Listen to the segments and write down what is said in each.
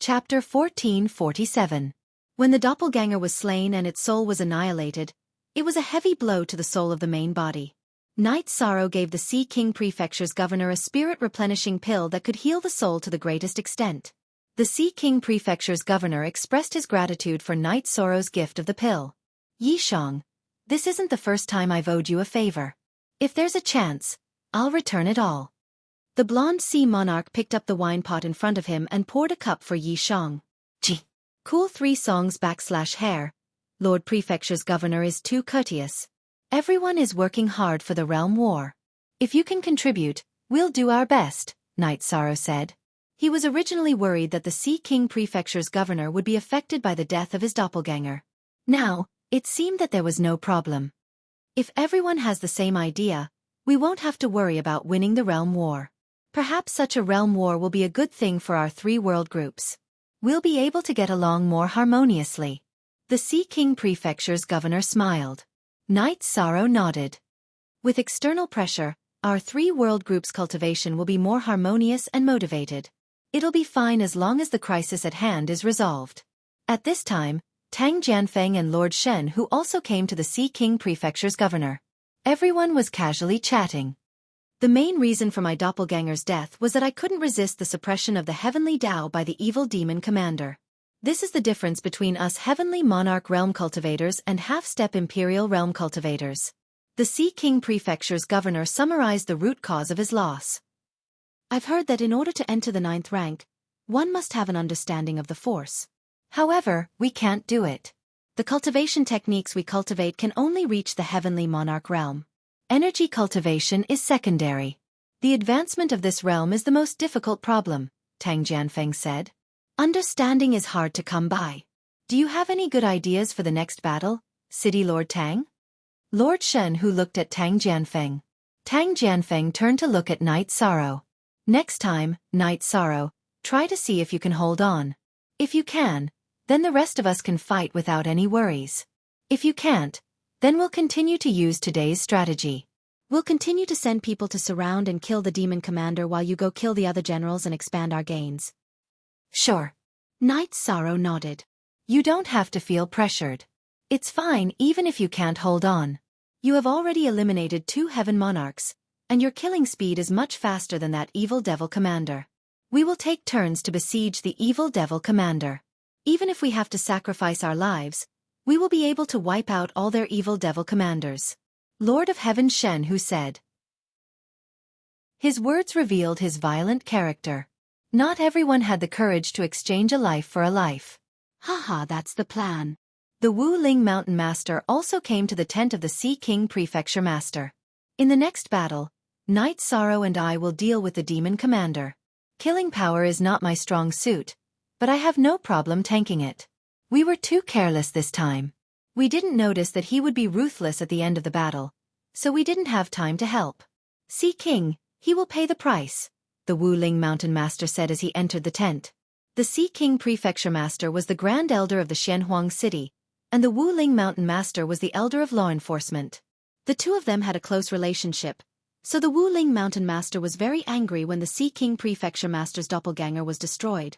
Chapter 1447. When the doppelganger was slain and its soul was annihilated, it was a heavy blow to the soul of the main body. Knight Sorrow gave the Sea King Prefecture's governor a spirit-replenishing pill that could heal the soul to the greatest extent. The Sea King Prefecture's governor expressed his gratitude for Knight Sorrow's gift of the pill. Yishang, this isn't the first time I've owed you a favor. If there's a chance, I'll return it all. The blonde sea monarch picked up the wine pot in front of him and poured a cup for Yishang. Gee. Cool 3 songs /hair. Lord Prefecture's governor is too courteous. Everyone is working hard for the realm war. If you can contribute, we'll do our best, Knight Sorrow said. He was originally worried that the Sea King Prefecture's governor would be affected by the death of his doppelganger. Now, it seemed that there was no problem. If everyone has the same idea, we won't have to worry about winning the realm war. Perhaps such a realm war will be a good thing for our 3 world groups. We'll be able to get along more harmoniously. The Sea King Prefecture's governor smiled. Knight Sorrow nodded. With external pressure, our 3 world groups' cultivation will be more harmonious and motivated. It'll be fine as long as the crisis at hand is resolved. At this time, Tang Jianfeng and Lord Shen, who also came to the Sea King Prefecture's governor. Everyone was casually chatting. The main reason for my doppelganger's death was that I couldn't resist the suppression of the heavenly Tao by the evil demon commander. This is the difference between us heavenly monarch realm cultivators and half-step imperial realm cultivators. The Sea King Prefecture's governor summarized the root cause of his loss. I've heard that in order to enter the 9th rank, one must have an understanding of the force. However, we can't do it. The cultivation techniques we cultivate can only reach the heavenly monarch realm. Energy cultivation is secondary. The advancement of this realm is the most difficult problem, Tang Jianfeng said. Understanding is hard to come by. Do you have any good ideas for the next battle, City Lord Tang? Lord Shen, who looked at Tang Jianfeng. Tang Jianfeng turned to look at Knight Sorrow. Next time, Knight Sorrow, try to see if you can hold on. If you can, then the rest of us can fight without any worries. If you can't, then we'll continue to use today's strategy. We'll continue to send people to surround and kill the demon commander while you go kill the other generals and expand our gains. Sure. Knight Sorrow nodded. You don't have to feel pressured. It's fine even if you can't hold on. You have already eliminated 2 heaven monarchs, and your killing speed is much faster than that evil devil commander. We will take turns to besiege the evil devil commander. Even if we have to sacrifice our lives, we will be able to wipe out all their evil devil commanders. Lord of Heaven Shen, who said. His words revealed his violent character. Not everyone had the courage to exchange a life for a life. Haha, that's the plan. The Wu Ling Mountain Master also came to the tent of the Sea King Prefecture Master. In the next battle, Knight Sorrow and I will deal with the demon commander. Killing power is not my strong suit, but I have no problem tanking it. We were too careless this time. We didn't notice that he would be ruthless at the end of the battle, so we didn't have time to help. Sea King, he will pay the price, the Wu Ling Mountain Master said as he entered the tent. The Sea King Prefecture Master was the Grand Elder of the Xianhuang City, and the Wu Ling Mountain Master was the Elder of Law Enforcement. The 2 of them had a close relationship, so the Wu Ling Mountain Master was very angry when the Sea King Prefecture Master's doppelganger was destroyed.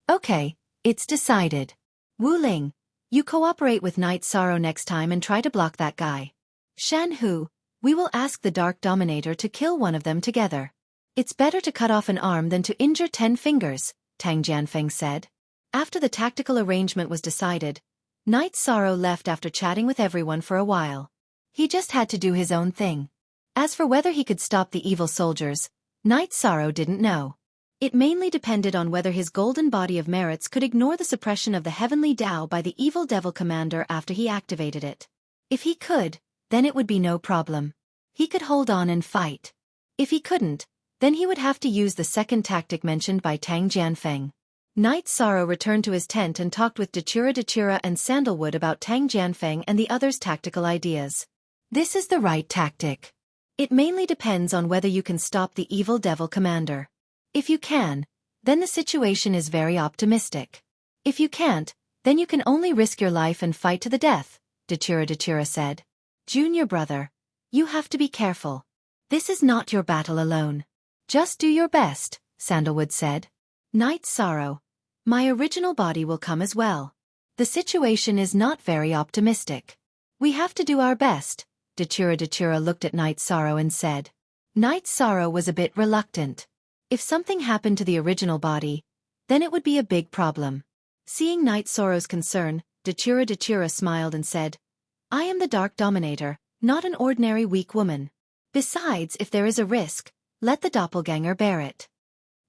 Okay, it's decided. Wu Ling, you cooperate with Knight Sorrow next time and try to block that guy. Shan Hu, we will ask the Dark Dominator to kill one of them together. It's better to cut off an arm than to injure 10 fingers, Tang Jianfeng said. After the tactical arrangement was decided, Knight Sorrow left after chatting with everyone for a while. He just had to do his own thing. As for whether he could stop the evil soldiers, Knight Sorrow didn't know. It mainly depended on whether his golden body of merits could ignore the suppression of the heavenly Tao by the evil devil commander after he activated it. If he could, then it would be no problem. He could hold on and fight. If he couldn't, then he would have to use the second tactic mentioned by Tang Jianfeng. Knight Sorrow returned to his tent and talked with Dachura and Sandalwood about Tang Jianfeng and the others' tactical ideas. This is the right tactic. It mainly depends on whether you can stop the evil devil commander. If you can, then the situation is very optimistic. If you can't, then you can only risk your life and fight to the death, Dachura said. Junior brother, you have to be careful. This is not your battle alone. Just do your best, Sandalwood said. Knight Sorrow, My original body will come as well. The situation is not very optimistic. We have to do our best. Datura looked at Night Sorrow and said. Night Sorrow was a bit reluctant. If something happened to the original body, then it would be a big problem. Seeing Night Sorrow's concern, Datura smiled and said, I am the Dark Dominator, not an ordinary weak woman. Besides, if there is a risk, let the doppelganger bear it.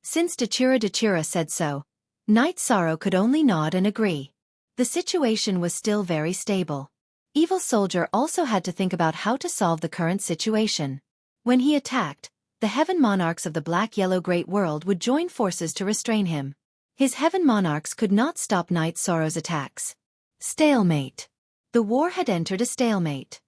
Since Datura said so, Night Sorrow could only nod and agree. The situation was still very stable. Evil Soldier also had to think about how to solve the current situation. When he attacked, the Heaven Monarchs of the Black-Yellow Great World would join forces to restrain him. His Heaven Monarchs could not stop Night Sorrow's attacks. Stalemate. The war had entered a stalemate.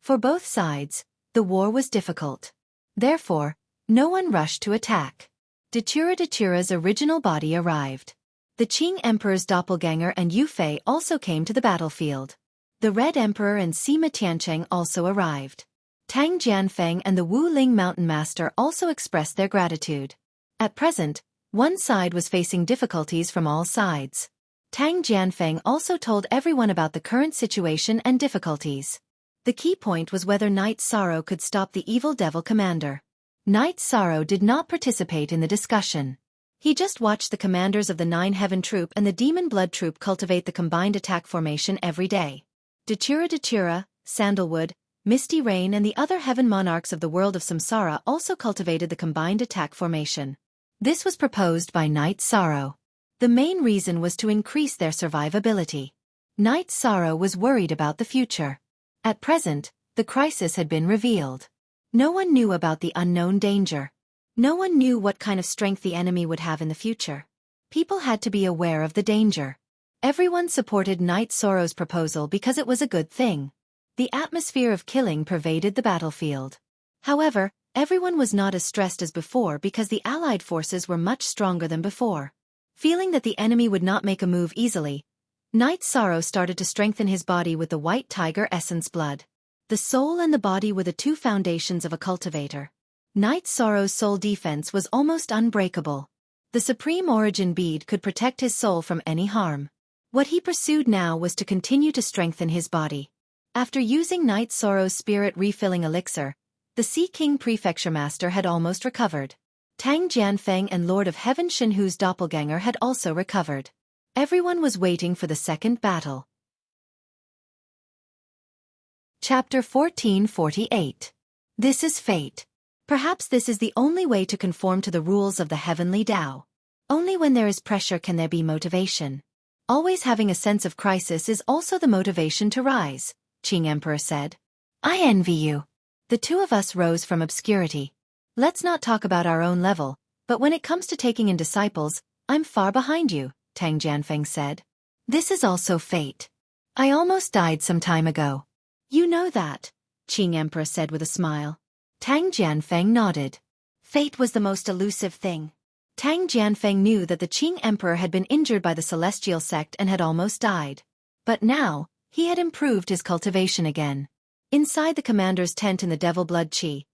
For both sides, the war was difficult. Therefore, no one rushed to attack. Datura's original body arrived. The Qing Emperor's doppelganger and Yufei also came to the battlefield. The Red Emperor and Sima Tiancheng also arrived. Tang Jianfeng and the Wu Ling Mountain Master also expressed their gratitude. At present, one side was facing difficulties from all sides. Tang Jianfeng also told everyone about the current situation and difficulties. The key point was whether Night Sorrow could stop the evil devil commander. Night Sorrow did not participate in the discussion. He just watched the commanders of the Nine Heaven Troop and the Demon Blood Troop cultivate the combined attack formation every day. Datura, Sandalwood, Misty Rain and the other Heaven Monarchs of the world of Samsara also cultivated the combined attack formation. This was proposed by Night Sorrow. The main reason was to increase their survivability. Night Sorrow was worried about the future. At present, the crisis had been revealed. No one knew about the unknown danger. No one knew what kind of strength the enemy would have in the future. People had to be aware of the danger. Everyone supported Night Sorrow's proposal because it was a good thing. The atmosphere of killing pervaded the battlefield. However, everyone was not as stressed as before because the Allied forces were much stronger than before. Feeling that the enemy would not make a move easily, Night Sorrow started to strengthen his body with the White Tiger Essence blood. The soul and the body were the two foundations of a cultivator. Night Sorrow's soul defense was almost unbreakable. The Supreme Origin bead could protect his soul from any harm. What he pursued now was to continue to strengthen his body. After using Night Sorrow's spirit refilling elixir, the Sea King Prefecture Master had almost recovered. Tang Jianfeng and Lord of Heaven Shenhu's doppelganger had also recovered. Everyone was waiting for the second battle. Chapter 1448. This is fate. Perhaps this is the only way to conform to the rules of the heavenly Tao. Only when there is pressure can there be motivation. Always having a sense of crisis is also the motivation to rise, Qing Emperor said. I envy you. The two of us rose from obscurity. Let's not talk about our own level, but when it comes to taking in disciples, I'm far behind you, Tang Jianfeng said. This is also fate. I almost died some time ago. You know that, Qing Emperor said with a smile. Tang Jianfeng nodded. Fate was the most elusive thing. Tang Jianfeng knew that the Qing Emperor had been injured by the Celestial Sect and had almost died. But now, he had improved his cultivation again. Inside the commander's tent in the Devil Blood Chi,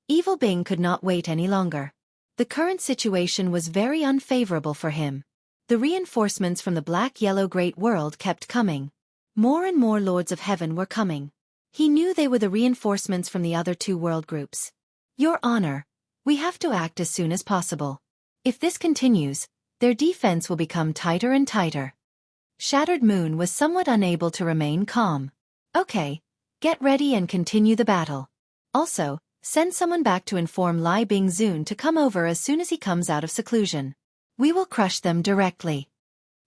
Evil Bing could not wait any longer. The current situation was very unfavorable for him. The reinforcements from the Black-Yellow Great World kept coming. More and more Lords of Heaven were coming. He knew they were the reinforcements from the other two world groups. Your Honor, we have to act as soon as possible. If this continues, their defense will become tighter and tighter. Shattered Moon was somewhat unable to remain calm. Okay, get ready and continue the battle. Also, send someone back to inform Lai Bing Zun to come over as soon as he comes out of seclusion. We will crush them directly.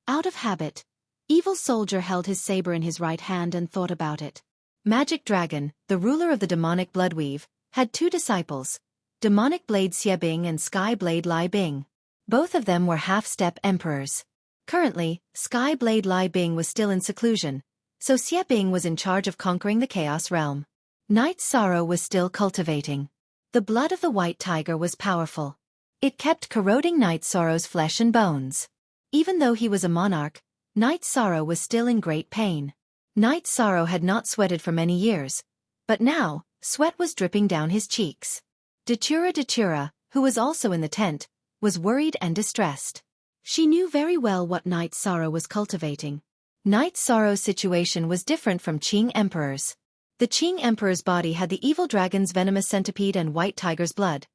Out of habit, Evil Soldier held his saber in his right hand and thought about it. Magic Dragon, the ruler of the demonic Bloodweave, had two disciples, Demonic Blade Xie Bing and Sky Blade Lai Bing. Both of them were half-step emperors. Currently, Sky Blade Lai Bing was still in seclusion, so Xie Bing was in charge of conquering the Chaos Realm. Night Sorrow was still cultivating. The blood of the White Tiger was powerful. It kept corroding Night Sorrow's flesh and bones. Even though he was a monarch, Night Sorrow was still in great pain. Night Sorrow had not sweated for many years, but now, sweat was dripping down his cheeks. Datura, who was also in the tent, was worried and distressed. She knew very well what Night Sorrow was cultivating. Night Sorrow's situation was different from Qing Emperor's. The Qing Emperor's body had the evil dragon's venomous centipede and white tiger's blood,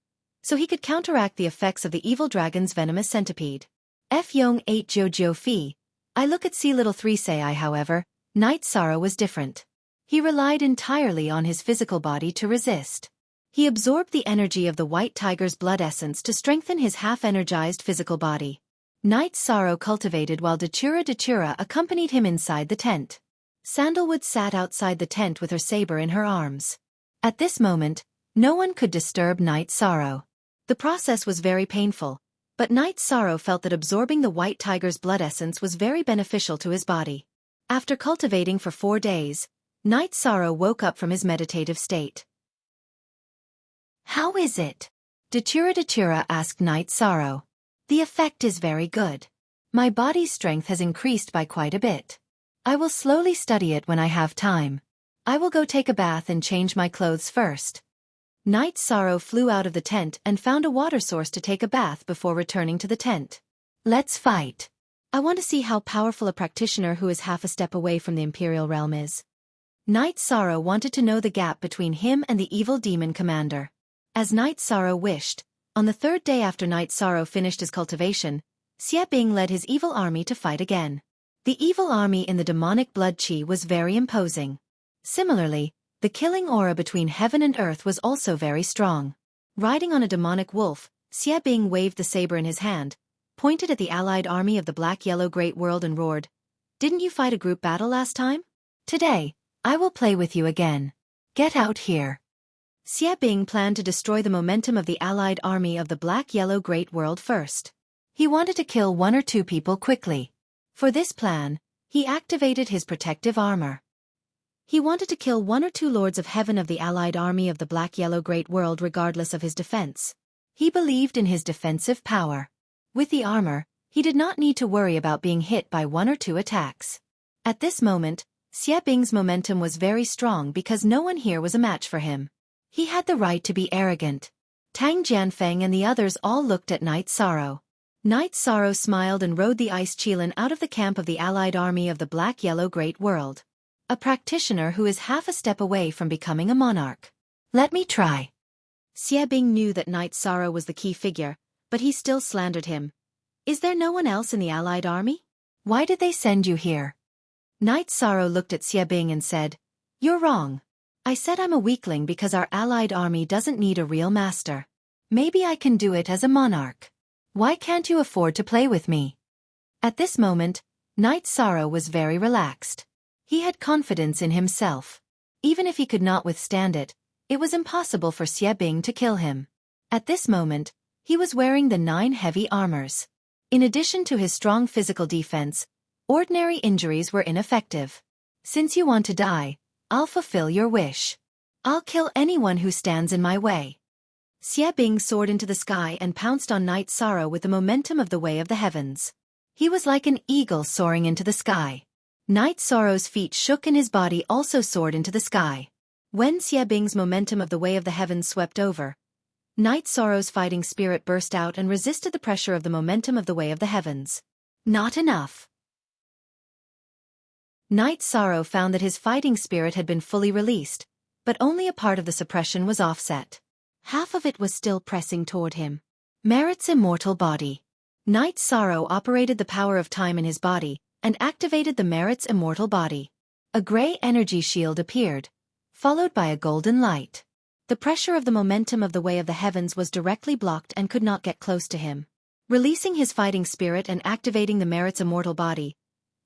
so he could counteract the effects of the evil dragon's venomous centipede. F Yong 8 Jojo Fi. I look at C3 say I however, Night Sorrow was different. He relied entirely on his physical body to resist. He absorbed the energy of the white tiger's blood essence to strengthen his half-energized physical body. Night Sorrow cultivated while Datura accompanied him inside the tent. Sandalwood sat outside the tent with her saber in her arms. At this moment, no one could disturb Night Sorrow. The process was very painful, but Night Sorrow felt that absorbing the white tiger's blood essence was very beneficial to his body. After cultivating for 4 days, Night Sorrow woke up from his meditative state. How is it? Datura asked Night Sorrow. The effect is very good. My body's strength has increased by quite a bit. I will slowly study it when I have time. I will go take a bath and change my clothes first. Night Sorrow flew out of the tent and found a water source to take a bath before returning to the tent. Let's fight. I want to see how powerful a practitioner who is half a step away from the Imperial realm is. Night Sorrow wanted to know the gap between him and the evil demon commander. As Night Sorrow wished, on the 3rd day after Night Sorrow finished his cultivation, Xie Bing led his evil army to fight again. The evil army in the demonic blood chi was very imposing. Similarly, the killing aura between heaven and earth was also very strong. Riding on a demonic wolf, Xie Bing waved the saber in his hand, pointed at the allied army of the black-yellow great world and roared, "Didn't you fight a group battle last time? Today, I will play with you again. Get out here." Xie Bing planned to destroy the momentum of the allied army of the black-yellow great world first. He wanted to kill 1 or 2 people quickly. For this plan, he activated his protective armor. He wanted to kill 1 or 2 lords of heaven of the allied army of the black-yellow great world regardless of his defense. He believed in his defensive power. With the armor, he did not need to worry about being hit by 1 or 2 attacks. At this moment, Xie Bing's momentum was very strong because no one here was a match for him. He had the right to be arrogant. Tang Jianfeng and the others all looked at Night Sorrow. Night Sorrow smiled and rode the ice Qilin out of the camp of the allied army of the black-yellow great world. A practitioner who is half a step away from becoming a monarch. Let me try. Xie Bing knew that Night Sorrow was the key figure, but he still slandered him. Is there no one else in the allied army? Why did they send you here? Night Sorrow looked at Xie Bing and said, "You're wrong. I said I'm a weakling because our allied army doesn't need a real master. Maybe I can do it as a monarch. Why can't you afford to play with me?" At this moment, Night Sorrow was very relaxed. He had confidence in himself. Even if he could not withstand it, it was impossible for Xie Bing to kill him. At this moment, he was wearing the 9 heavy armors. In addition to his strong physical defense, ordinary injuries were ineffective. Since you want to die, I'll fulfill your wish. I'll kill anyone who stands in my way. Xie Bing soared into the sky and pounced on Night Sorrow with the momentum of the way of the heavens. He was like an eagle soaring into the sky. Night Sorrow's feet shook and his body also soared into the sky. When Xie Bing's momentum of the way of the heavens swept over, Night Sorrow's fighting spirit burst out and resisted the pressure of the momentum of the way of the heavens. Not enough. Night Sorrow found that his fighting spirit had been fully released, but only a part of the suppression was offset. Half of it was still pressing toward him. Merit's immortal body. Night Sorrow operated the power of time in his body, and activated the Merit's immortal body. A gray energy shield appeared, followed by a golden light. The pressure of the momentum of the way of the heavens was directly blocked and could not get close to him. Releasing his fighting spirit and activating the Merit's immortal body,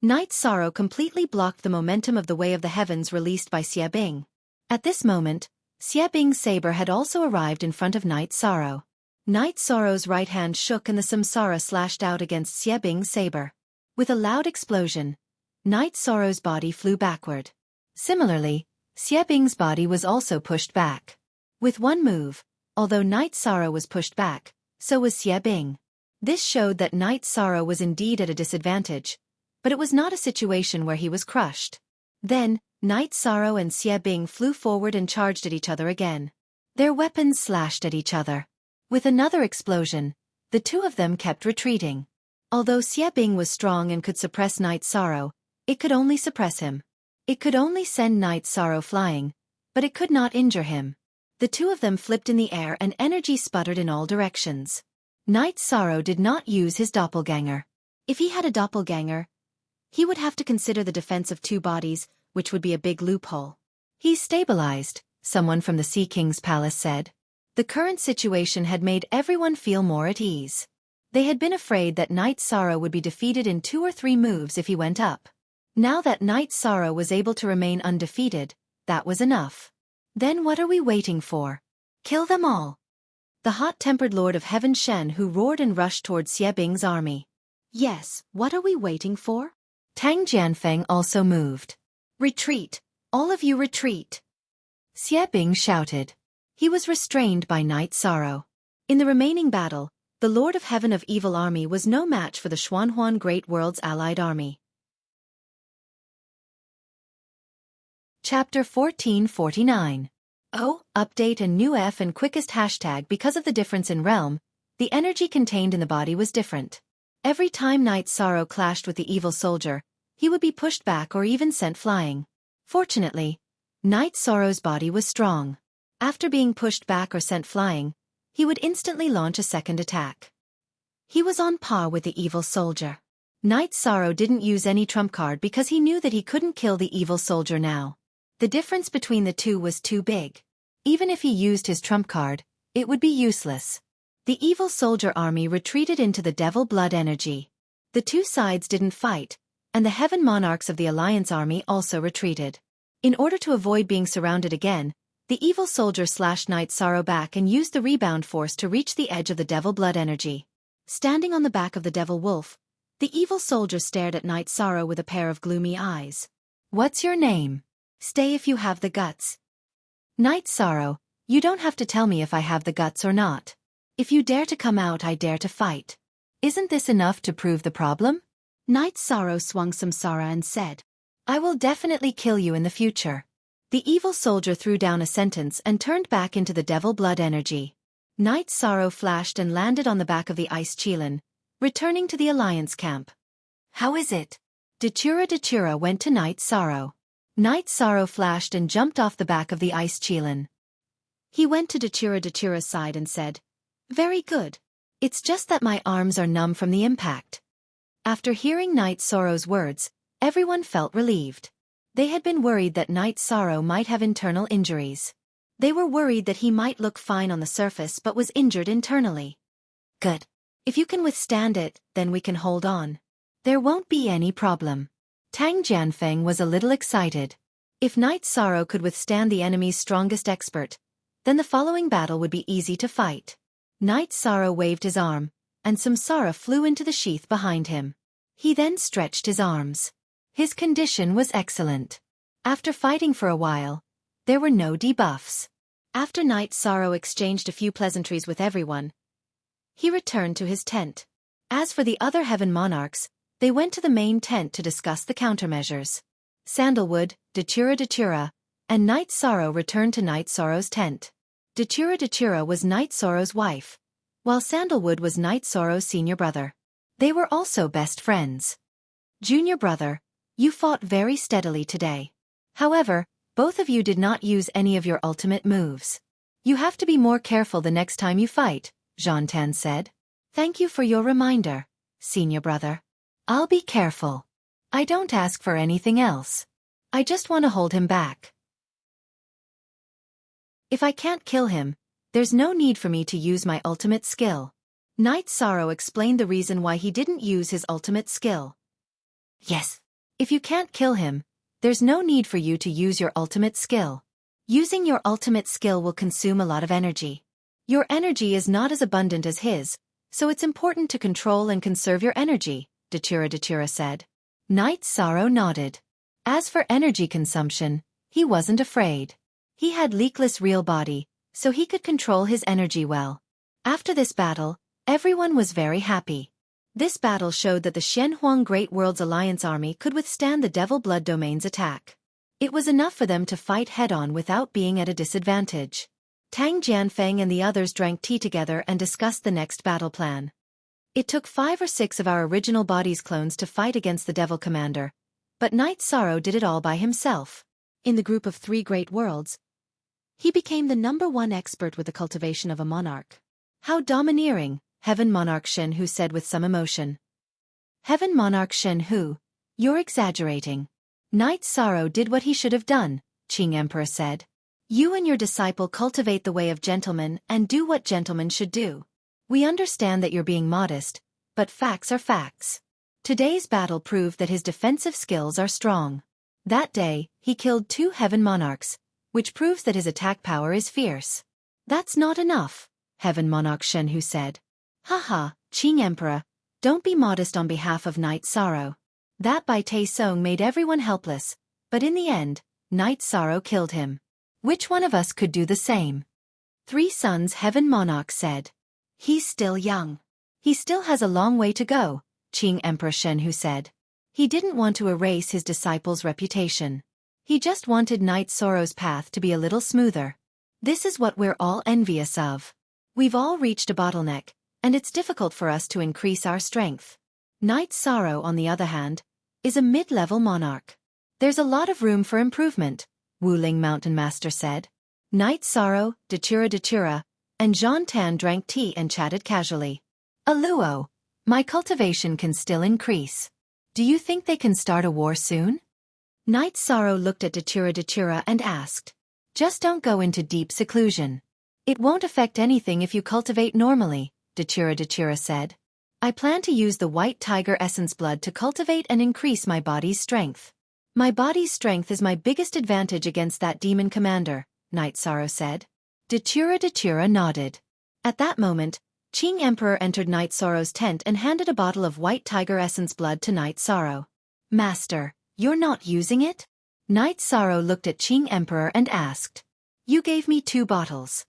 Night Sorrow completely blocked the momentum of the way of the heavens released by Xie Bing. At this moment, Xie Bing's saber had also arrived in front of Night Sorrow. Night Sorrow's right hand shook and the samsara slashed out against Xie Bing's saber. With a loud explosion, Night Sorrow's body flew backward. Similarly, Xie Bing's body was also pushed back. With one move, although Night Sorrow was pushed back, so was Xie Bing. This showed that Night Sorrow was indeed at a disadvantage, but it was not a situation where he was crushed. Then, Night Sorrow and Xie Bing flew forward and charged at each other again. Their weapons slashed at each other. With another explosion, the two of them kept retreating. Although Xie Bing was strong and could suppress Night Sorrow, it could only suppress him. It could only send Night Sorrow flying, but it could not injure him. The two of them flipped in the air and energy sputtered in all directions. Night Sorrow did not use his doppelganger. If he had a doppelganger, he would have to consider the defense of two bodies, which would be a big loophole. He's stabilized, someone from the Sea King's palace said. The current situation had made everyone feel more at ease. They had been afraid that Night Sorrow would be defeated in 2 or 3 moves if he went up. Now that Night Sorrow was able to remain undefeated, that was enough. Then what are we waiting for? Kill them all. The hot-tempered Lord of Heaven Shen who roared and rushed towards Xie Bing's army. Yes, what are we waiting for? Tang Jianfeng also moved. Retreat! All of you retreat! Xie Bing shouted. He was restrained by Night Sorrow. In the remaining battle, the Lord of Heaven of Evil army was no match for the Xuanhuan Great World's allied army. Chapter 1449. Oh, update and new F and quickest hashtag. Because of the difference in realm, the energy contained in the body was different. Every time Night Sorrow clashed with the evil soldier, he would be pushed back or even sent flying. Fortunately, Night Sorrow's body was strong. After being pushed back or sent flying, he would instantly launch a second attack. He was on par with the evil soldier. Night Sorrow didn't use any trump card because he knew that he couldn't kill the evil soldier now. The difference between the two was too big. Even if he used his trump card, it would be useless. The evil soldier army retreated into the devil blood energy. The two sides didn't fight, and the heaven monarchs of the Alliance army also retreated. In order to avoid being surrounded again, the evil soldier slashed Night Sorrow back and used the rebound force to reach the edge of the devil blood energy. Standing on the back of the devil wolf, the evil soldier stared at Night Sorrow with a pair of gloomy eyes. What's your name? Stay if you have the guts. Night Sorrow, you don't have to tell me if I have the guts or not. If you dare to come out, I dare to fight. Isn't this enough to prove the problem? Night Sorrow swung samsara and said, I will definitely kill you in the future. The evil soldier threw down a sentence and turned back into the devil blood energy. Night Sorrow flashed and landed on the back of the ice Qilin, returning to the Alliance camp. How is it? Datura went to Night Sorrow. Night Sorrow flashed and jumped off the back of the ice Qilin. He went to Datura's side and said, Very good. It's just that my arms are numb from the impact. After hearing Night Sorrow's words, everyone felt relieved. They had been worried that Night Sorrow might have internal injuries. They were worried that he might look fine on the surface but was injured internally. Good. If you can withstand it, then we can hold on. There won't be any problem. Tang Jianfeng was a little excited. If Night Sorrow could withstand the enemy's strongest expert, then the following battle would be easy to fight. Night Sorrow waved his arm, and samsara flew into the sheath behind him. He then stretched his arms. His condition was excellent. After fighting for a while, there were no debuffs. After Night Sorrow exchanged a few pleasantries with everyone, he returned to his tent. As for the other heaven monarchs, they went to the main tent to discuss the countermeasures. Sandalwood, Datura, and Night Sorrow returned to Night Sorrow's tent. Datura was Night Sorrow's wife, while Sandalwood was Night Sorrow's senior brother. They were also best friends. Junior brother, you fought very steadily today. However, both of you did not use any of your ultimate moves. You have to be more careful the next time you fight, Zhantan said. Thank you for your reminder, senior brother. I'll be careful. I don't ask for anything else. I just want to hold him back. If I can't kill him, there's no need for me to use my ultimate skill. Night Sorrow explained the reason why he didn't use his ultimate skill. Yes. If you can't kill him, there's no need for you to use your ultimate skill. Using your ultimate skill will consume a lot of energy. Your energy is not as abundant as his, so it's important to control and conserve your energy, Datura said. Night Sorrow nodded. As for energy consumption, he wasn't afraid. He had leakless real body, so he could control his energy well. After this battle, everyone was very happy. This battle showed that the Xuanhuan Great World's Alliance army could withstand the Devil Blood Domain's attack. It was enough for them to fight head-on without being at a disadvantage. Tang Jianfeng and the others drank tea together and discussed the next battle plan. It took 5 or 6 of our original body's clones to fight against the Devil Commander, but Knight Sorrow did it all by himself. In the group of 3 great worlds, he became the #1 expert with the cultivation of a monarch. How domineering, Heaven Monarch Shenhu said with some emotion. Heaven Monarch Shenhu, you're exaggerating. Knight Sorrow did what he should have done, Qing Emperor said. You and your disciple cultivate the way of gentlemen and do what gentlemen should do. We understand that you're being modest, but facts are facts. Today's battle proved that his defensive skills are strong. That day, he killed 2 Heaven Monarchs, which proves that his attack power is fierce. That's not enough, Heaven Monarch Shenhu said. Haha, Qing Emperor, don't be modest on behalf of Knight Sorrow. That Bai Tai Song made everyone helpless, but in the end, Knight Sorrow killed him. Which one of us could do the same? 3 Sons Heaven Monarch said. He's still young. He still has a long way to go, Qing Emperor Shenhu said. He didn't want to erase his disciple's reputation. He just wanted Knight Sorrow's path to be a little smoother. This is what we're all envious of. We've all reached a bottleneck, and it's difficult for us to increase our strength. Knight Sorrow, on the other hand, is a mid-level monarch. There's a lot of room for improvement, Wuling Mountain Master said. Knight Sorrow, Datura, and Jean Tan drank tea and chatted casually. Aluo, my cultivation can still increase. Do you think they can start a war soon? Knight Sorrow looked at Datura and asked. Just don't go into deep seclusion. It won't affect anything if you cultivate normally, Datura said. I plan to use the White Tiger Essence Blood to cultivate and increase my body's strength. My body's strength is my biggest advantage against that demon commander, Knight Sorrow said. Datura nodded. At that moment, Qing Emperor entered Knight Sorrow's tent and handed a bottle of White Tiger Essence Blood to Knight Sorrow. Master, you're not using it? Knight Sorrow looked at Qing Emperor and asked. You gave me 2 bottles.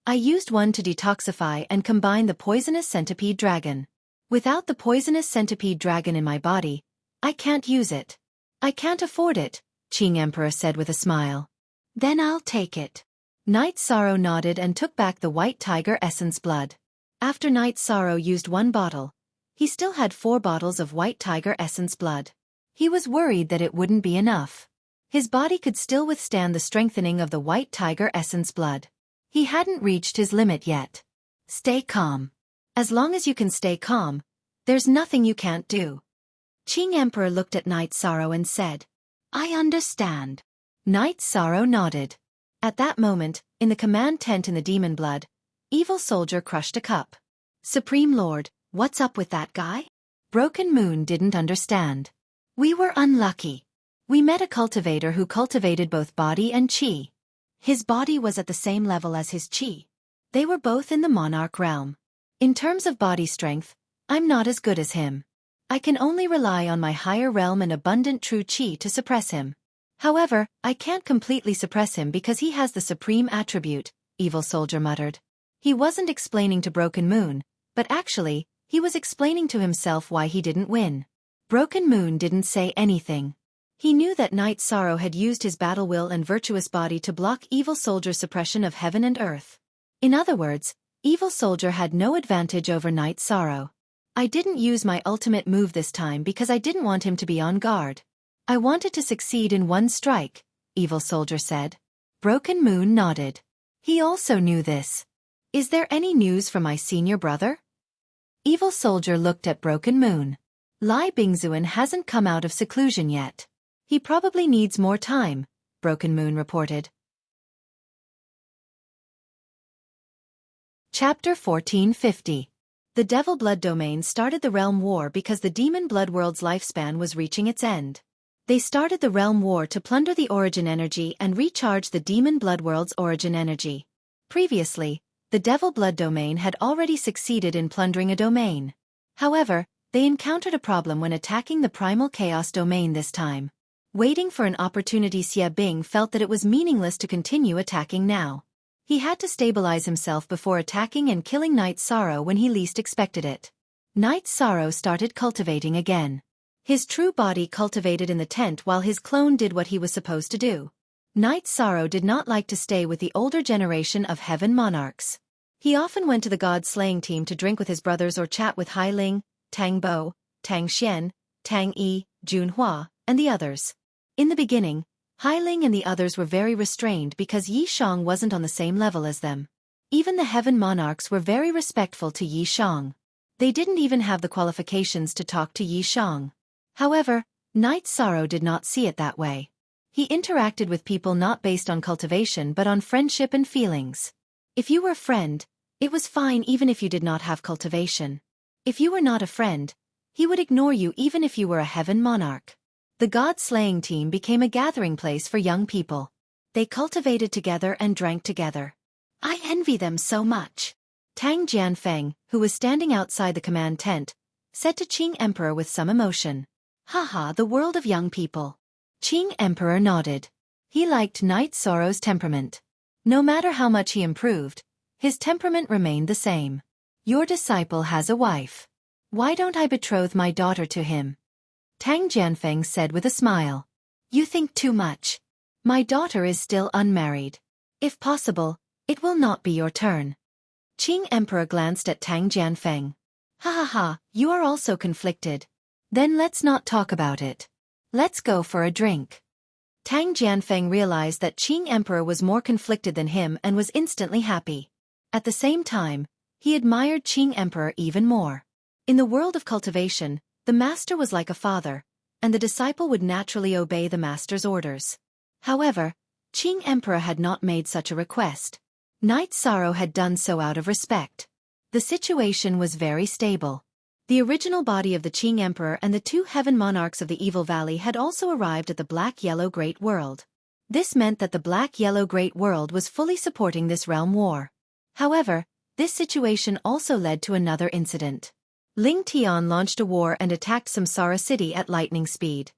I used one to detoxify and combine the poisonous centipede dragon. Without the poisonous centipede dragon in my body, I can't use it. I can't afford it, Qing Emperor said with a smile. Then I'll take it. Knight Sorrow nodded and took back the White Tiger Essence Blood. After Knight Sorrow used 1 bottle, he still had 4 bottles of White Tiger Essence Blood. He was worried that it wouldn't be enough. His body could still withstand the strengthening of the White Tiger Essence Blood. He hadn't reached his limit yet. Stay calm. As long as you can stay calm, there's nothing you can't do. Qing Emperor looked at Knight Sorrow and said, I understand. Knight Sorrow nodded. At that moment, in the command tent in the Demon Blood, Evil Soldier crushed a cup. Supreme Lord, what's up with that guy? Broken Moon didn't understand. We were unlucky. We met a cultivator who cultivated both body and chi. His body was at the same level as his chi. They were both in the monarch realm. In terms of body strength, I'm not as good as him. I can only rely on my higher realm and abundant true chi to suppress him. However, I can't completely suppress him because he has the supreme attribute, Evil Soldier muttered. He wasn't explaining to Broken Moon, but actually, he was explaining to himself why he didn't win. Broken Moon didn't say anything. He knew that Knight Sorrow had used his battle will and virtuous body to block Evil Soldier's suppression of heaven and earth. In other words, Evil Soldier had no advantage over Knight Sorrow. I didn't use my ultimate move this time because I didn't want him to be on guard. I wanted to succeed in one strike, Evil Soldier said. Broken Moon nodded. He also knew this. Is there any news from my senior brother? Evil Soldier looked at Broken Moon. Lai Bingzuan hasn't come out of seclusion yet. He probably needs more time, Broken Moon reported. Chapter 1450. The Devil Blood Domain started the Realm War because the Demon Blood World's lifespan was reaching its end. They started the Realm War to plunder the Origin Energy and recharge the Demon Blood World's Origin Energy. Previously, the Devil Blood Domain had already succeeded in plundering a domain. However, they encountered a problem when attacking the Primal Chaos Domain this time. Waiting for an opportunity, Xia Bing felt that it was meaningless to continue attacking now. He had to stabilize himself before attacking and killing Knight Sorrow when he least expected it. Knight Sorrow started cultivating again. His true body cultivated in the tent while his clone did what he was supposed to do. Knight Sorrow did not like to stay with the older generation of Heaven Monarchs. He often went to the god-slaying team to drink with his brothers or chat with Hai Ling, Tang Bo, Tang Xian, Tang Yi, Jun Hua, and the others. In the beginning, Hai Ling and the others were very restrained because Yi Shang wasn't on the same level as them. Even the heaven monarchs were very respectful to Yi Shang. They didn't even have the qualifications to talk to Yi Shang. However, Knight Sorrow did not see it that way. He interacted with people not based on cultivation but on friendship and feelings. If you were a friend, it was fine even if you did not have cultivation. If you were not a friend, he would ignore you even if you were a heaven monarch. The god-slaying team became a gathering place for young people. They cultivated together and drank together. I envy them so much. Tang Jianfeng, who was standing outside the command tent, said to Qing Emperor with some emotion. Haha, the world of young people. Qing Emperor nodded. He liked Knight Sorrow's temperament. No matter how much he improved, his temperament remained the same. Your disciple has a wife. Why don't I betroth my daughter to him? Tang Jianfeng said with a smile. You think too much. My daughter is still unmarried. If possible, it will not be your turn. Qing Emperor glanced at Tang Jianfeng. Ha ha ha, you are also conflicted. Then let's not talk about it. Let's go for a drink. Tang Jianfeng realized that Qing Emperor was more conflicted than him and was instantly happy. At the same time, he admired Qing Emperor even more. In the world of cultivation, the master was like a father, and the disciple would naturally obey the master's orders. However, Qing Emperor had not made such a request. Knight Sorrow had done so out of respect. The situation was very stable. The original body of the Qing Emperor and the two heaven monarchs of the Evil Valley had also arrived at the Black-Yellow Great World. This meant that the Black-Yellow Great World was fully supporting this realm war. However, this situation also led to another incident. Ling Tian launched a war and attacked Samsara City at lightning speed.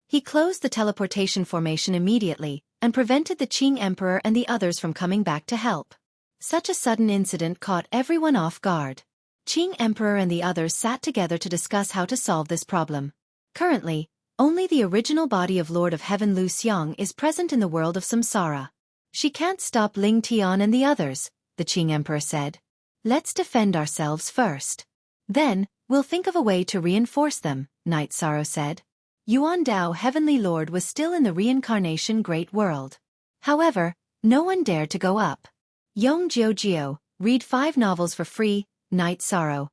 He closed the teleportation formation immediately and prevented the Qing Emperor and the others from coming back to help. Such a sudden incident caught everyone off guard. Qing Emperor and the others sat together to discuss how to solve this problem. Currently, only the original body of Lord of Heaven Lu Xiang is present in the world of Samsara. She can't stop Ling Tian and the others, the Qing Emperor said. Let's defend ourselves first. Then, we'll think of a way to reinforce them, Knight Sorrow said. Yuan Dao Heavenly Lord was still in the reincarnation Great World. However, no one dared to go up. Yong Jiao, read 5 novels for free, Knight Sorrow.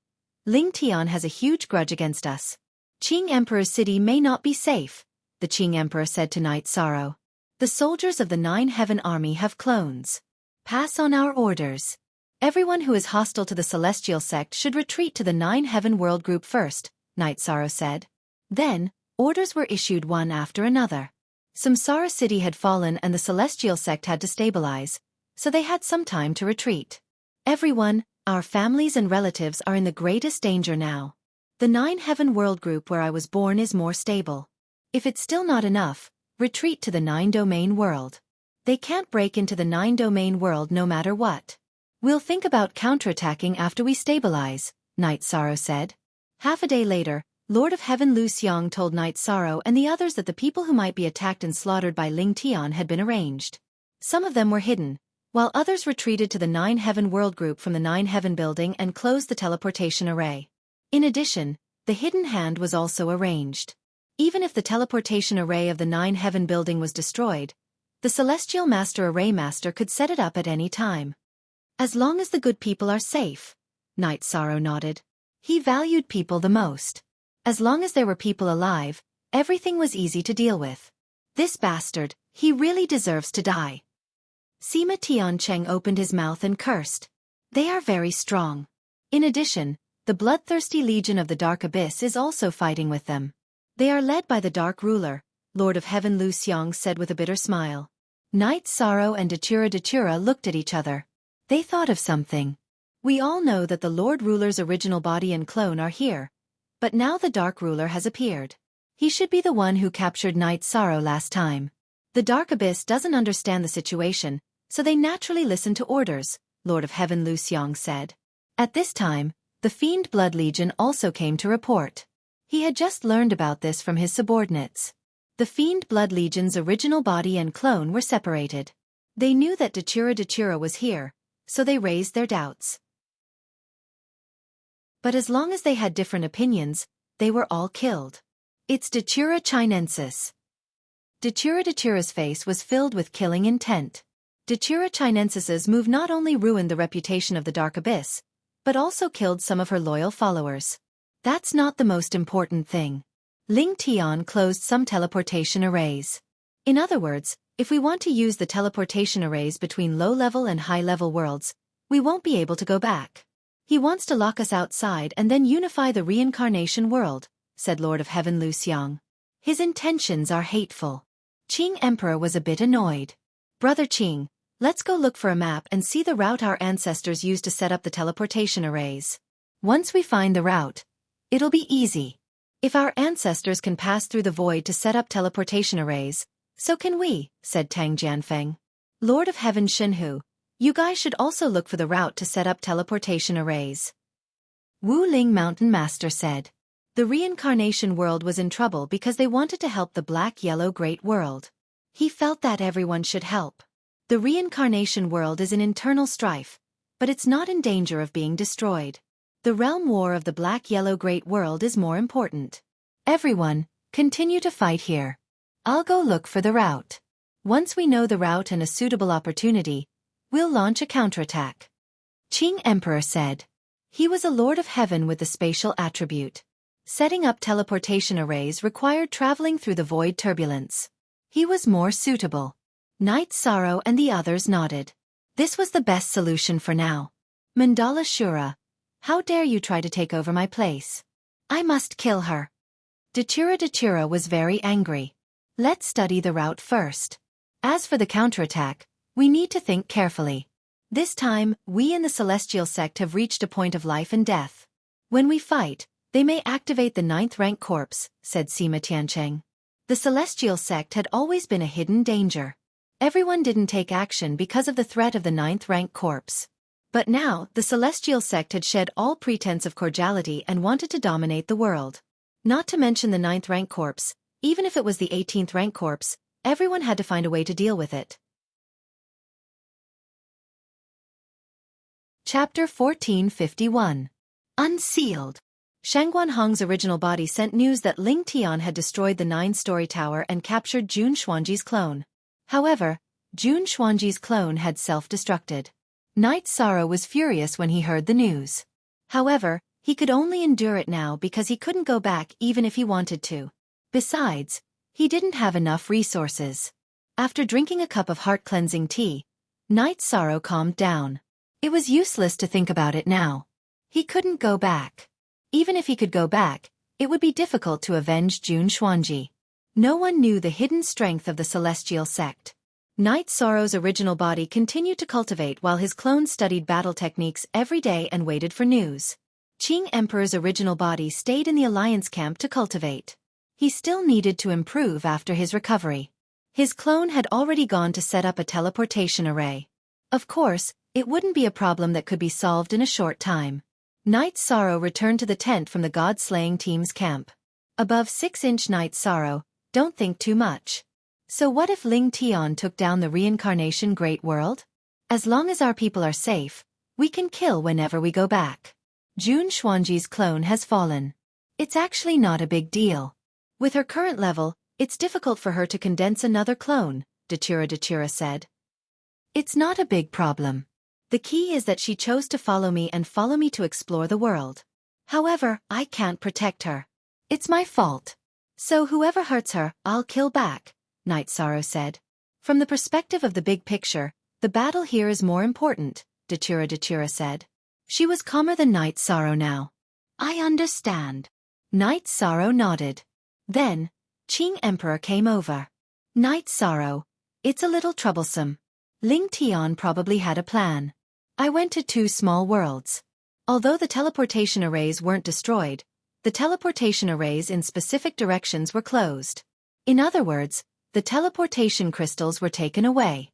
Ling Tian has a huge grudge against us. Qing Emperor's city may not be safe, the Qing Emperor said to Knight Sorrow. The soldiers of the 9 Heaven Army have clones. Pass on our orders. Everyone who is hostile to the Celestial Sect should retreat to the 9 Heaven World Group first, Knight Sorrow said. Then, orders were issued one after another. Samsara City had fallen and the Celestial Sect had to stabilize, so they had some time to retreat. Everyone, our families and relatives are in the greatest danger now. The 9 Heaven World Group where I was born is more stable. If it's still not enough, retreat to the 9 Domain World. They can't break into the 9 Domain World no matter what. We'll think about counterattacking after we stabilize, Knight Sorrow said. Half a day later, Lord of Heaven Lu Xiang told Knight Sorrow and the others that the people who might be attacked and slaughtered by Ling Tian had been arranged. Some of them were hidden, while others retreated to the 9 Heaven World Group from the 9 Heaven Building and closed the teleportation array. In addition, the Hidden Hand was also arranged. Even if the teleportation array of the 9 Heaven Building was destroyed, the Celestial Master Array Master could set it up at any time. As long as the good people are safe, Knight Sorrow nodded. He valued people the most. As long as there were people alive, everything was easy to deal with. This bastard, he really deserves to die. Sima Tiancheng opened his mouth and cursed. They are very strong. In addition, the bloodthirsty Legion of the Dark Abyss is also fighting with them. They are led by the Dark Ruler, Lord of Heaven Lu Xiang said with a bitter smile. Knight Sorrow and Datura looked at each other. They thought of something. We all know that the Lord Ruler's original body and clone are here, but now the Dark Ruler has appeared. He should be the one who captured Knight Sorrow last time. The Dark Abyss doesn't understand the situation, so they naturally listen to orders, Lord of Heaven Lu Xiang said. At this time, the Fiend Blood Legion also came to report. He had just learned about this from his subordinates. The Fiend Blood Legion's original body and clone were separated. They knew that Dachira was here, so they raised their doubts. But as long as they had different opinions, they were all killed. It's Dachira chinensis. Dachira's face was filled with killing intent. Dachira chinensis's move not only ruined the reputation of the Dark Abyss, but also killed some of her loyal followers. That's not the most important thing. Ling Tian closed some teleportation arrays. In other words, if we want to use the teleportation arrays between low-level and high-level worlds, we won't be able to go back. He wants to lock us outside and then unify the reincarnation world, said Lord of Heaven Lu Xiang. His intentions are hateful. Qing Emperor was a bit annoyed. Brother Qing, let's go look for a map and see the route our ancestors used to set up the teleportation arrays. Once we find the route, it'll be easy. If our ancestors can pass through the void to set up teleportation arrays, so can we, said Tang Jianfeng. Lord of Heaven Shenhu, you guys should also look for the route to set up teleportation arrays. Wu Ling Mountain Master said. The reincarnation world was in trouble because they wanted to help the black-yellow great world. He felt that everyone should help. The reincarnation world is in internal strife, but it's not in danger of being destroyed. The realm war of the black-yellow great world is more important. Everyone, continue to fight here. I'll go look for the route. Once we know the route and a suitable opportunity, we'll launch a counterattack. Qing Emperor said. He was a Lord of Heaven with the spatial attribute. Setting up teleportation arrays required traveling through the void turbulence. He was more suitable. Knight Sorrow and the others nodded. This was the best solution for now. Mandala Shura, how dare you try to take over my place? I must kill her. Dachira was very angry. Let's study the route first. As for the counterattack, we need to think carefully. This time, we in the Celestial Sect have reached a point of life and death. When we fight, they may activate the 9th rank corpse, said Sima Tiancheng. The Celestial Sect had always been a hidden danger. Everyone didn't take action because of the threat of the 9th rank corpse. But now, the Celestial Sect had shed all pretense of cordiality and wanted to dominate the world. Not to mention the 9th rank corpse, even if it was the 18th rank corpse, everyone had to find a way to deal with it. Chapter 1451. Unsealed. Shangguan Hong's original body sent news that Ling Tian had destroyed the 9-story tower and captured Jun Xuanji's clone. However, Jun Xuanji's clone had self-destructed. Knight Sorrow was furious when he heard the news. However, he could only endure it now because he couldn't go back even if he wanted to. Besides, he didn't have enough resources. After drinking a cup of heart-cleansing tea, Knight Sorrow calmed down. It was useless to think about it now. He couldn't go back. Even if he could go back, it would be difficult to avenge Jun Xuanji. No one knew the hidden strength of the Celestial Sect. Knight Sorrow's original body continued to cultivate while his clones studied battle techniques every day and waited for news. Qing Emperor's original body stayed in the Alliance camp to cultivate. He still needed to improve after his recovery. His clone had already gone to set up a teleportation array. Of course, it wouldn't be a problem that could be solved in a short time. Knight Sorrow returned to the tent from the God-slaying team's camp. Above 6-inch Knight Sorrow, don't think too much. So what if Ling Tian took down the reincarnation great world? As long as our people are safe, we can kill whenever we go back. Jun Xuanji's clone has fallen. It's actually not a big deal. With her current level, it's difficult for her to condense another clone, Dachira said. It's not a big problem. The key is that she chose to follow me to explore the world. However, I can't protect her. It's my fault. So whoever hurts her, I'll kill back, Knight Sorrow said. From the perspective of the big picture, the battle here is more important, Dachira said. She was calmer than Knight Sorrow now. I understand. Knight Sorrow nodded. Then, Qing Emperor came over. Knight Sorrow, it's a little troublesome. Ling Tian probably had a plan. I went to 2 small worlds. Although the teleportation arrays weren't destroyed, the teleportation arrays in specific directions were closed. In other words, the teleportation crystals were taken away.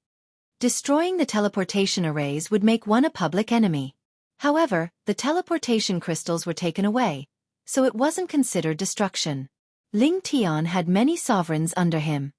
Destroying the teleportation arrays would make one a public enemy. However, the teleportation crystals were taken away, so it wasn't considered destruction. Ling Tian had many sovereigns under him.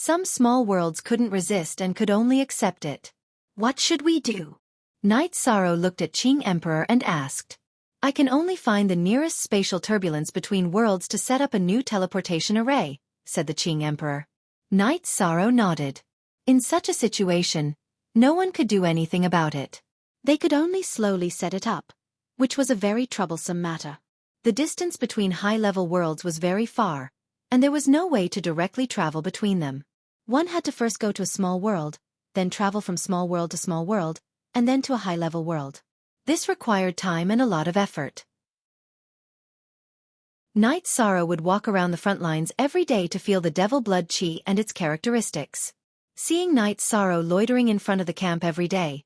Some small worlds couldn't resist and could only accept it. What should we do? Night Sorrow looked at Qing Emperor and asked. I can only find the nearest spatial turbulence between worlds to set up a new teleportation array, said the Qing Emperor. Night Sorrow nodded. In such a situation, no one could do anything about it. They could only slowly set it up, which was a very troublesome matter. The distance between high-level worlds was very far, and there was no way to directly travel between them. One had to first go to a small world, then travel from small world to small world, and then to a high-level world. This required time and a lot of effort. Night Sorrow would walk around the front lines every day to feel the devil blood chi and its characteristics. Seeing Night Sorrow loitering in front of the camp every day,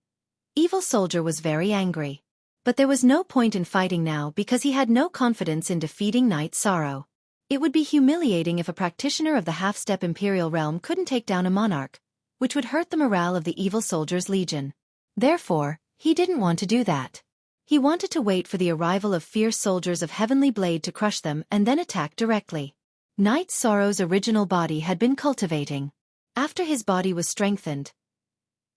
Evil Soldier was very angry. But there was no point in fighting now because he had no confidence in defeating Night Sorrow. It would be humiliating if a practitioner of the half-step Imperial realm couldn't take down a monarch, which would hurt the morale of the Evil Soldier's legion. Therefore, he didn't want to do that. He wanted to wait for the arrival of fierce soldiers of Heavenly Blade to crush them and then attack directly. Night Sorrow's original body had been cultivating. After his body was strengthened,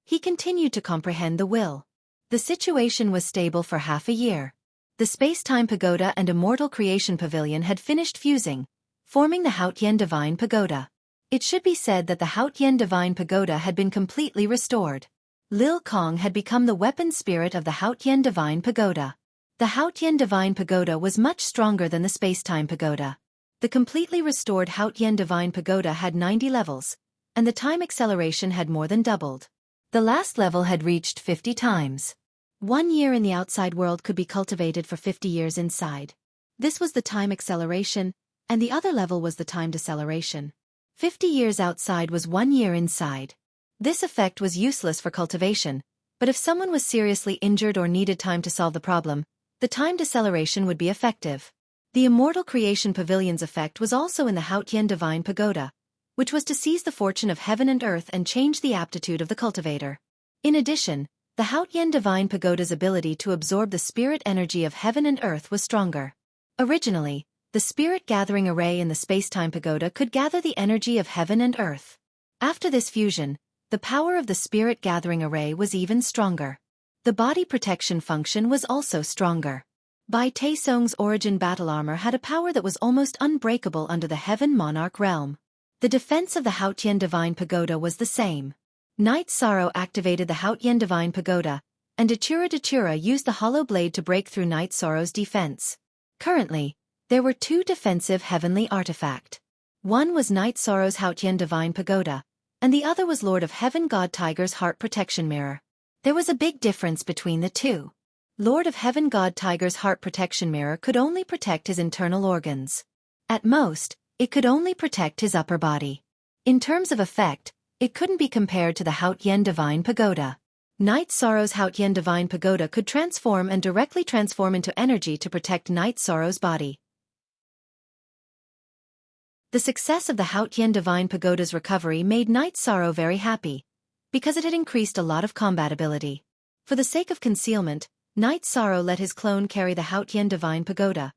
he continued to comprehend the will. The situation was stable for half a year. The Space-Time Pagoda and Immortal Creation Pavilion had finished fusing, forming the Haotian Divine Pagoda. It should be said that the Haotian Divine Pagoda had been completely restored. Lil Kong had become the weapon spirit of the Haotian Divine Pagoda. The Haotian Divine Pagoda was much stronger than the Space-Time Pagoda. The completely restored Haotian Divine Pagoda had 90 levels, and the time acceleration had more than doubled. The last level had reached 50 times. 1 year in the outside world could be cultivated for 50 years inside. This was the time acceleration, and the other level was the time deceleration. 50 years outside was 1 year inside. This effect was useless for cultivation, but if someone was seriously injured or needed time to solve the problem, the time deceleration would be effective. The Immortal Creation Pavilion's effect was also in the Haotian Divine Pagoda, which was to seize the fortune of heaven and earth and change the aptitude of the cultivator. In addition, the Haotian Divine Pagoda's ability to absorb the spirit energy of heaven and earth was stronger. Originally, the Spirit Gathering Array in the Space-Time Pagoda could gather the energy of heaven and earth. After this fusion, the power of the Spirit Gathering Array was even stronger. The body protection function was also stronger. Bai Taesong's origin battle armor had a power that was almost unbreakable under the Heaven Monarch realm. The defense of the Haotian Divine Pagoda was the same. Night Sorrow activated the Haotian Divine Pagoda, and Datura used the Hollow Blade to break through Night Sorrow's defense. Currently, there were 2 defensive heavenly artifacts. One was Night Sorrow's Haotian Divine Pagoda, and the other was Lord of Heaven God Tiger's Heart Protection Mirror. There was a big difference between the two. Lord of Heaven God Tiger's Heart Protection Mirror could only protect his internal organs. At most, it could only protect his upper body. In terms of effect, it couldn't be compared to the Haotian Divine Pagoda. Night Sorrow's Haotian Divine Pagoda could transform and directly transform into energy to protect Night Sorrow's body. The success of the Haotian Divine Pagoda's recovery made Night Sorrow very happy, because it had increased a lot of combatability. For the sake of concealment, Night Sorrow let his clone carry the Haotian Divine Pagoda,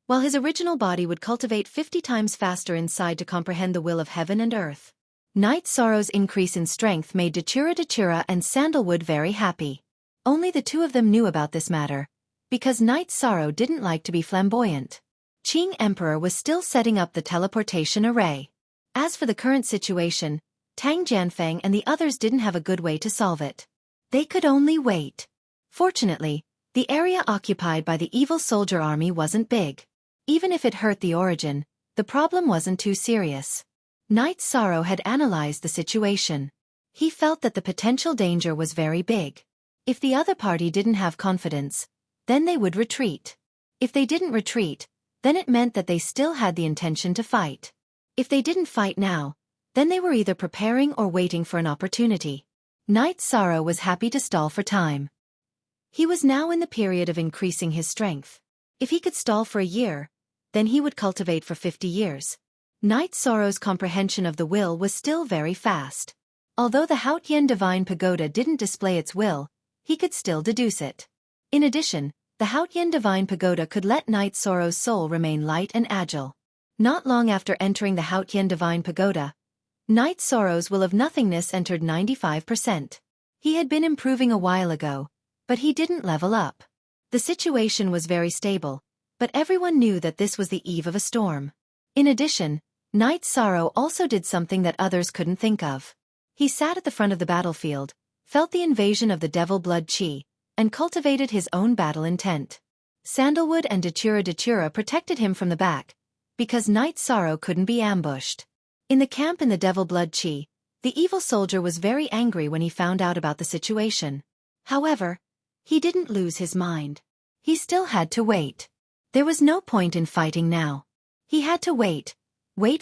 while his original body would cultivate 50 times faster inside to comprehend the will of heaven and earth. Night Sorrow's increase in strength made Datura and Sandalwood very happy. Only the 2 of them knew about this matter, because Night Sorrow didn't like to be flamboyant. Qing Emperor was still setting up the teleportation array. As for the current situation, Tang Jianfeng and the others didn't have a good way to solve it. They could only wait. Fortunately, the area occupied by the Evil Soldier army wasn't big. Even if it hurt the origin, the problem wasn't too serious. Night Sorrow had analyzed the situation. He felt that the potential danger was very big. If the other party didn't have confidence, then they would retreat. If they didn't retreat, then it meant that they still had the intention to fight. If they didn't fight now, then they were either preparing or waiting for an opportunity. Night Sorrow was happy to stall for time. He was now in the period of increasing his strength. If he could stall for a year, then he would cultivate for 50 years. Night Sorrow's comprehension of the will was still very fast. Although the Haotian Divine Pagoda didn't display its will, he could still deduce it. In addition, the Haotian Divine Pagoda could let Night Sorrow's soul remain light and agile. Not long after entering the Haotian Divine Pagoda, Night Sorrow's will of nothingness entered 95%. He had been improving a while ago, but he didn't level up. The situation was very stable, but everyone knew that this was the eve of a storm. In addition, Night Sorrow also did something that others couldn't think of. He sat at the front of the battlefield, felt the invasion of the devil blood chi, and cultivated his own battle intent. Sandalwood and Datura protected him from the back, because Night Sorrow couldn't be ambushed. In the camp in the devil blood chi, the evil soldier was very angry when he found out about the situation. However, he didn't lose his mind. He still had to wait. There was no point in fighting now. He had to wait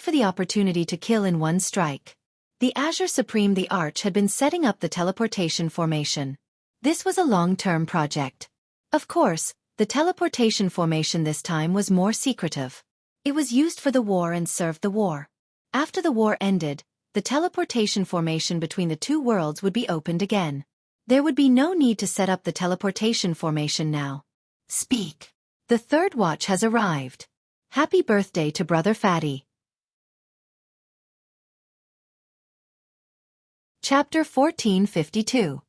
for the opportunity to kill in one strike. The Azure Supreme the Arch had been setting up the teleportation formation. This was a long-term project. Of course, the teleportation formation this time was more secretive. It was used for the war and served the war. After the war ended, the teleportation formation between the two worlds would be opened again. There would be no need to set up the teleportation formation now. Speak. The third watch has arrived. Happy birthday to Brother Fatty. Chapter 1452.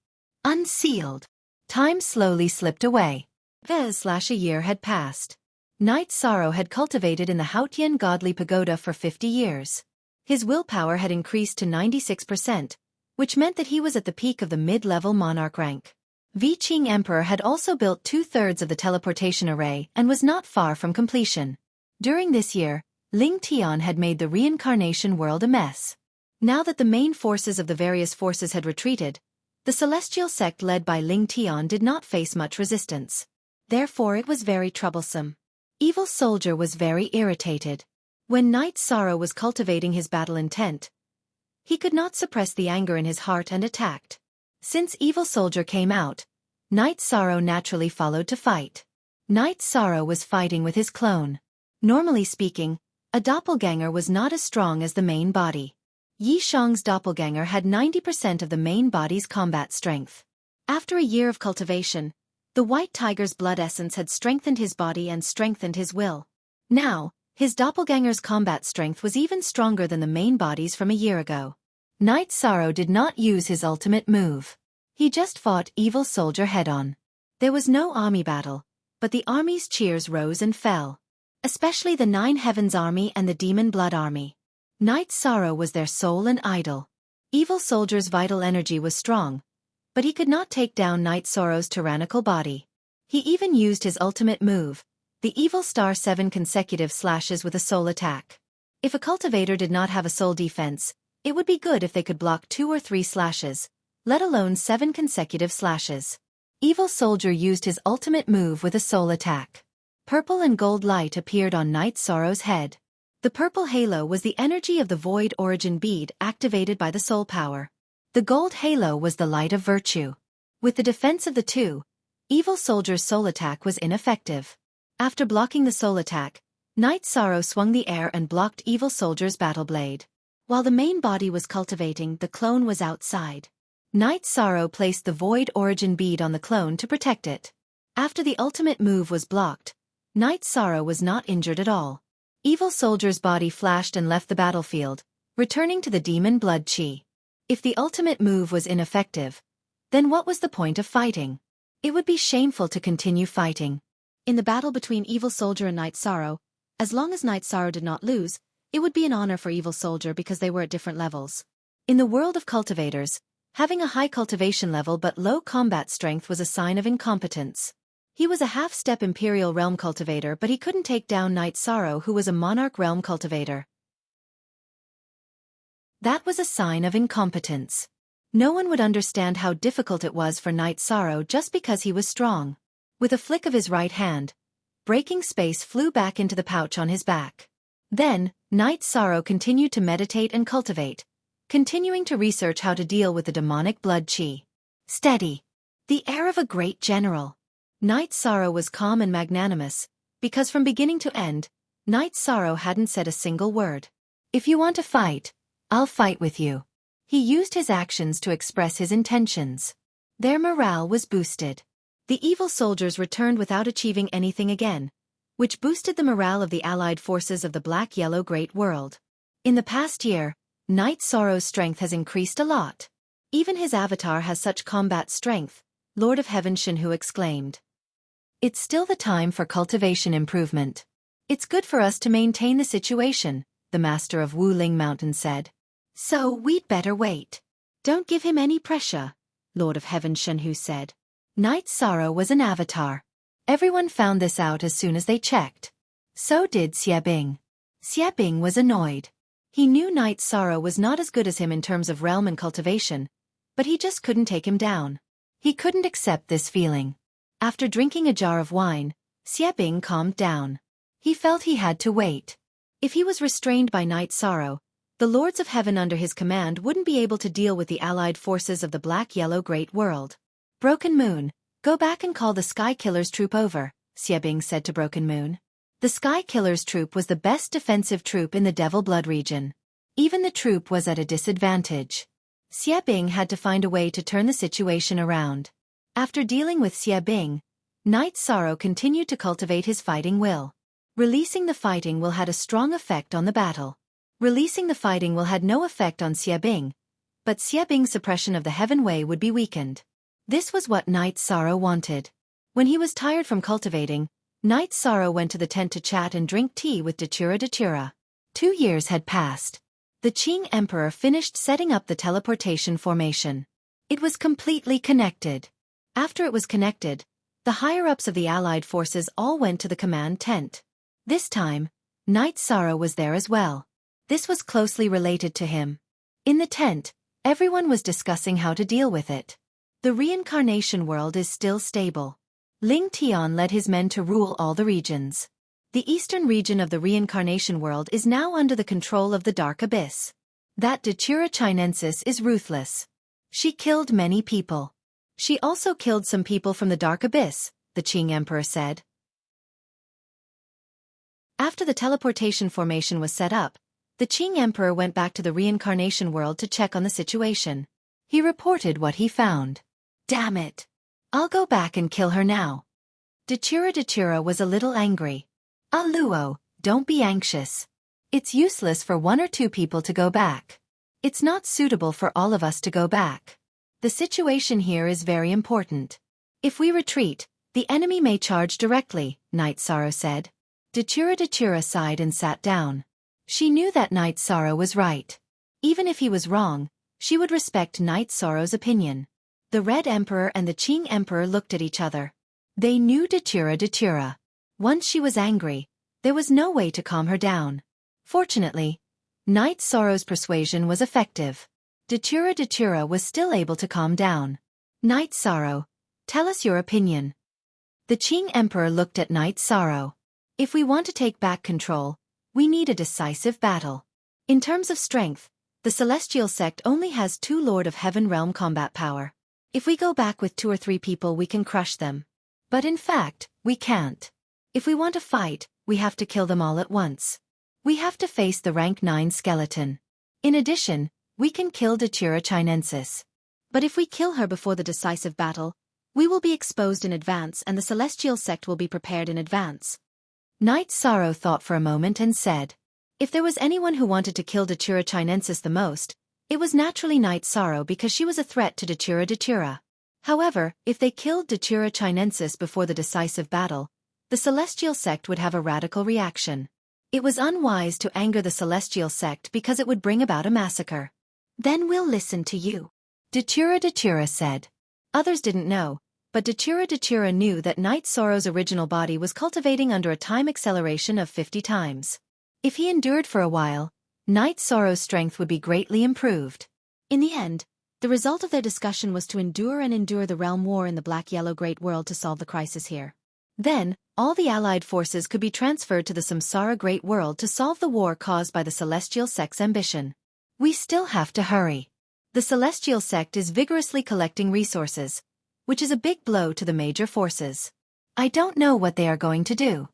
Unsealed. Time slowly slipped away. A year had passed. Night Sorrow had cultivated in the Haotian godly pagoda for 50 years. His willpower had increased to 96%, which meant that he was at the peak of the mid-level monarch rank. Viqing Emperor had also built 2/3 of the teleportation array and was not far from completion. During this year, Ling Tian had made the reincarnation world a mess. Now that the main forces of the various forces had retreated, the celestial sect led by Ling Tian did not face much resistance. Therefore it was very troublesome. Evil Soldier was very irritated. When Night Sorrow was cultivating his battle intent, he could not suppress the anger in his heart and attacked. Since Evil Soldier came out, Night Sorrow naturally followed to fight. Night Sorrow was fighting with his clone. Normally speaking, a doppelganger was not as strong as the main body. Yi Shang's doppelganger had 90% of the main body's combat strength. After a year of cultivation, the White Tiger's blood essence had strengthened his body and strengthened his will. Now, his doppelganger's combat strength was even stronger than the main body's from a year ago. Night Sorrow did not use his ultimate move. He just fought Evil Soldier head-on. There was no army battle, but the army's cheers rose and fell. Especially the Nine Heavens Army and the Demon Blood Army. Night Sorrow was their soul and idol. Evil Soldier's vital energy was strong, but he could not take down Night Sorrow's tyrannical body. He even used his ultimate move, the Evil Star 7 consecutive slashes with a soul attack. If a cultivator did not have a soul defense, it would be good if they could block 2 or 3 slashes, let alone 7 consecutive slashes. Evil Soldier used his ultimate move with a soul attack. Purple and gold light appeared on Night Sorrow's head. The purple halo was the energy of the Void Origin bead activated by the soul power. The gold halo was the light of virtue. With the defense of the two, Evil Soldier's soul attack was ineffective. After blocking the soul attack, Night Sorrow swung the air and blocked Evil Soldier's battle blade. While the main body was cultivating, the clone was outside. Night Sorrow placed the Void Origin bead on the clone to protect it. After the ultimate move was blocked, Night Sorrow was not injured at all. Evil Soldier's body flashed and left the battlefield, returning to the demon blood chi. If the ultimate move was ineffective, then what was the point of fighting? It would be shameful to continue fighting. In the battle between Evil Soldier and Night Sorrow, as long as Night Sorrow did not lose, it would be an honor for Evil Soldier because they were at different levels. In the world of cultivators, having a high cultivation level but low combat strength was a sign of incompetence. He was a half-step Imperial Realm cultivator, but he couldn't take down Night Sorrow, who was a Monarch Realm cultivator. That was a sign of incompetence. No one would understand how difficult it was for Night Sorrow just because he was strong. With a flick of his right hand, breaking space flew back into the pouch on his back. Then, Night Sorrow continued to meditate and cultivate, continuing to research how to deal with the demonic blood chi. Steady. The air of a great general. Night Sorrow was calm and magnanimous, because from beginning to end, Night Sorrow hadn't said a single word. If you want to fight, I'll fight with you. He used his actions to express his intentions. Their morale was boosted. The Evil Soldiers returned without achieving anything again, which boosted the morale of the allied forces of the Black-Yellow Great World. In the past year, Knight Sorrow's strength has increased a lot. Even his avatar has such combat strength, Lord of Heaven Shenhu exclaimed. It's still the time for cultivation improvement. It's good for us to maintain the situation, the master of Wuling Mountain said. So we'd better wait. Don't give him any pressure, Lord of Heaven Shenhu said. Knight Sorrow was an avatar. Everyone found this out as soon as they checked. So did Xiabing. Xiabing was annoyed. He knew Knight Sorrow was not as good as him in terms of realm and cultivation, but he just couldn't take him down. He couldn't accept this feeling. After drinking a jar of wine, Xiabing calmed down. He felt he had to wait. If he was restrained by Knight Sorrow, the Lords of Heaven under his command wouldn't be able to deal with the allied forces of the Black-Yellow Great World. Broken Moon, go back and call the Sky Killer's troop over, Xiabing said to Broken Moon. The Sky Killer's troop was the best defensive troop in the Devil Blood region. Even the troop was at a disadvantage. Xiabing had to find a way to turn the situation around. After dealing with Xiabing, Knight Sorrow continued to cultivate his fighting will. Releasing the fighting will had a strong effect on the battle. Releasing the fighting will had no effect on Xiabing, but Xiabing's suppression of the Heaven Way would be weakened. This was what Knight Sorrow wanted. When he was tired from cultivating, Knight Sorrow went to the tent to chat and drink tea with Datura Datura. 2 years had passed. The Qing Emperor finished setting up the teleportation formation. It was completely connected. After it was connected, the higher-ups of the Allied forces all went to the command tent. This time, Knight Sorrow was there as well. This was closely related to him. In the tent, everyone was discussing how to deal with it. The reincarnation world is still stable. Ling Tian led his men to rule all the regions. The eastern region of the reincarnation world is now under the control of the Dark Abyss. That Datura Chinensis is ruthless. She killed many people. She also killed some people from the Dark Abyss, the Qing Emperor said. After the teleportation formation was set up, the Qing Emperor went back to the reincarnation world to check on the situation. He reported what he found. Damn it! I'll go back and kill her now. Datura Datura was a little angry. Luo, don't be anxious. It's useless for 1 or 2 people to go back. It's not suitable for all of us to go back. The situation here is very important. If we retreat, the enemy may charge directly, Knight Sorrow said. Datura Datura sighed and sat down. She knew that Knight Sorrow was right. Even if he was wrong, she would respect Knight Sorrow's opinion. The Red Emperor and the Qing Emperor looked at each other. They knew Datura Datura. Once she was angry, there was no way to calm her down. Fortunately, Knight Sorrow's persuasion was effective. Datura Datura was still able to calm down. Knight Sorrow, tell us your opinion. The Qing Emperor looked at Knight Sorrow. If we want to take back control, we need a decisive battle. In terms of strength, the Celestial Sect only has 2 Lord of Heaven realm combat power. If we go back with 2 or 3 people we can crush them. But in fact, we can't. If we want to fight, we have to kill them all at once. We have to face the rank 9 skeleton. In addition, we can kill Datura Chinensis. But if we kill her before the decisive battle, we will be exposed in advance and the Celestial Sect will be prepared in advance. Knight Sorrow thought for a moment and said, if there was anyone who wanted to kill Datura Chinensis the most, it was naturally Knight Sorrow because she was a threat to Datura Datura. However, if they killed Datura Chinensis before the decisive battle, the Celestial Sect would have a radical reaction. It was unwise to anger the Celestial Sect because it would bring about a massacre. Then we'll listen to you, Datura Datura said. Others didn't know, but Datura Datura knew that Knight Sorrow's original body was cultivating under a time acceleration of 50 times. If he endured for a while, Knight Sorrow's strength would be greatly improved. In the end, the result of their discussion was to endure the realm war in the Black-Yellow Great World to solve the crisis here. Then, all the Allied forces could be transferred to the Samsara Great World to solve the war caused by the Celestial Sect's ambition. We still have to hurry. The Celestial Sect is vigorously collecting resources, which is a big blow to the major forces. I don't know what they are going to do.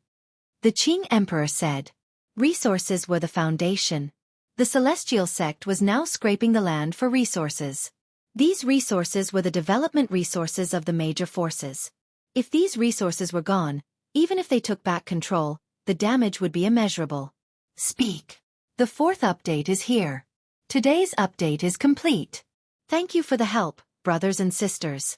The Qing Emperor said. Resources were the foundation. The Celestial Sect was now scraping the land for resources. These resources were the development resources of the major forces. If these resources were gone, even if they took back control, the damage would be immeasurable. Speak. The 4th update is here. Today's update is complete. Thank you for the help, brothers and sisters.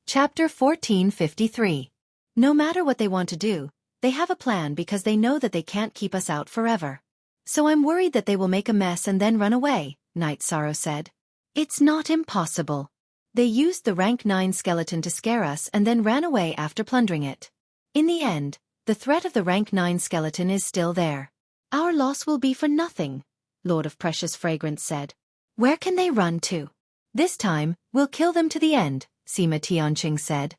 Chapter 1453. No matter what they want to do, they have a plan because they know that they can't keep us out forever. So I'm worried that they will make a mess and then run away, Night Sorrow said. It's not impossible. They used the rank 9 skeleton to scare us and then ran away after plundering it. In the end, the threat of the rank 9 skeleton is still there. Our loss will be for nothing, Lord of Precious Fragrance said. Where can they run to? This time, we'll kill them to the end, Sima Tianqing said.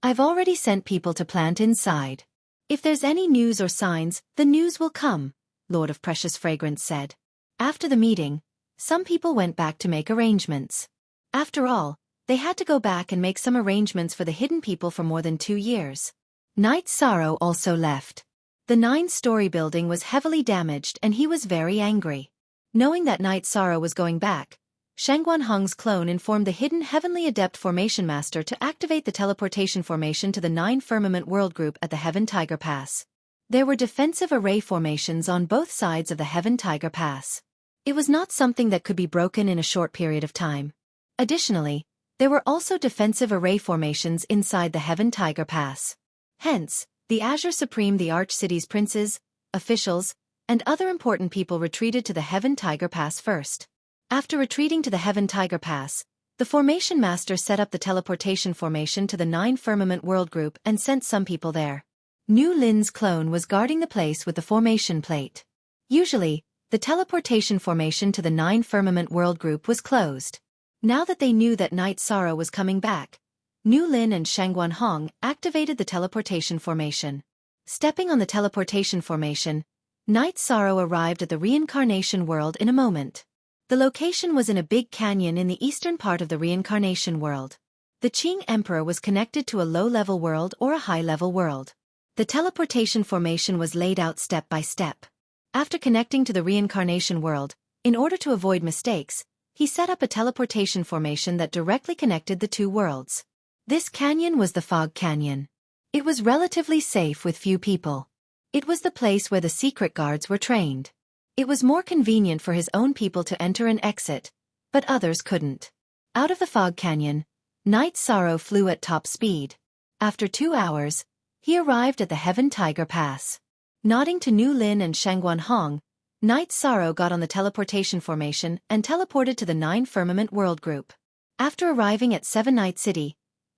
I've already sent people to plant inside. If there's any news or signs, the news will come, Lord of Precious Fragrance said. After the meeting, some people went back to make arrangements. After all, they had to go back and make some arrangements for the hidden people for more than 2 years. Night Sorrow also left. The 9-story building was heavily damaged and he was very angry. Knowing that Night Sorrow was going back, Shangguanheng's clone informed the hidden Heavenly Adept Formation Master to activate the teleportation formation to the 9 Firmament World Group at the Heaven Tiger Pass. There were defensive array formations on both sides of the Heaven Tiger Pass. It was not something that could be broken in a short period of time. Additionally, there were also defensive array formations inside the Heaven Tiger Pass. Hence, the Azure Supreme, the Arch City's princes, officials, and other important people retreated to the Heaven Tiger Pass first. After retreating to the Heaven Tiger Pass, the Formation Master set up the teleportation formation to the 9 Firmament World Group and sent some people there. Nu Lin's clone was guarding the place with the formation plate. Usually, the teleportation formation to the 9 Firmament World Group was closed. Now that they knew that Night Sorrow was coming back, Nu Lin and Shangguanheng activated the teleportation formation. Stepping on the teleportation formation, Night Sorrow arrived at the Reincarnation World in a moment. The location was in a big canyon in the eastern part of the Reincarnation World. The Qing Emperor was connected to a low-level world or a high-level world. The teleportation formation was laid out step by step. After connecting to the Reincarnation World, in order to avoid mistakes, he set up a teleportation formation that directly connected the two worlds. This canyon was the Fog Canyon. It was relatively safe with few people. It was the place where the secret guards were trained. It was more convenient for his own people to enter and exit, but others couldn't. Out of the Fog Canyon, Night Sorrow flew at top speed. After 2 hours, he arrived at the Heaven Tiger Pass. Nodding to Nu Lin and Shangguanheng, Night Sorrow got on the teleportation formation and teleported to the 9 Firmament World Group. After arriving at 7 Night City,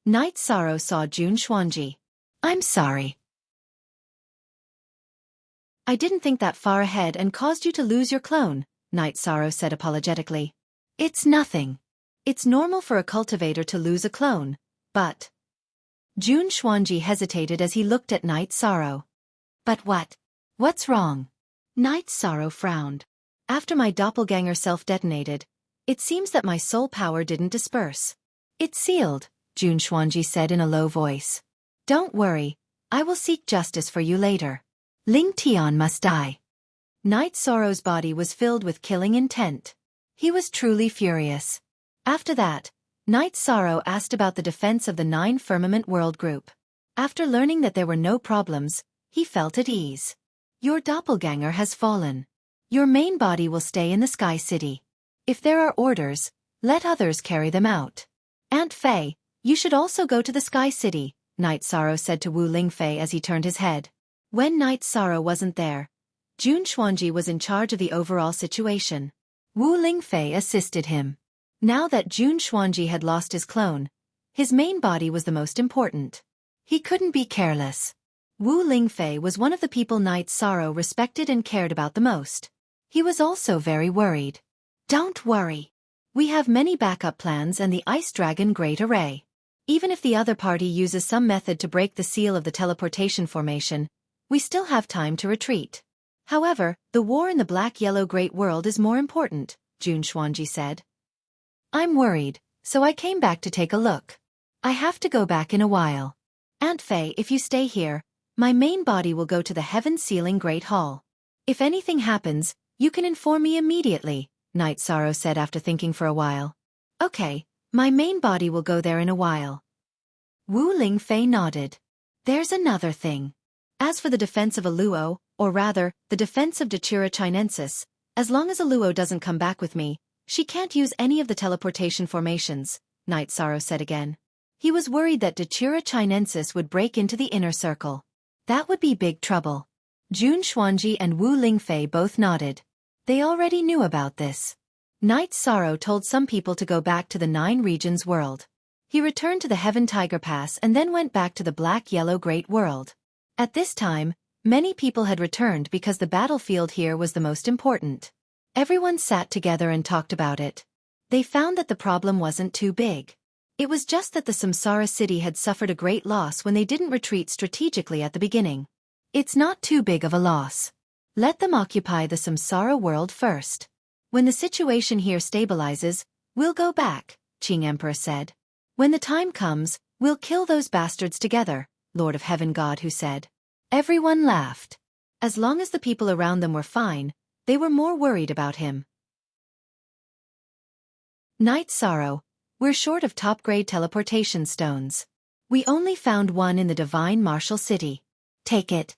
Night Sorrow saw Jun Xuanji. I'm sorry. I didn't think that far ahead and caused you to lose your clone, Night Sorrow said apologetically. It's nothing. It's normal for a cultivator to lose a clone, but... Jun Xuanji hesitated as he looked at Night Sorrow. But what? What's wrong? Night Sorrow frowned. After my doppelganger self-detonated, it seems that my soul power didn't disperse. It's sealed, Jun Xuanji said in a low voice. Don't worry, I will seek justice for you later. Ling Tian must die. Night Sorrow's body was filled with killing intent. He was truly furious. After that, Night Sorrow asked about the defense of the 9 Firmament World Group. After learning that there were no problems, he felt at ease. Your doppelganger has fallen. Your main body will stay in the Sky City. If there are orders, let others carry them out. Aunt Fei, you should also go to the Sky City, Night Sorrow said to Wu Lingfei as he turned his head. When Night Sorrow wasn't there, Jun Xuanji was in charge of the overall situation. Wu Lingfei assisted him. Now that Jun Xuanji had lost his clone, his main body was the most important. He couldn't be careless. Wu Lingfei was one of the people Night Sorrow respected and cared about the most. He was also very worried. Don't worry. We have many backup plans and the Ice Dragon Great Array. Even if the other party uses some method to break the seal of the teleportation formation, we still have time to retreat. However, the war in the Black-Yellow Great World is more important, Jun Xuanji said. I'm worried, so I came back to take a look. I have to go back in a while. Aunt Fei, if you stay here, my main body will go to the Heaven Sealing Great Hall. If anything happens, you can inform me immediately, Night Sorrow said after thinking for a while. Okay, my main body will go there in a while. Wu Lingfei nodded. There's another thing. As for the defense of Aluo, or rather, the defense of Datura Chinensis. As long as Aluo doesn't come back with me, she can't use any of the teleportation formations, Night Sorrow said again. He was worried that Datura Chinensis would break into the inner circle. That would be big trouble. Jun Xuanji and Wu Lingfei both nodded. They already knew about this. Night Sorrow told some people to go back to the 9 regions world. He returned to the Heaven Tiger Pass and then went back to the Black-Yellow Great World. At this time, many people had returned because the battlefield here was the most important. Everyone sat together and talked about it. They found that the problem wasn't too big. It was just that the Samsara city had suffered a great loss when they didn't retreat strategically at the beginning. It's not too big of a loss. Let them occupy the Samsara world first. When the situation here stabilizes, we'll go back, Qing Emperor said. When the time comes, we'll kill those bastards together, Lord of Heaven God Hu said. Everyone laughed. As long as the people around them were fine, they were more worried about him. Night Sorrow, we're short of top-grade teleportation stones. We only found one in the Divine Martial City. Take it.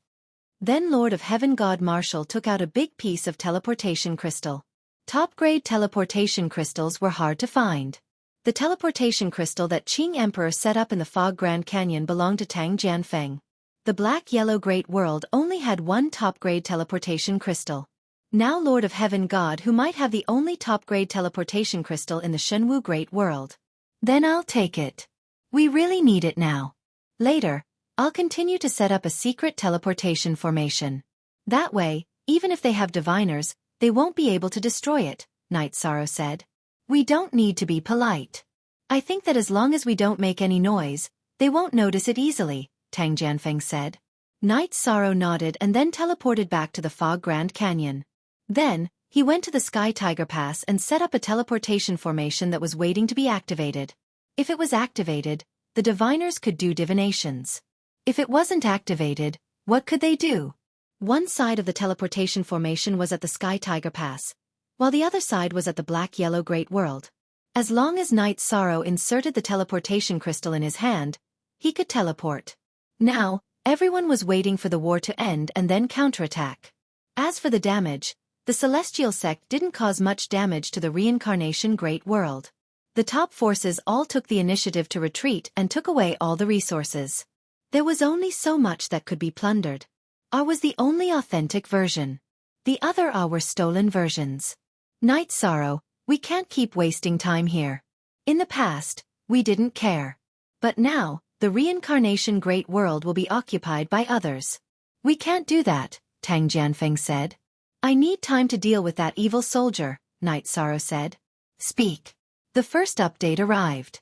Then Lord of Heaven God Martial took out a big piece of teleportation crystal. Top-grade teleportation crystals were hard to find. The teleportation crystal that Qing Emperor set up in the Fog Grand Canyon belonged to Tang Jianfeng. The Black-Yellow Great World only had one top-grade teleportation crystal. Now Lord of Heaven God Hu might have the only top-grade teleportation crystal in the Shenwu Great World. Then I'll take it. We really need it now. Later, I'll continue to set up a secret teleportation formation. That way, even if they have diviners, they won't be able to destroy it, Night Sorrow said. We don't need to be polite. I think that as long as we don't make any noise, they won't notice it easily, Tang Jianfeng said. Night Sorrow nodded and then teleported back to the Fog Grand Canyon. Then, he went to the Sky Tiger Pass and set up a teleportation formation that was waiting to be activated. If it was activated, the diviners could do divinations. If it wasn't activated, what could they do? One side of the teleportation formation was at the Sky Tiger Pass, while the other side was at the Black-Yellow Great World. As long as Night Sorrow inserted the teleportation crystal in his hand, he could teleport. Now, everyone was waiting for the war to end and then counterattack. As for the damage, the Celestial Sect didn't cause much damage to the Reincarnation Great World. The top forces all took the initiative to retreat and took away all the resources. There was only so much that could be plundered. A was the only authentic version. The other A were stolen versions. Night Sorrow, we can't keep wasting time here. In the past, we didn't care. But now, the Reincarnation Great World will be occupied by others. We can't do that, Tang Jianfeng said. I need time to deal with that evil soldier, Night Sorrow said. Speak. The first update arrived.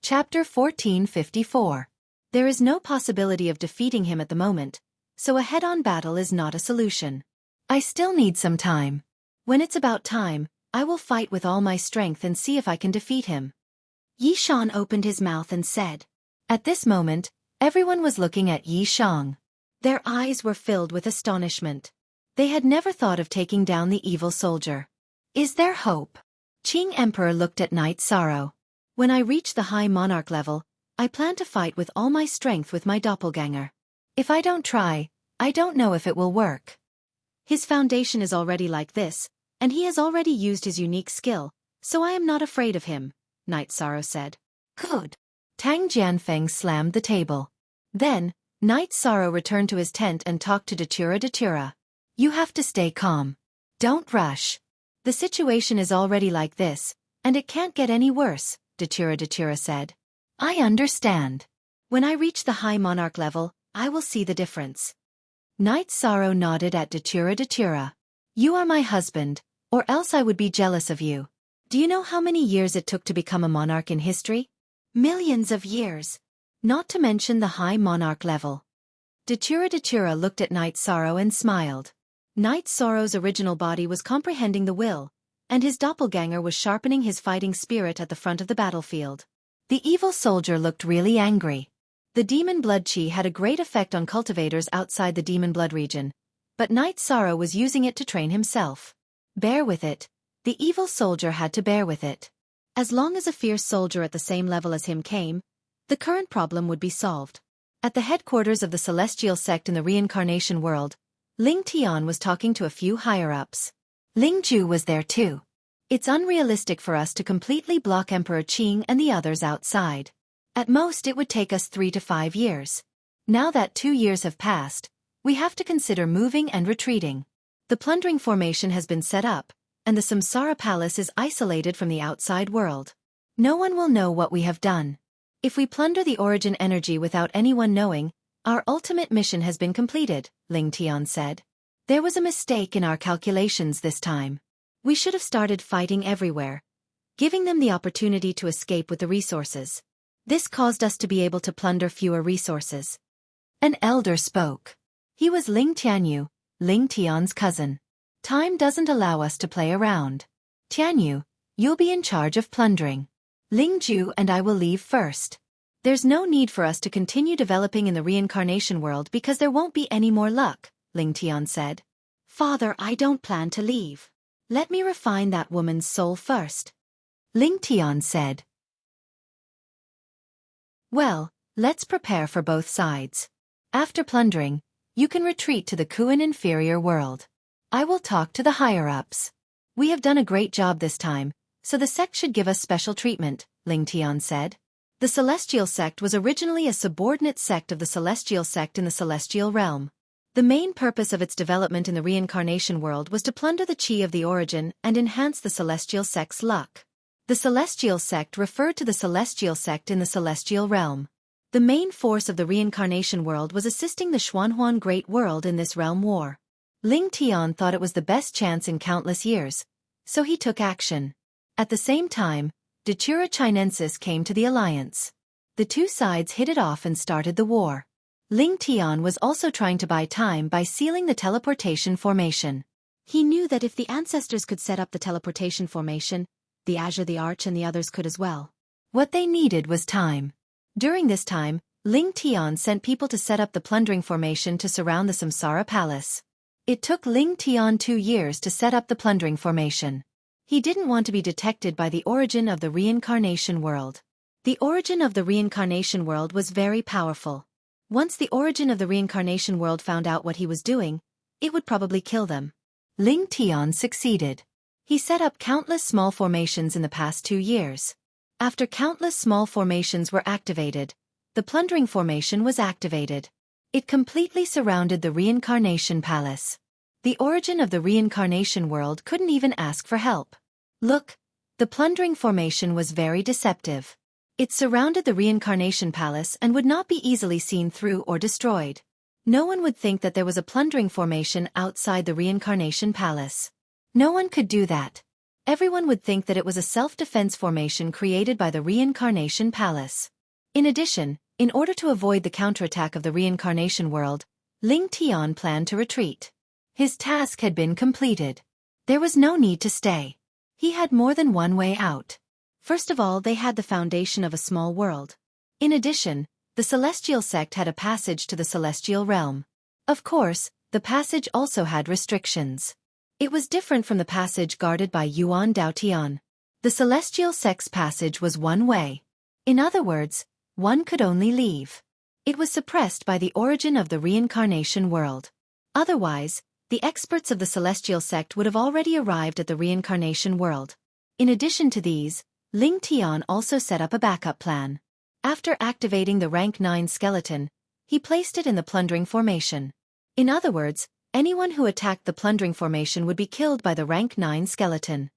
Chapter 1454. There is no possibility of defeating him at the moment, so a head-on battle is not a solution. I still need some time. When it's about time, I will fight with all my strength and see if I can defeat him. Yi Shan opened his mouth and said. At this moment, everyone was looking at Yi Shang. Their eyes were filled with astonishment. They had never thought of taking down the evil soldier. Is there hope? Qing Emperor looked at Night Sorrow. When I reach the High Monarch level, I plan to fight with all my strength with my doppelganger. If I don't try, I don't know if it will work. His foundation is already like this, and he has already used his unique skill, so I am not afraid of him, Night Sorrow said. Good. Tang Jianfeng slammed the table. Then, Night Sorrow returned to his tent and talked to Datura. You have to stay calm. Don't rush. The situation is already like this, and it can't get any worse, Datura said. I understand. When I reach the High Monarch level, I will see the difference. Night Sorrow nodded at Datura. You are my husband, or else I would be jealous of you. Do you know how many years it took to become a monarch in history? Millions of years. Not to mention the High Monarch level. Datura looked at Night Sorrow and smiled. Night Sorrow's original body was comprehending the will, and his doppelganger was sharpening his fighting spirit at the front of the battlefield. The evil soldier looked really angry. The demon blood chi had a great effect on cultivators outside the demon blood region, but Night Sorrow was using it to train himself. Bear with it. The evil soldier had to bear with it. As long as a fierce soldier at the same level as him came, the current problem would be solved. At the headquarters of the celestial sect in the reincarnation world, Ling Tian was talking to a few higher-ups. Ling Ju was there too. It's unrealistic for us to completely block Emperor Qing and the others outside. At most it would take us 3 to 5 years. Now that 2 years have passed, we have to consider moving and retreating. The plundering formation has been set up, and the Samsara Palace is isolated from the outside world. No one will know what we have done. If we plunder the origin energy without anyone knowing, our ultimate mission has been completed, Ling Tian said. There was a mistake in our calculations this time. We should have started fighting everywhere, giving them the opportunity to escape with the resources. This caused us to be able to plunder fewer resources. An elder spoke. He was Ling Tianyu, Ling Tian's cousin. Time doesn't allow us to play around. Tianyu, you'll be in charge of plundering. Ling Ju and I will leave first. There's no need for us to continue developing in the reincarnation world because there won't be any more luck, Ling Tian said. Father, I don't plan to leave. Let me refine that woman's soul first. Ling Tian said. Well, let's prepare for both sides. After plundering, you can retreat to the Kuan inferior world. I will talk to the higher-ups. We have done a great job this time, so the sect should give us special treatment, Ling Tian said. The Celestial Sect was originally a subordinate sect of the Celestial Sect in the Celestial Realm. The main purpose of its development in the reincarnation world was to plunder the chi of the origin and enhance the Celestial Sect's luck. The Celestial Sect referred to the Celestial Sect in the Celestial Realm. The main force of the reincarnation world was assisting the Xuanhuan Great World in this realm war. Ling Tian thought it was the best chance in countless years, so he took action. At the same time, Datura Chinensis came to the alliance. The two sides hit it off and started the war. Ling Tian was also trying to buy time by sealing the teleportation formation. He knew that if the ancestors could set up the teleportation formation, the Azure the Arch and the others could as well. What they needed was time. During this time, Ling Tian sent people to set up the plundering formation to surround the Samsara Palace. It took Ling Tian 2 years to set up the plundering formation. He didn't want to be detected by the origin of the reincarnation world. The origin of the reincarnation world was very powerful. Once the origin of the reincarnation world found out what he was doing, it would probably kill them. Ling Tian succeeded. He set up countless small formations in the past 2 years. After countless small formations were activated, the plundering formation was activated. It completely surrounded the reincarnation palace. The origin of the reincarnation world couldn't even ask for help. Look, the plundering formation was very deceptive. It surrounded the reincarnation palace and would not be easily seen through or destroyed. No one would think that there was a plundering formation outside the reincarnation palace. No one could do that. Everyone would think that it was a self-defense formation created by the reincarnation palace. In addition, in order to avoid the counterattack of the reincarnation world, Ling Tian planned to retreat. His task had been completed. There was no need to stay. He had more than one way out. First of all, they had the foundation of a small world. In addition, the Celestial Sect had a passage to the Celestial Realm. Of course, the passage also had restrictions. It was different from the passage guarded by Yuan Daotian. The Celestial Sect's passage was one way. In other words, one could only leave. It was suppressed by the origin of the reincarnation world. Otherwise, the experts of the Celestial Sect would have already arrived at the reincarnation world. In addition to these, Ling Tian also set up a backup plan. After activating the rank 9 skeleton, he placed it in the plundering formation. In other words, anyone who attacked the plundering formation would be killed by the rank 9 skeleton.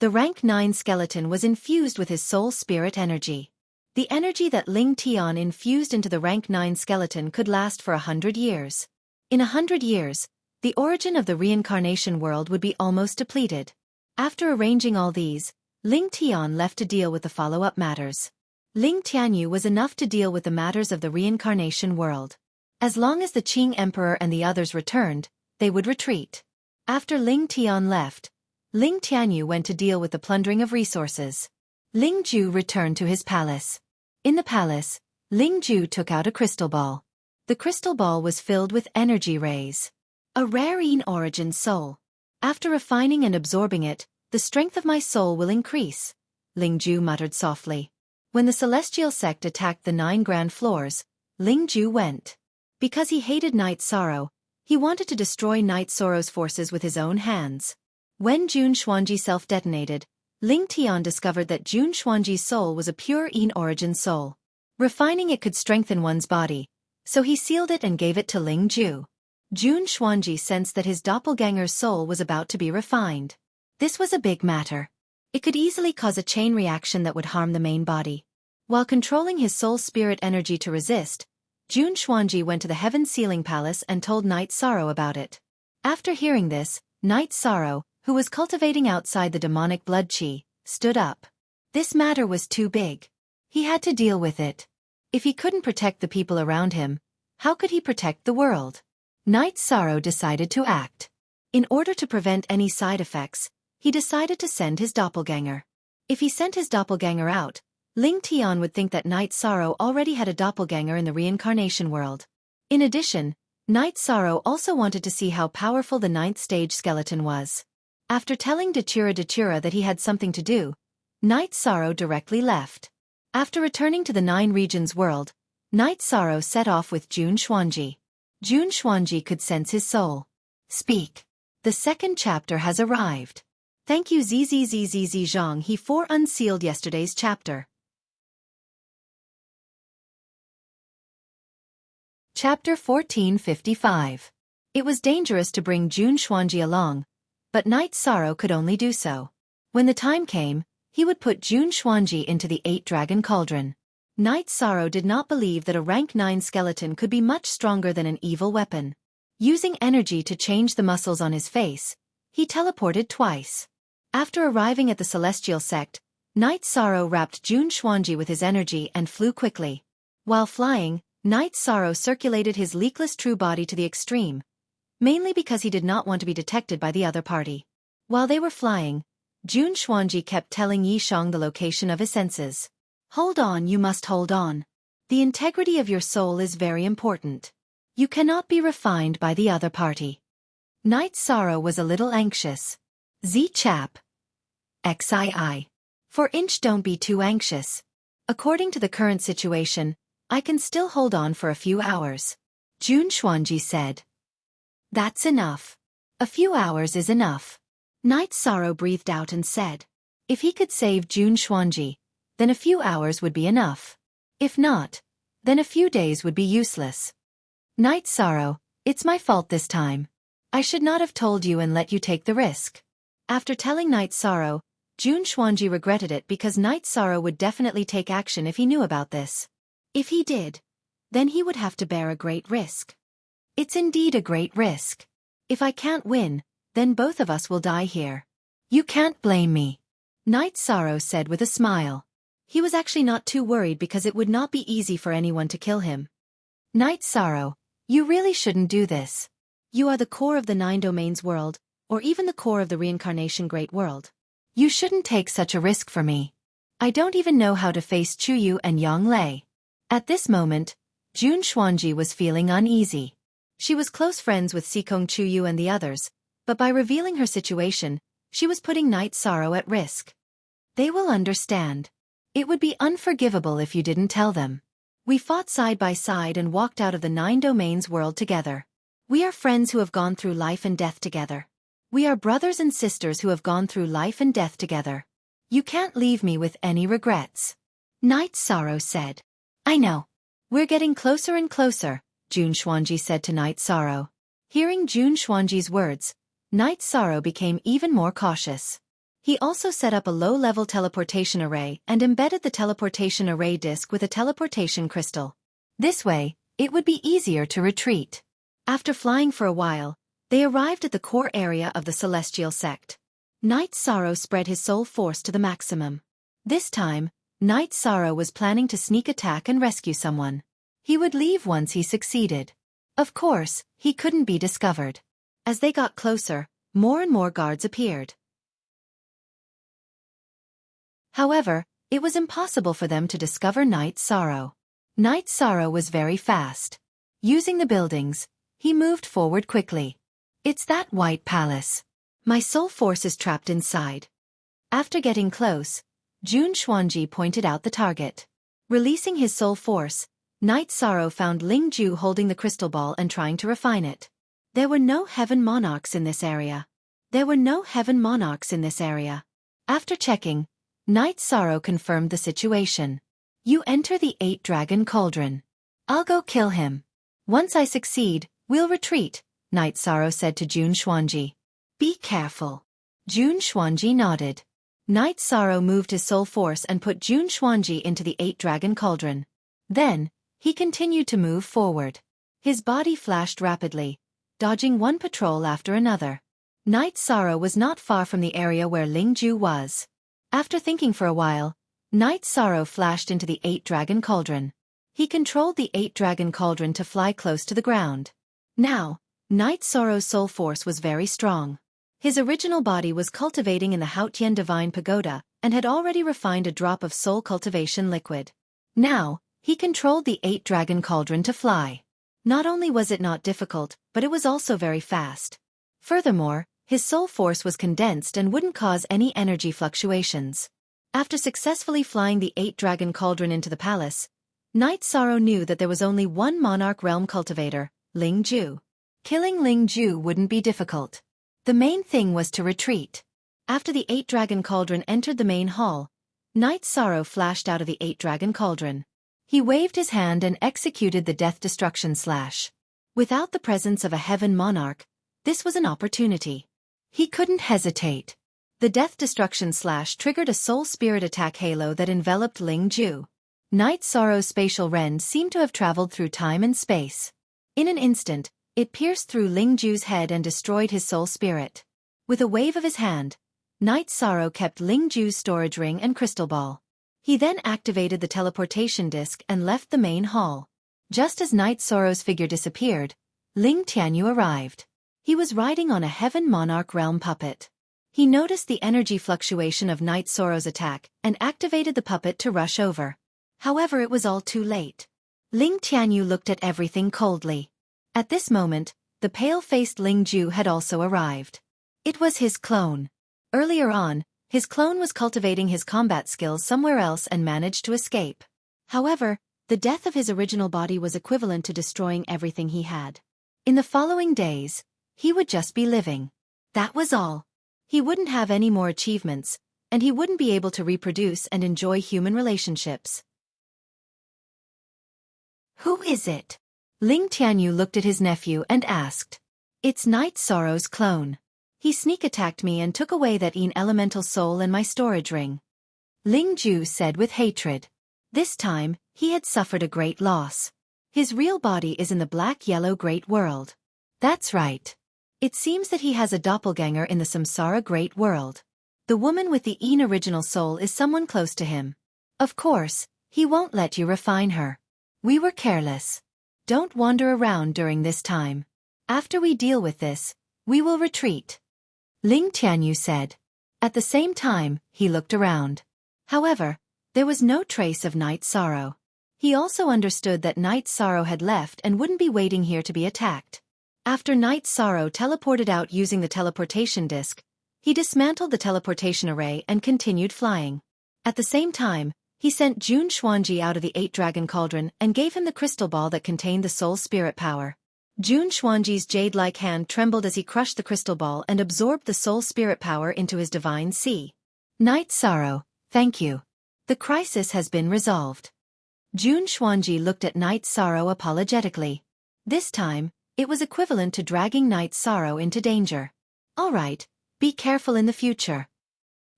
The rank 9 skeleton was infused with his soul spirit energy. The energy that Ling Tian infused into the rank 9 skeleton could last for 100 years. In 100 years, the origin of the reincarnation world would be almost depleted. After arranging all these, Ling Tian left to deal with the follow-up matters. Ling Tianyu was enough to deal with the matters of the reincarnation world. As long as the Qing Emperor and the others returned, they would retreat. After Ling Tian left, Ling Tianyu went to deal with the plundering of resources. Ling Ju returned to his palace. In the palace, Ling Ju took out a crystal ball. The crystal ball was filled with energy rays. A rare origin soul. After refining and absorbing it, the strength of my soul will increase, Ling Ju muttered softly. When the celestial sect attacked the 9 grand floors, Ling Ju went. Because he hated Night Sorrow, he wanted to destroy Night Sorrow's forces with his own hands. When Jun Xuanji self-detonated, Ling Tian discovered that Jun Xuanji's soul was a pure Yin origin soul. Refining it could strengthen one's body, so he sealed it and gave it to Ling Ju. Jun Xuanji sensed that his doppelganger's soul was about to be refined. This was a big matter. It could easily cause a chain reaction that would harm the main body. While controlling his soul spirit energy to resist, Jun Xuanji went to the Heaven Sealing Palace and told Night Sorrow about it. After hearing this, Night Sorrow, who was cultivating outside the demonic blood qi, stood up. This matter was too big. He had to deal with it. If he couldn't protect the people around him, how could he protect the world? Night Sorrow decided to act. In order to prevent any side effects, he decided to send his doppelganger. If he sent his doppelganger out, Ling Tian would think that Night Sorrow already had a doppelganger in the reincarnation world. In addition, Night Sorrow also wanted to see how powerful the 9th stage skeleton was. After telling Datura that he had something to do, Night Sorrow directly left. After returning to the 9 regions world, Night Sorrow set off with Jun Xuanji. Jun Xuanji could sense his soul. Speak. The second chapter has arrived. Thank you ZZZZZ Zhang He for unsealed yesterday's chapter. Chapter 1455. It was dangerous to bring Jun Xuanji along, but Night Sorrow could only do so. When the time came, he would put Jun Xuanji into the 8-dragon cauldron. Night Sorrow did not believe that a rank 9 skeleton could be much stronger than an evil weapon. Using energy to change the muscles on his face, he teleported twice. After arriving at the celestial sect, Night Sorrow wrapped Jun Xuanji with his energy and flew quickly. While flying, Night Sorrow circulated his leakless true body to the extreme, mainly because he did not want to be detected by the other party. While they were flying, Jun Xuanji kept telling Yi Shang the location of his senses. Hold on, you must hold on. The integrity of your soul is very important. You cannot be refined by the other party. Night Sorrow was a little anxious. Z chap. XII. For inch, don't be too anxious. According to the current situation, I can still hold on for a few hours. Jun Xuanji said. That's enough. A few hours is enough. Night Sorrow breathed out and said. If he could save Jun Xuanji, then a few hours would be enough. If not, then a few days would be useless. Night Sorrow, it's my fault this time. I should not have told you and let you take the risk. After telling Night Sorrow, Jun Xuanji regretted it because Night Sorrow would definitely take action if he knew about this. If he did, then he would have to bear a great risk. It's indeed a great risk. If I can't win, then both of us will die here. You can't blame me. Night Sorrow said with a smile. He was actually not too worried because it would not be easy for anyone to kill him. Night Sorrow, you really shouldn't do this. You are the core of the 9 domains world, or even the core of the reincarnation great world. You shouldn't take such a risk for me. I don't even know how to face Chuyu and Yang Lei. At this moment, Jun Xuanji was feeling uneasy. She was close friends with Sikong Chuyu and the others, but by revealing her situation, she was putting Night Sorrow at risk. They will understand. It would be unforgivable if you didn't tell them. We fought side by side and walked out of the 9 domains world together. We are friends who have gone through life and death together. We are brothers and sisters who have gone through life and death together. You can't leave me with any regrets. Night Sorrow said. I know. We're getting closer and closer, Jun Xuanji said to Night Sorrow. Hearing Jun Xuanji's words, Night Sorrow became even more cautious. He also set up a low-level teleportation array and embedded the teleportation array disk with a teleportation crystal. This way, it would be easier to retreat. After flying for a while, they arrived at the core area of the celestial sect. Night Sorrow spread his soul force to the maximum. This time, Night Sorrow was planning to sneak attack and rescue someone. He would leave once he succeeded. Of course, he couldn't be discovered. As they got closer, more and more guards appeared. However, it was impossible for them to discover Night Sorrow. Night Sorrow was very fast. Using the buildings, he moved forward quickly. It's that white palace. My soul force is trapped inside. After getting close, Jun Xuanji pointed out the target. Releasing his soul force, Night Sorrow found Ling Ju holding the crystal ball and trying to refine it. There were no heaven monarchs in this area. After checking, Night Sorrow confirmed the situation. You enter the 8-dragon cauldron. I'll go kill him. Once I succeed, we'll retreat, Night Sorrow said to Jun Xuanji. Be careful. Jun Xuanji nodded. Night Sorrow moved his soul force and put Jun Xuanji into the 8-dragon cauldron. Then, he continued to move forward. His body flashed rapidly, dodging one patrol after another. Night Sorrow was not far from the area where Ling Ju was. After thinking for a while, Night Sorrow flashed into the 8-dragon cauldron. He controlled the 8-dragon cauldron to fly close to the ground. Now, Night Sorrow's soul force was very strong. His original body was cultivating in the Haotian Divine Pagoda and had already refined a drop of soul cultivation liquid. Now, he controlled the 8-dragon cauldron to fly. Not only was it not difficult, but it was also very fast. Furthermore, his soul force was condensed and wouldn't cause any energy fluctuations. After successfully flying the 8-dragon cauldron into the palace, Night Sorrow knew that there was only one monarch realm cultivator, Ling Ju. Killing Ling Ju wouldn't be difficult. The main thing was to retreat. After the 8-dragon cauldron entered the main hall, Night Sorrow flashed out of the 8-dragon cauldron. He waved his hand and executed the death destruction slash. Without the presence of a heaven monarch, this was an opportunity. He couldn't hesitate. The death destruction slash triggered a soul spirit attack halo that enveloped Ling Ju. Night Sorrow's spatial rend seemed to have traveled through time and space. In an instant, it pierced through Ling Ju's head and destroyed his soul spirit. With a wave of his hand, Night Sorrow kept Ling Ju's storage ring and crystal ball. He then activated the teleportation disc and left the main hall. Just as Night Sorrow's figure disappeared, Ling Tianyu arrived. He was riding on a heaven monarch realm puppet. He noticed the energy fluctuation of Night Sorrow's attack and activated the puppet to rush over. However, it was all too late. Ling Tianyu looked at everything coldly. At this moment, the pale-faced Ling Ju had also arrived. It was his clone. Earlier on, his clone was cultivating his combat skills somewhere else and managed to escape. However, the death of his original body was equivalent to destroying everything he had. In the following days, he would just be living. That was all. He wouldn't have any more achievements, and he wouldn't be able to reproduce and enjoy human relationships. Who is it? Ling Tianyu looked at his nephew and asked. It's Night Sorrow's clone. He sneak attacked me and took away that elemental soul and my storage ring. Ling Ju said with hatred. This time, he had suffered a great loss. His real body is in the black-yellow great world. That's right. It seems that he has a doppelganger in the Samsara great world. The woman with the original soul is someone close to him. Of course, he won't let you refine her. We were careless. Don't wander around during this time. After we deal with this, we will retreat. Ling Tianyu said. At the same time, he looked around. However, there was no trace of Night Sorrow. He also understood that Night Sorrow had left and wouldn't be waiting here to be attacked. After Night Sorrow teleported out using the teleportation disc, he dismantled the teleportation array and continued flying. At the same time, he sent Jun Xuanji out of the 8-dragon cauldron and gave him the crystal ball that contained the soul spirit power. Jun Xuanji's jade-like hand trembled as he crushed the crystal ball and absorbed the soul spirit power into his divine sea. Night Sorrow, thank you. The crisis has been resolved. Jun Xuanji looked at Night Sorrow apologetically. This time, it was equivalent to dragging Night Sorrow into danger. All right, be careful in the future.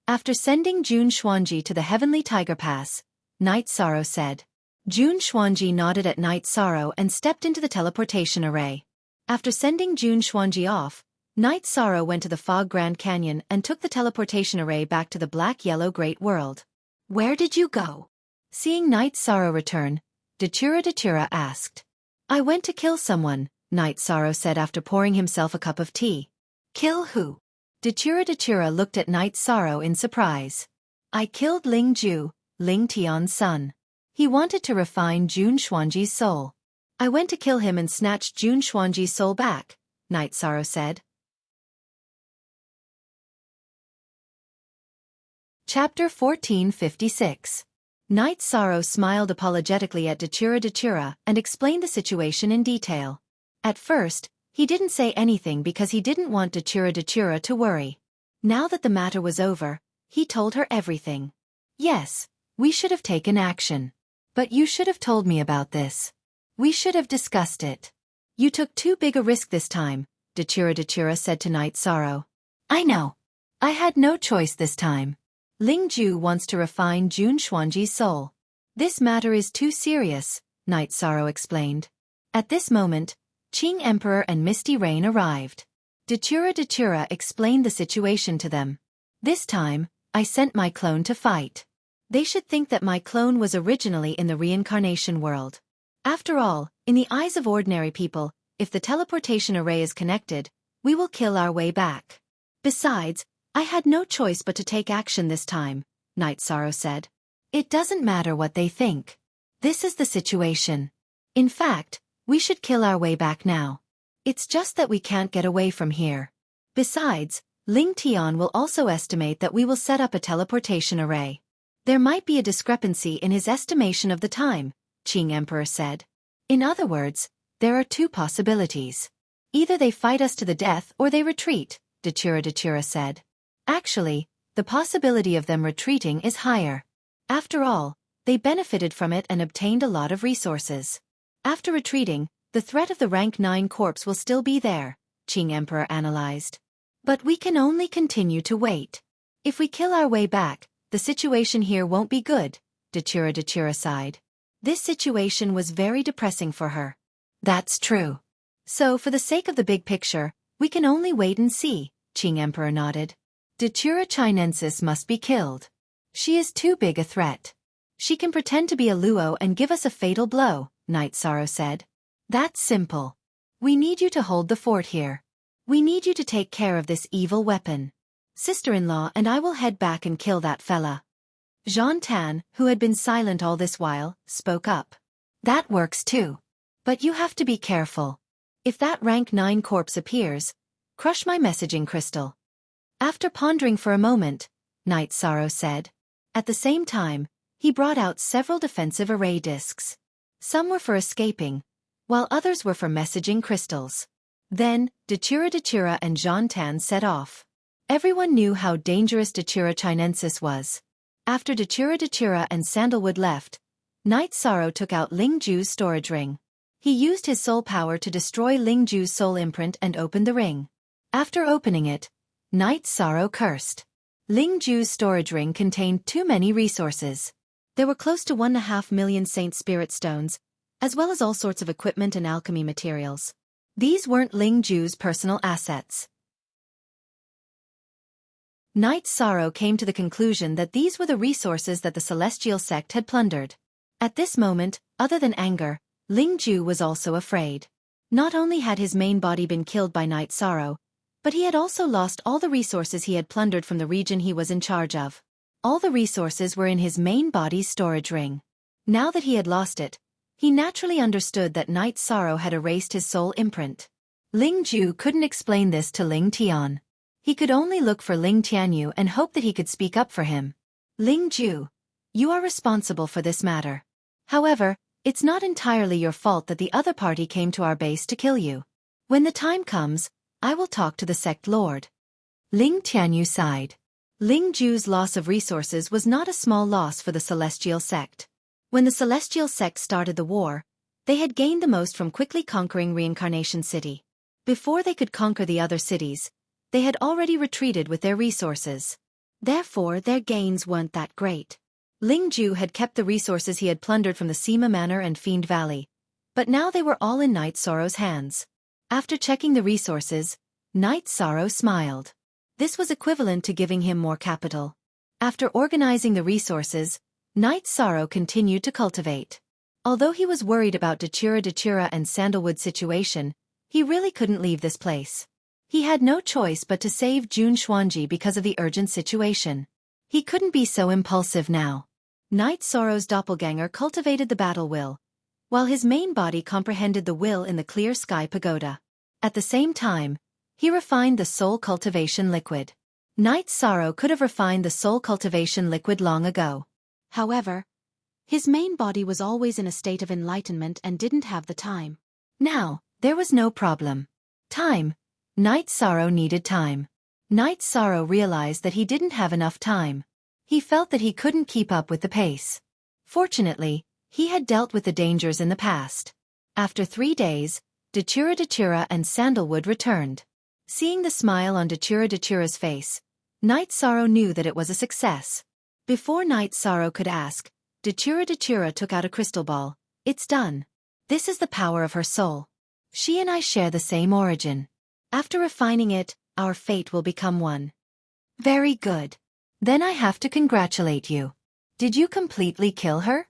After sending Jun Xuanji to the Heavenly Tiger Pass, Night Sorrow said. Jun Xuanji nodded at Night Sorrow and stepped into the teleportation array. After sending Jun Xuanji off, Night Sorrow went to the Fog Grand Canyon and took the teleportation array back to the black-yellow Great World. Where did you go? Seeing Night Sorrow return, Datura asked. I went to kill someone, Night Sorrow said after pouring himself a cup of tea. Kill who? Datura looked at Night Sorrow in surprise. I killed Ling Ju, Ling Tian's son. He wanted to refine Jun Xuanji's soul. I went to kill him and snatched Jun Xuanji's soul back, Night Sorrow said. Chapter 1456. Night Sorrow smiled apologetically at Dachira and explained the situation in detail. At first, he didn't say anything because he didn't want Dachira to worry. Now that the matter was over, he told her everything. Yes, we should have taken action. But you should have told me about this. We should have discussed it. You took too big a risk this time, Dachira said to Night Sorrow. I know. I had no choice this time. Ling Ju wants to refine Jun Xuanji's soul. This matter is too serious, Night Sorrow explained. At this moment, Qing Emperor and Misty Rain arrived. Dachira explained the situation to them. This time, I sent my clone to fight. They should think that my clone was originally in the reincarnation world. After all, in the eyes of ordinary people, if the teleportation array is connected, we will kill our way back. Besides, I had no choice but to take action this time, Night Sorrow said. It doesn't matter what they think. This is the situation. In fact, we should kill our way back now. It's just that we can't get away from here. Besides, Ling Tian will also estimate that we will set up a teleportation array. There might be a discrepancy in his estimation of the time, Qing Emperor said. In other words, there are two possibilities. Either they fight us to the death or they retreat, Dachira said. Actually, the possibility of them retreating is higher. After all, they benefited from it and obtained a lot of resources. After retreating, the threat of the rank 9 corpse will still be there, Qing Emperor analyzed. But we can only continue to wait. If we kill our way back, the situation here won't be good, Dachira sighed. This situation was very depressing for her. That's true. So for the sake of the big picture, we can only wait and see, Qing Emperor nodded. Dachira Chinensis must be killed. She is too big a threat. She can pretend to be a Luo and give us a fatal blow, Night Sorrow said. That's simple. We need you to hold the fort here. We need you to take care of this evil weapon. Sister-in-law and I will head back and kill that fella. Jean Tan, who had been silent all this while, spoke up. That works too. But you have to be careful. If that rank 9 corpse appears, crush my messaging crystal. After pondering for a moment, Night Sorrow said. At the same time, he brought out several defensive array discs. Some were for escaping, while others were for messaging crystals. Then, Dachira and Jean Tan set off. Everyone knew how dangerous Dachira Chinensis was. After Dachira and Sandalwood left, Night Sorrow took out Ling Ju's storage ring. He used his soul power to destroy Ling Ju's soul imprint and opened the ring. After opening it, Night Sorrow cursed. Ling Ju's storage ring contained too many resources. There were close to 1.5 million Saint Spirit stones, as well as all sorts of equipment and alchemy materials. These weren't Ling Ju's personal assets. Night Sorrow came to the conclusion that these were the resources that the Celestial Sect had plundered. At this moment, other than anger, Ling Ju was also afraid. Not only had his main body been killed by Night Sorrow, but he had also lost all the resources he had plundered from the region he was in charge of. All the resources were in his main body's storage ring. Now that he had lost it, he naturally understood that Night Sorrow had erased his soul imprint. Ling Ju couldn't explain this to Ling Tian. He could only look for Ling Tianyu and hope that he could speak up for him. Ling Ju, you are responsible for this matter. However, it's not entirely your fault that the other party came to our base to kill you. When the time comes, I will talk to the sect lord. Ling Tianyu sighed. Ling Ju's loss of resources was not a small loss for the Celestial Sect. When the Celestial Sect started the war, they had gained the most from quickly conquering Reincarnation City. Before they could conquer the other cities, they had already retreated with their resources. Therefore their gains weren't that great. Ling Ju had kept the resources he had plundered from the Sima Manor and Fiend Valley, but now they were all in Night Sorrow's hands. After checking the resources, Night Sorrow smiled. This was equivalent to giving him more capital. After organizing the resources, Night Sorrow continued to cultivate. Although he was worried about Dachira and Sandalwood's situation, he really couldn't leave this place. He had no choice but to save Jun Xuanji because of the urgent situation. He couldn't be so impulsive now. Night Sorrow's doppelganger cultivated the battle will, while his main body comprehended the will in the clear sky pagoda. At the same time, he refined the soul cultivation liquid. Night Sorrow could have refined the soul cultivation liquid long ago. However, his main body was always in a state of enlightenment and didn't have the time. Now, there was no problem. Time. Night Sorrow needed time. Night Sorrow realized that he didn't have enough time. He felt that he couldn't keep up with the pace. Fortunately, he had dealt with the dangers in the past. After 3 days, Datura and Sandalwood returned. Seeing the smile on Datura's face, Night Sorrow knew that it was a success. Before Night Sorrow could ask, Datura took out a crystal ball. It's done. This is the power of her soul. She and I share the same origin. After refining it, our fate will become one. Very good. Then I have to congratulate you. Did you completely kill her?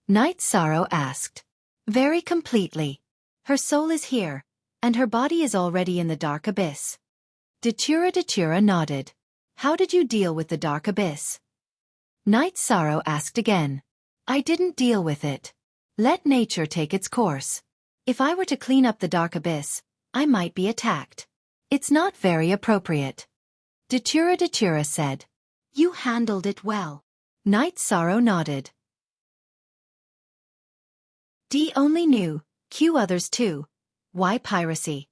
Night Sorrow asked. Very completely. Her soul is here, and her body is already in the dark abyss. Datura nodded. How did you deal with the dark abyss? Night Sorrow asked again. I didn't deal with it. Let nature take its course. If I were to clean up the dark abyss, I might be attacked. It's not very appropriate. Datura said. You handled it well. Night Sorrow nodded. D only knew, Q others too. Why piracy?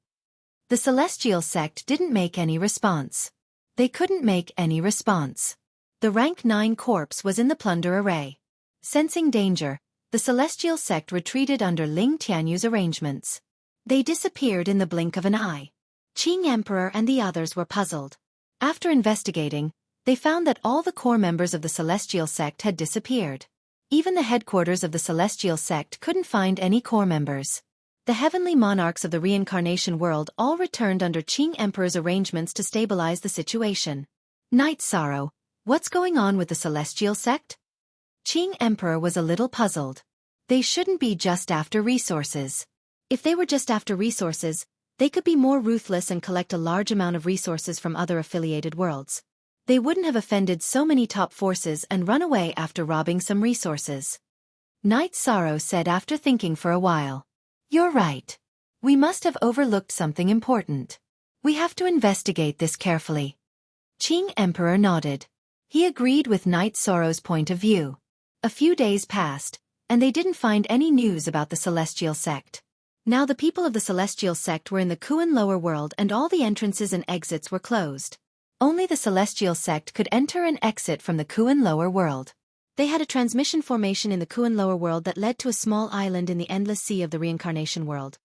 The Celestial Sect didn't make any response. They couldn't make any response. The rank 9 corpse was in the plunder array. Sensing danger, the Celestial Sect retreated under Ling Tianyu's arrangements. They disappeared in the blink of an eye. Qing Emperor and the others were puzzled. After investigating, they found that all the core members of the Celestial Sect had disappeared. Even the headquarters of the Celestial Sect couldn't find any core members. The heavenly monarchs of the reincarnation world all returned under Qing Emperor's arrangements to stabilize the situation. Night Sorrow, what's going on with the Celestial Sect? Qing Emperor was a little puzzled. They shouldn't be just after resources. If they were just after resources, they could be more ruthless and collect a large amount of resources from other affiliated worlds. They wouldn't have offended so many top forces and run away after robbing some resources. Night Sorrow said after thinking for a while. You're right. We must have overlooked something important. We have to investigate this carefully. Qing Emperor nodded. He agreed with Night Sorrow's point of view. A few days passed, and they didn't find any news about the Celestial Sect. Now the people of the Celestial Sect were in the Kuan lower world and all the entrances and exits were closed. Only the Celestial Sect could enter and exit from the Kuan lower world. They had a transmission formation in the Kuan lower world that led to a small island in the endless sea of the reincarnation world.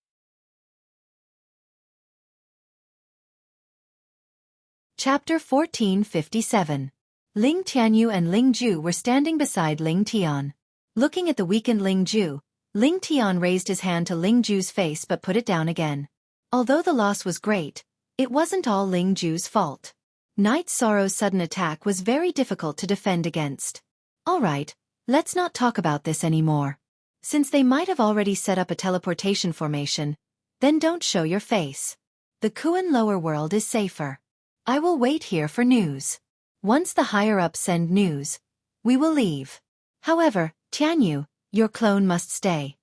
Chapter 1457. Ling Tianyu and Ling Ju were standing beside Ling Tian. Looking at the weakened Ling Ju, Ling Tian raised his hand to Ling Ju's face but put it down again. Although the loss was great, it wasn't all Ling Ju's fault. Night Sorrow's sudden attack was very difficult to defend against. Alright, let's not talk about this anymore. Since they might have already set up a teleportation formation, then don't show your face. The Kuan lower world is safer. I will wait here for news. Once the higher-ups send news, we will leave. However, Tianyu, your clone must stay.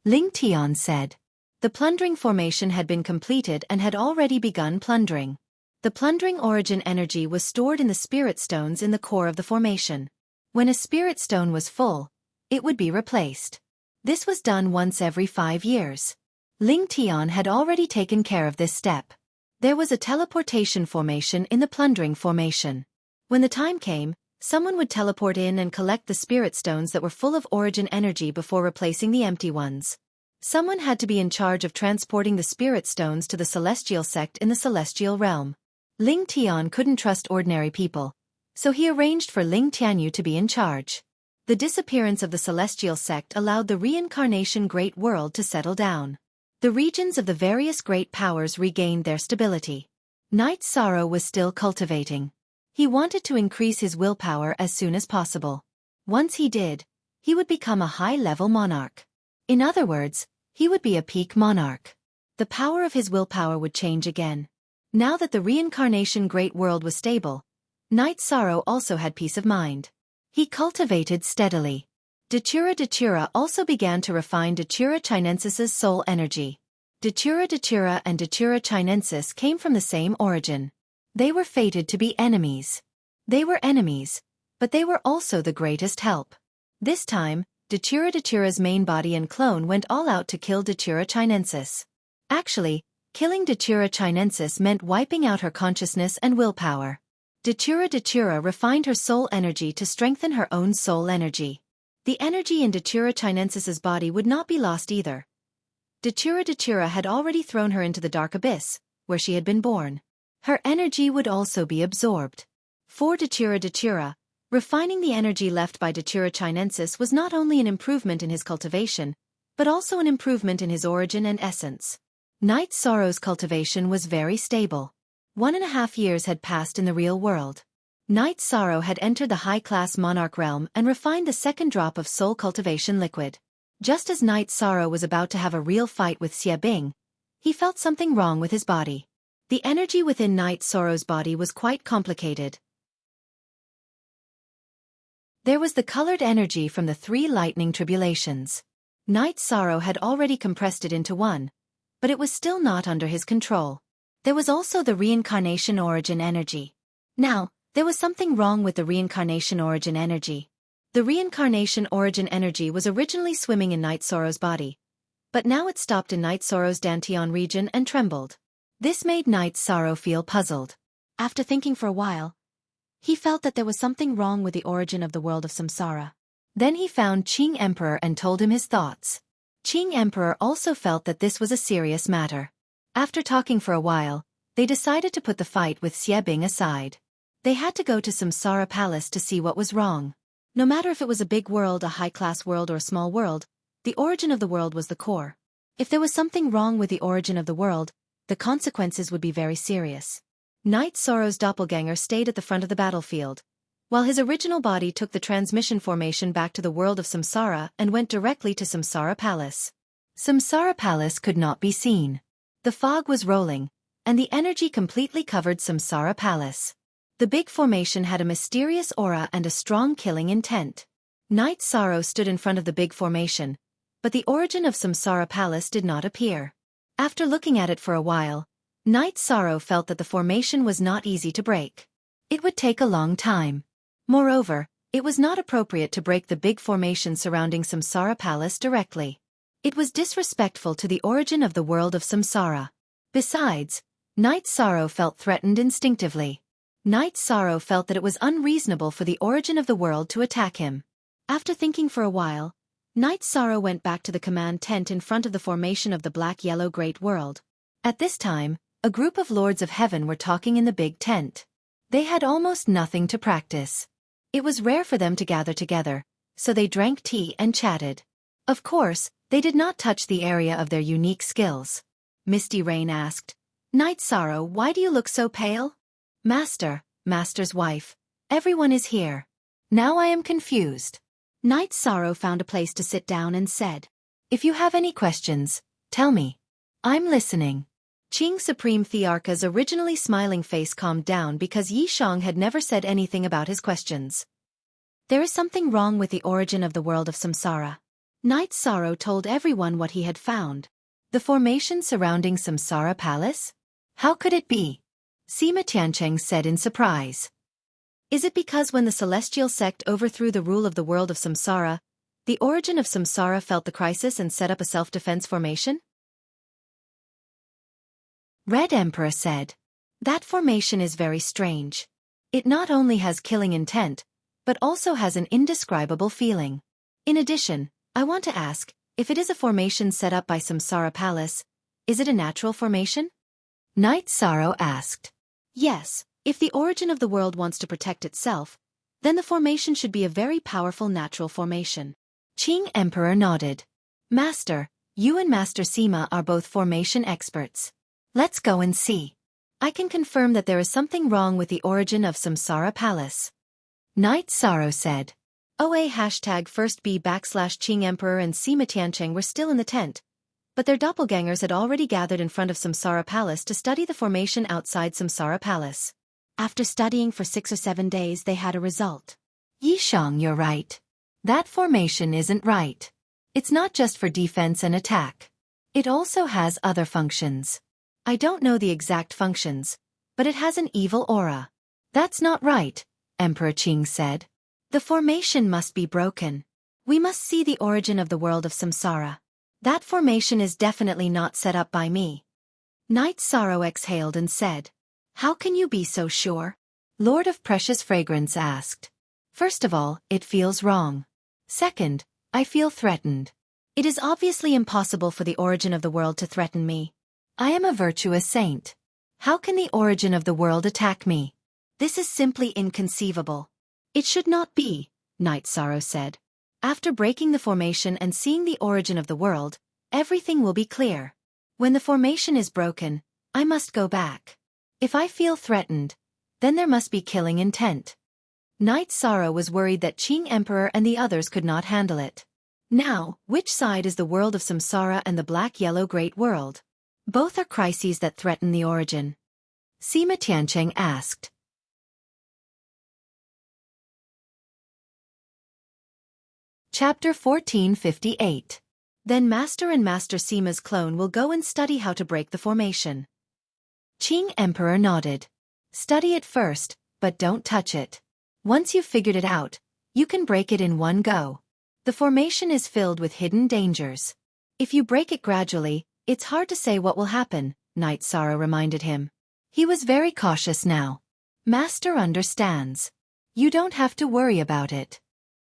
Ling Tian said. The plundering formation had been completed and had already begun plundering. The plundering origin energy was stored in the spirit stones in the core of the formation. When a spirit stone was full, it would be replaced. This was done once every 5 years. Ling Tian had already taken care of this step. There was a teleportation formation in the plundering formation. When the time came, someone would teleport in and collect the spirit stones that were full of origin energy before replacing the empty ones. Someone had to be in charge of transporting the spirit stones to the Celestial Sect in the Celestial Realm. Ling Tian couldn't trust ordinary people, so he arranged for Ling Tianyu to be in charge. The disappearance of the Celestial Sect allowed the reincarnation Great World to settle down. The regions of the various great powers regained their stability. Night Sorrow was still cultivating. He wanted to increase his willpower as soon as possible. Once he did, he would become a high-level monarch. In other words, he would be a peak monarch. The power of his willpower would change again. Now that the reincarnation Great World was stable, Night Sorrow also had peace of mind. He cultivated steadily. Datura also began to refine Datura Chinensis's soul energy. Datura and Datura Chinensis came from the same origin. They were fated to be enemies. They were enemies, but they were also the greatest help. This time, Datura's main body and clone went all out to kill Datura Chinensis. Actually, killing Datura Chinensis meant wiping out her consciousness and willpower. Datura refined her soul energy to strengthen her own soul energy. The energy in Datura Chinensis's body would not be lost either. Datura had already thrown her into the dark abyss, where she had been born. Her energy would also be absorbed. For Datura, refining the energy left by Datura Chinensis was not only an improvement in his cultivation, but also an improvement in his origin and essence. Night Sorrow's cultivation was very stable. 1.5 years had passed in the real world. Night Sorrow had entered the high-class monarch realm and refined the second drop of soul cultivation liquid. Just as Night Sorrow was about to have a real fight with Xie Bing, he felt something wrong with his body. The energy within Night Sorrow's body was quite complicated. There was the colored energy from the 3 lightning tribulations. Night Sorrow had already compressed it into one, but it was still not under his control. There was also the reincarnation origin energy. Now, there was something wrong with the reincarnation origin energy. The reincarnation origin energy was originally swimming in Night Sorrow's body, but now it stopped in Night Sorrow's Dantian region and trembled. This made Night Sorrow feel puzzled. After thinking for a while, he felt that there was something wrong with the origin of the world of samsara. Then he found Qing Emperor and told him his thoughts. Qing Emperor also felt that this was a serious matter. After talking for a while, they decided to put the fight with Xie Bing aside. They had to go to Samsara Palace to see what was wrong. No matter if it was a big world, a high-class world, or a small world, the origin of the world was the core. If there was something wrong with the origin of the world, the consequences would be very serious. Night Sorrow's doppelganger stayed at the front of the battlefield, while his original body took the transmission formation back to the world of Samsara and went directly to Samsara Palace. Samsara Palace could not be seen. The fog was rolling, and the energy completely covered Samsara Palace. The big formation had a mysterious aura and a strong killing intent. Night Sorrow stood in front of the big formation, but the origin of Samsara Palace did not appear. After looking at it for a while, Night Sorrow felt that the formation was not easy to break. It would take a long time. Moreover, it was not appropriate to break the big formation surrounding Samsara Palace directly. It was disrespectful to the origin of the world of Samsara. Besides, Night Sorrow felt threatened instinctively. Night Sorrow felt that it was unreasonable for the origin of the world to attack him. After thinking for a while, Night Sorrow went back to the command tent in front of the formation of the black-yellow Great World. At this time, a group of Lords of Heaven were talking in the big tent. They had almost nothing to practice. It was rare for them to gather together, so they drank tea and chatted. Of course, they did not touch the area of their unique skills. Misty Rain asked, "Night Sorrow, why do you look so pale?" Master's wife, everyone is here. Now I am confused." Night Sorrow found a place to sit down and said, "If you have any questions, tell me. I'm listening." Qing Supreme Thearka's originally smiling face calmed down because Yi Shang had never said anything about his questions. "There is something wrong with the origin of the world of Samsara." Night Sorrow told everyone what he had found. The formation surrounding Samsara Palace? How could it be? Sima Tiancheng said in surprise. Is it because when the celestial sect overthrew the rule of the world of Samsara, the origin of Samsara felt the crisis and set up a self-defense formation? Red Emperor said, "That formation is very strange. It not only has killing intent, but also has an indescribable feeling. In addition, I want to ask, if it is a formation set up by Samsara Palace, is it a natural formation?" Night Sorrow asked. "Yes, if the origin of the world wants to protect itself, then the formation should be a very powerful natural formation." Qing Emperor nodded. "Master, you and Master Sima are both formation experts. Let's go and see. I can confirm that there is something wrong with the origin of Samsara Palace." Night Sorrow said. #1B/Qing Emperor and Sima Tiancheng were still in the tent, but their doppelgangers had already gathered in front of Samsara Palace to study the formation outside Samsara Palace. After studying for 6 or 7 days, they had a result. "Yi Shang, you're right. That formation isn't right. It's not just for defense and attack. It also has other functions. I don't know the exact functions, but it has an evil aura. That's not right, Emperor Qing said. The formation must be broken. We must see the origin of the world of samsara. That formation is definitely not set up by me. Knight Sorrow exhaled and said, How can you be so sure? Lord of Precious Fragrance asked. First of all, it feels wrong. Second, I feel threatened. It is obviously impossible for the origin of the world to threaten me. I am a virtuous saint. How can the origin of the world attack me? This is simply inconceivable. It should not be, Knight Sorrow said. After breaking the formation and seeing the origin of the world, everything will be clear. When the formation is broken, I must go back. If I feel threatened, then there must be killing intent. Knight Sorrow was worried that Qing Emperor and the others could not handle it. Now, which side is the world of samsara and the black-yellow great world? Both are crises that threaten the origin. Sima Tiancheng asked. Chapter 1458. Then Master and Master Sima's clone will go and study how to break the formation. Qing Emperor nodded. Study it first, but don't touch it. Once you've figured it out, you can break it in one go. The formation is filled with hidden dangers. If you break it gradually, it's hard to say what will happen, Knight Sorrow reminded him. He was very cautious now. Master understands. You don't have to worry about it.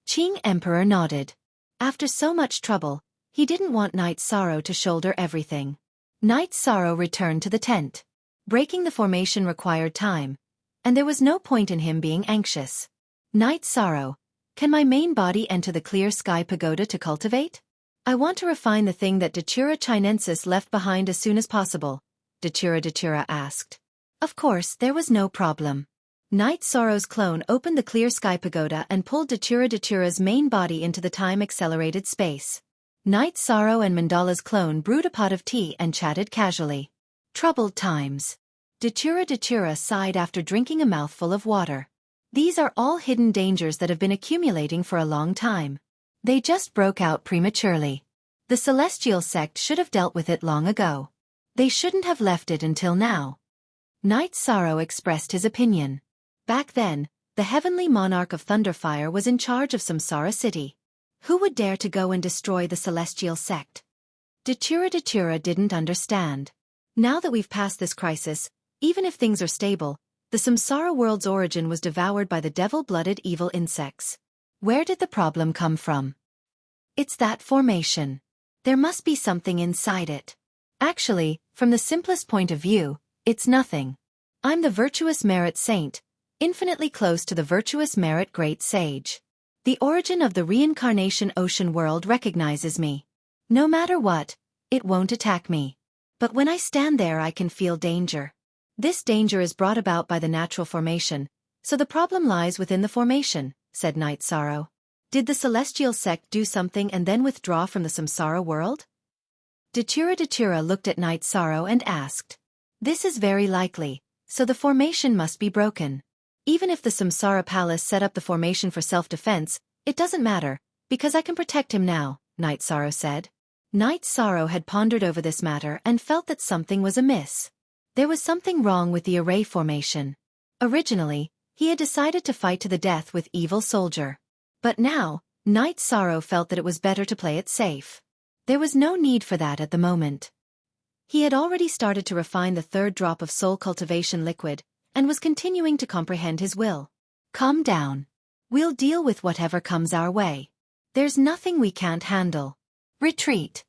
Qing Emperor nodded. After so much trouble, he didn't want Knight Sorrow to shoulder everything. Knight Sorrow returned to the tent. Breaking the formation required time, and there was no point in him being anxious. Knight Sorrow, can my main body enter the clear sky pagoda to cultivate? I want to refine the thing that Datura Chinensis left behind as soon as possible, Datura asked. Of course, there was no problem. Knight Sorrow's clone opened the clear sky pagoda and pulled Datura's main body into the time-accelerated space. Knight Sorrow and Mandala's clone brewed a pot of tea and chatted casually. Troubled times. Datura sighed after drinking a mouthful of water. These are all hidden dangers that have been accumulating for a long time. They just broke out prematurely. The celestial sect should have dealt with it long ago. They shouldn't have left it until now. Knight Sorrow expressed his opinion. Back then, the heavenly monarch of Thunderfire was in charge of Samsara City. Who would dare to go and destroy the celestial sect? Datura didn't understand. Now that we've passed this crisis, even if things are stable, the Samsara world's origin was devoured by the devil-blooded evil insects. Where did the problem come from? It's that formation. There must be something inside it. Actually, from the simplest point of view, it's nothing. I'm the virtuous merit saint, infinitely close to the virtuous merit great sage. The origin of the reincarnation ocean world recognizes me. No matter what, it won't attack me. But when I stand there I can feel danger. This danger is brought about by the natural formation, so the problem lies within the formation, said Knight Sorrow. Did the celestial sect do something and then withdraw from the samsara world? Datura looked at Knight Sorrow and asked. This is very likely, so the formation must be broken. Even if the samsara palace set up the formation for self-defense, it doesn't matter, because I can protect him now, Knight Sorrow said. Knight Sorrow had pondered over this matter and felt that something was amiss. There was something wrong with the array formation. Originally, he had decided to fight to the death with Evil Soldier. But now, Knight Sorrow felt that it was better to play it safe. There was no need for that at the moment. He had already started to refine the third drop of soul cultivation liquid, and was continuing to comprehend his will. Calm down. We'll deal with whatever comes our way. There's nothing we can't handle. Retreat.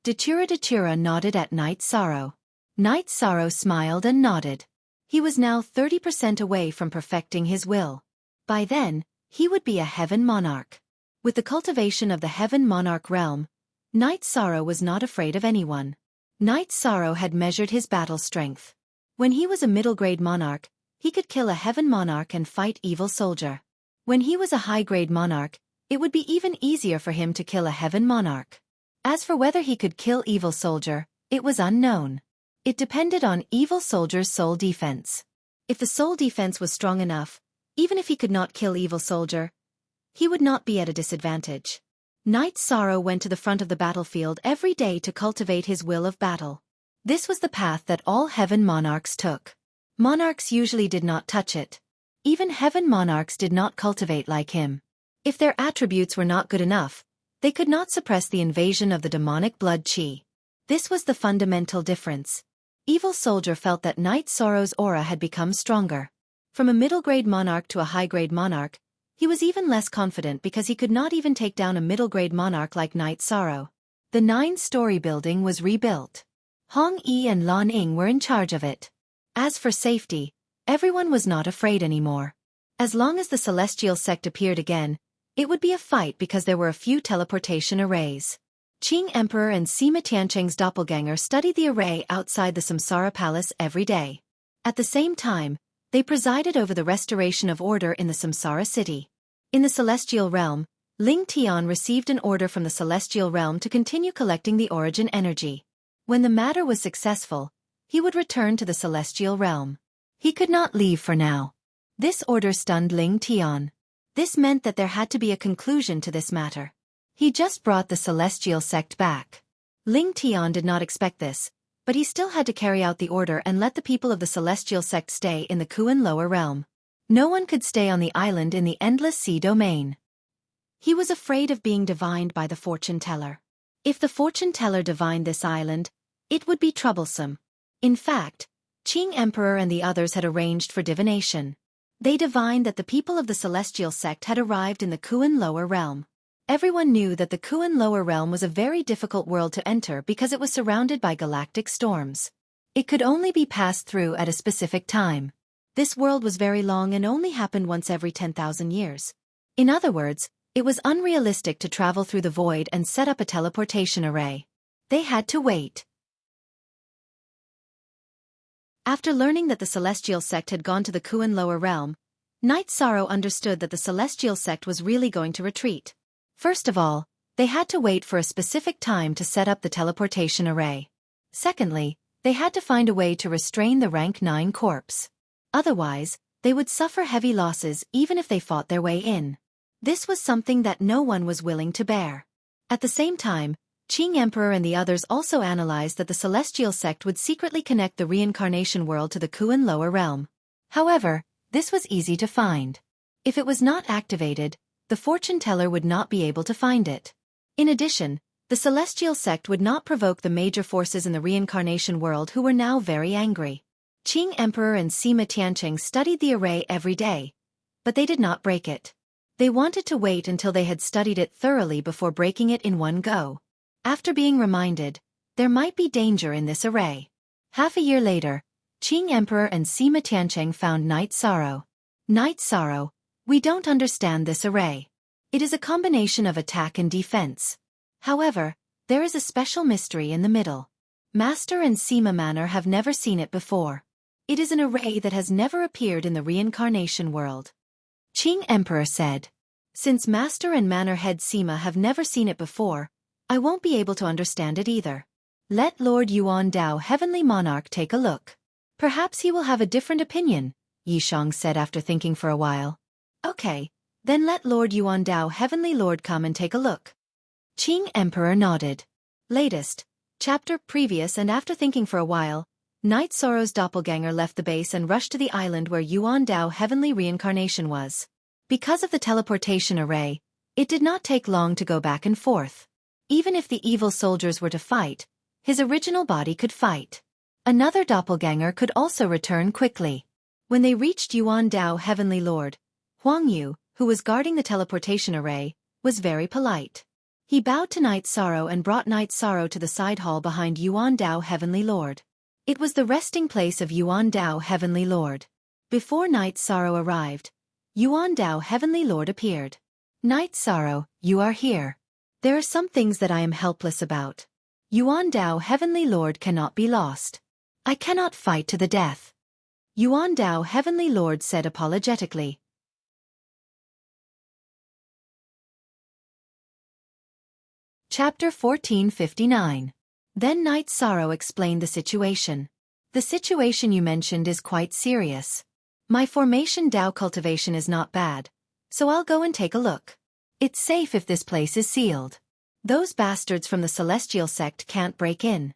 Datura nodded at Knight Sorrow. Knight Sorrow smiled and nodded. He was now 30% away from perfecting his will. By then, he would be a heaven monarch. With the cultivation of the heaven monarch realm, Knight Sorrow was not afraid of anyone. Knight Sorrow had measured his battle strength. When he was a middle-grade monarch, he could kill a heaven monarch and fight Evil Soldier. When he was a high-grade monarch, it would be even easier for him to kill a heaven monarch. As for whether he could kill Evil Soldier, it was unknown. It depended on Evil Soldier's soul defense. If the soul defense was strong enough, even if he could not kill Evil Soldier, he would not be at a disadvantage. Knight Sorrow went to the front of the battlefield every day to cultivate his will of battle. This was the path that all heaven monarchs took. Monarchs usually did not touch it. Even heaven monarchs did not cultivate like him. If their attributes were not good enough, they could not suppress the invasion of the demonic blood qi. This was the fundamental difference. Evil Soldier felt that Night Sorrow's aura had become stronger. From a middle-grade monarch to a high-grade monarch, he was even less confident because he could not even take down a middle-grade monarch like Night Sorrow. The 9-story building was rebuilt. Hong Yi and Lan Ying were in charge of it. As for safety, everyone was not afraid anymore. As long as the celestial sect appeared again, it would be a fight because there were a few teleportation arrays. Qing Emperor and Sima Tiancheng's doppelganger studied the array outside the Samsara Palace every day. At the same time, they presided over the restoration of order in the Samsara city. In the celestial realm, Ling Tian received an order from the celestial realm to continue collecting the origin energy. When the matter was successful, he would return to the celestial realm. He could not leave for now. This order stunned Ling Tian. This meant that there had to be a conclusion to this matter. He just brought the celestial sect back. Ling Tian did not expect this, but he still had to carry out the order and let the people of the celestial sect stay in the Kuan lower realm. No one could stay on the island in the endless sea domain. He was afraid of being divined by the fortune teller. If the fortune teller divined this island, it would be troublesome. In fact, Qing Emperor and the others had arranged for divination. They divined that the people of the celestial sect had arrived in the Kuan lower realm. Everyone knew that the Kuan lower realm was a very difficult world to enter because it was surrounded by galactic storms. It could only be passed through at a specific time. This world was very long and only happened once every 10,000 years. In other words, it was unrealistic to travel through the void and set up a teleportation array. They had to wait. After learning that the celestial sect had gone to the Kuan lower realm, Night Sorrow understood that the celestial sect was really going to retreat. First of all, they had to wait for a specific time to set up the teleportation array. Secondly, they had to find a way to restrain the rank 9 corpse. Otherwise, they would suffer heavy losses even if they fought their way in. This was something that no one was willing to bear. At the same time, Qing Emperor and the others also analyzed that the celestial sect would secretly connect the reincarnation world to the Kuan lower realm. However, this was easy to find. If it was not activated, the fortune teller would not be able to find it. In addition, the celestial sect would not provoke the major forces in the reincarnation world who were now very angry. Qing Emperor and Sima Tiancheng studied the array every day, but they did not break it. They wanted to wait until they had studied it thoroughly before breaking it in one go. After being reminded, there might be danger in this array. Half a year later, Qing Emperor and Sima Tiancheng found Night Sorrow. Night Sorrow, we don't understand this array. It is a combination of attack and defense. However, there is a special mystery in the middle. Master and Sima Manor have never seen it before. It is an array that has never appeared in the reincarnation world. Qing Emperor said, "Since Master and Manor Head Sima have never seen it before, I won't be able to understand it either. Let Lord Yuan Dao Heavenly Monarch take a look. Perhaps he will have a different opinion," Yishang said after thinking for a while. "Okay, then let Lord Yuan Dao Heavenly Lord come and take a look." Qing Emperor nodded. Latest chapter previous and after thinking for a while, Night Sorrow's doppelganger left the base and rushed to the island where Yuan Dao Heavenly Reincarnation was. Because of the teleportation array, it did not take long to go back and forth. Even if the evil soldiers were to fight, his original body could fight. Another doppelganger could also return quickly. When they reached Yuan Dao Heavenly Lord, Huang Yu, who was guarding the teleportation array, was very polite. He bowed to Night Sorrow and brought Night Sorrow to the side hall behind Yuan Dao Heavenly Lord. It was the resting place of Yuan Dao Heavenly Lord. Before Night Sorrow arrived, Yuan Dao Heavenly Lord appeared. "Night Sorrow, you are here. There are some things that I am helpless about. Yuan Dao Heavenly Lord cannot be lost. I cannot fight to the death." Yuan Dao Heavenly Lord said apologetically. Chapter 1459. Then Night Sorrow explained the situation. "The situation you mentioned is quite serious. My formation Dao cultivation is not bad, so I'll go and take a look. It's safe if this place is sealed. Those bastards from the celestial sect can't break in."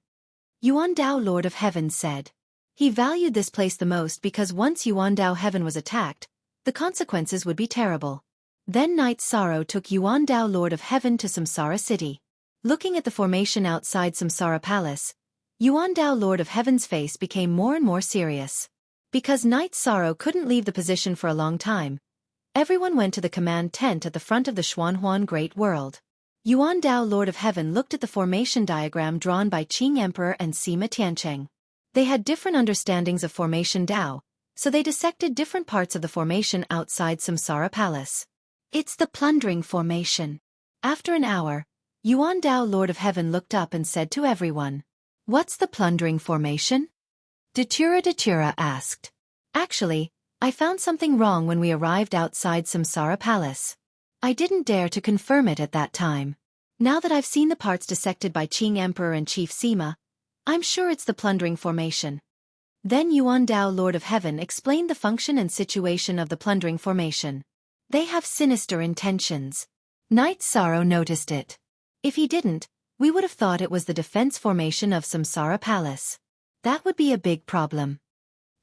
Yuan Dao, Lord of Heaven, said. He valued this place the most because once Yuan Dao Heaven was attacked, the consequences would be terrible. Then Night Sorrow took Yuan Dao, Lord of Heaven, to Samsara City. Looking at the formation outside Samsara Palace, Yuan Dao, Lord of Heaven's face became more and more serious. Because Night Sorrow couldn't leave the position for a long time, everyone went to the command tent at the front of the Xuanhuan Great World. Yuan Dao, Lord of Heaven, looked at the formation diagram drawn by Qing Emperor and Sima Tiancheng. They had different understandings of formation Dao, so they dissected different parts of the formation outside Samsara Palace. It's the plundering formation. After an hour, Yuan Dao, Lord of Heaven, looked up and said to everyone, "What's the plundering formation?" Datura asked. Actually, I found something wrong when we arrived outside Samsara Palace. I didn't dare to confirm it at that time. Now that I've seen the parts dissected by Qing Emperor and Chief Sima, I'm sure it's the plundering formation. Then Yuan Dao, Lord of Heaven, explained the function and situation of the plundering formation. They have sinister intentions. Night Sorrow noticed it. If he didn't, we would have thought it was the defense formation of Samsara Palace. That would be a big problem.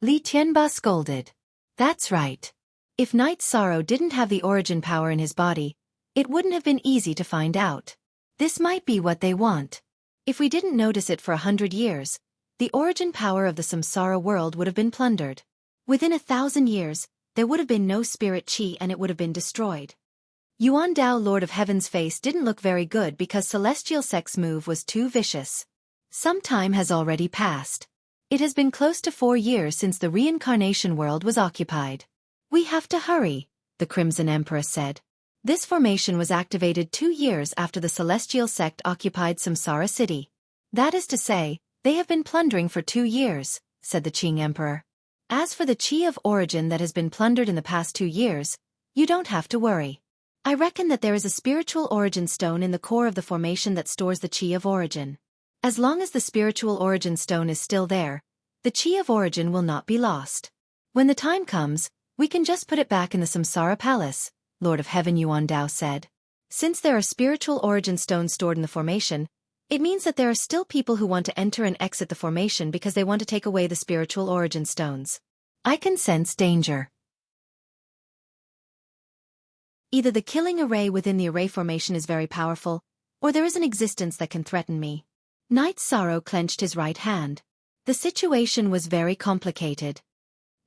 Li Tianba scolded. That's right. If Night Sorrow didn't have the origin power in his body, it wouldn't have been easy to find out. This might be what they want. If we didn't notice it for 100 years, the origin power of the Samsara world would have been plundered. Within 1,000 years, there would have been no spirit chi and it would have been destroyed. Yuan Dao, Lord of Heaven's face didn't look very good because Celestial Sect's move was too vicious. Some time has already passed. It has been close to 4 years since the reincarnation world was occupied. We have to hurry, the Crimson Emperor said. This formation was activated 2 years after the Celestial Sect occupied Samsara City. That is to say, they have been plundering for 2 years, said the Qing Emperor. As for the Qi of origin that has been plundered in the past 2 years, you don't have to worry. I reckon that there is a spiritual origin stone in the core of the formation that stores the Qi of origin. As long as the spiritual origin stone is still there, the Qi of origin will not be lost. When the time comes, we can just put it back in the Samsara Palace, Lord of Heaven Yuan Dao said. Since there are spiritual origin stones stored in the formation, it means that there are still people who want to enter and exit the formation because they want to take away the spiritual origin stones. I can sense danger. Either the killing array within the array formation is very powerful, or there is an existence that can threaten me. Night Sorrow clenched his right hand. The situation was very complicated.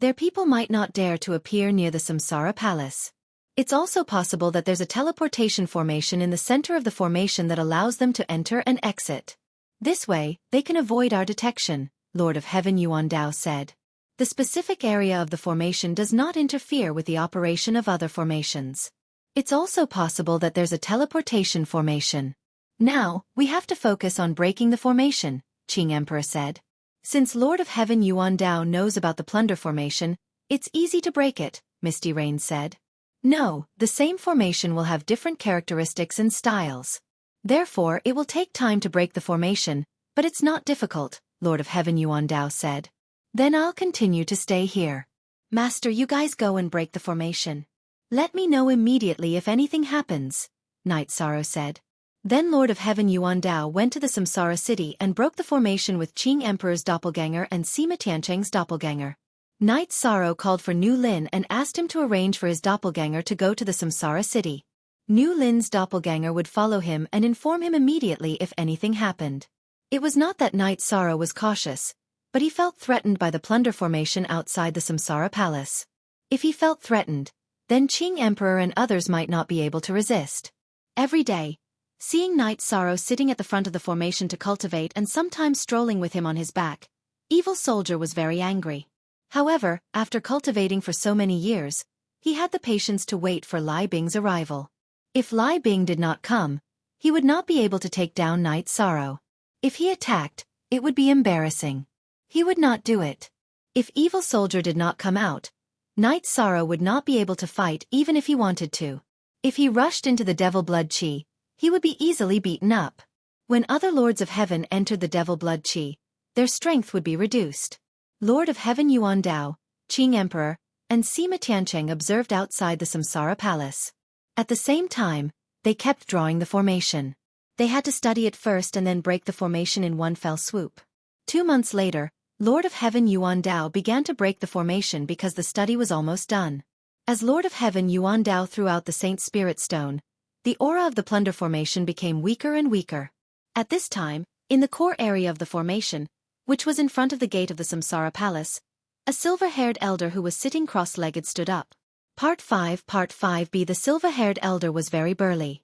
Their people might not dare to appear near the Samsara Palace. It's also possible that there's a teleportation formation in the center of the formation that allows them to enter and exit. This way, they can avoid our detection, Lord of Heaven Yuan Dao said. The specific area of the formation does not interfere with the operation of other formations. It's also possible that there's a teleportation formation. Now, we have to focus on breaking the formation, Qing Emperor said. Since Lord of Heaven Yuan Dao knows about the plunder formation, it's easy to break it, Misty Rain said. No, the same formation will have different characteristics and styles. Therefore, it will take time to break the formation, but it's not difficult, Lord of Heaven Yuan Dao said. Then I'll continue to stay here. Master, you guys go and break the formation. Let me know immediately if anything happens, Night Sorrow said. Then Lord of Heaven Yuan Dao went to the Samsara City and broke the formation with Qing Emperor's doppelganger and Sima Tiancheng's doppelganger. Night Sorrow called for Nu Lin and asked him to arrange for his doppelganger to go to the Samsara City. Nu Lin's doppelganger would follow him and inform him immediately if anything happened. It was not that Night Sorrow was cautious, but he felt threatened by the plunder formation outside the Samsara Palace. If he felt threatened, then Qing Emperor and others might not be able to resist. Every day, seeing Night Sorrow sitting at the front of the formation to cultivate and sometimes strolling with him on his back, Evil Soldier was very angry. However, after cultivating for so many years, he had the patience to wait for Lai Bing's arrival. If Lai Bing did not come, he would not be able to take down Night Sorrow. If he attacked, it would be embarrassing. He would not do it. If Evil Soldier did not come out, Night Sorrow would not be able to fight even if he wanted to. If he rushed into the Devil Blood Chi, he would be easily beaten up. When other Lords of Heaven entered the Devil Blood Chi, their strength would be reduced. Lord of Heaven Yuan Dao, Qing Emperor, and Sima Tiancheng observed outside the Samsara Palace. At the same time, they kept drawing the formation. They had to study it first and then break the formation in one fell swoop. 2 months later, Lord of Heaven Yuan Dao began to break the formation because the study was almost done. As Lord of Heaven Yuan Dao threw out the Saint Spirit Stone, the aura of the plunder formation became weaker and weaker. At this time, in the core area of the formation, which was in front of the gate of the Samsara Palace, a silver-haired elder who was sitting cross-legged stood up. Part 5b. The silver-haired elder was very burly.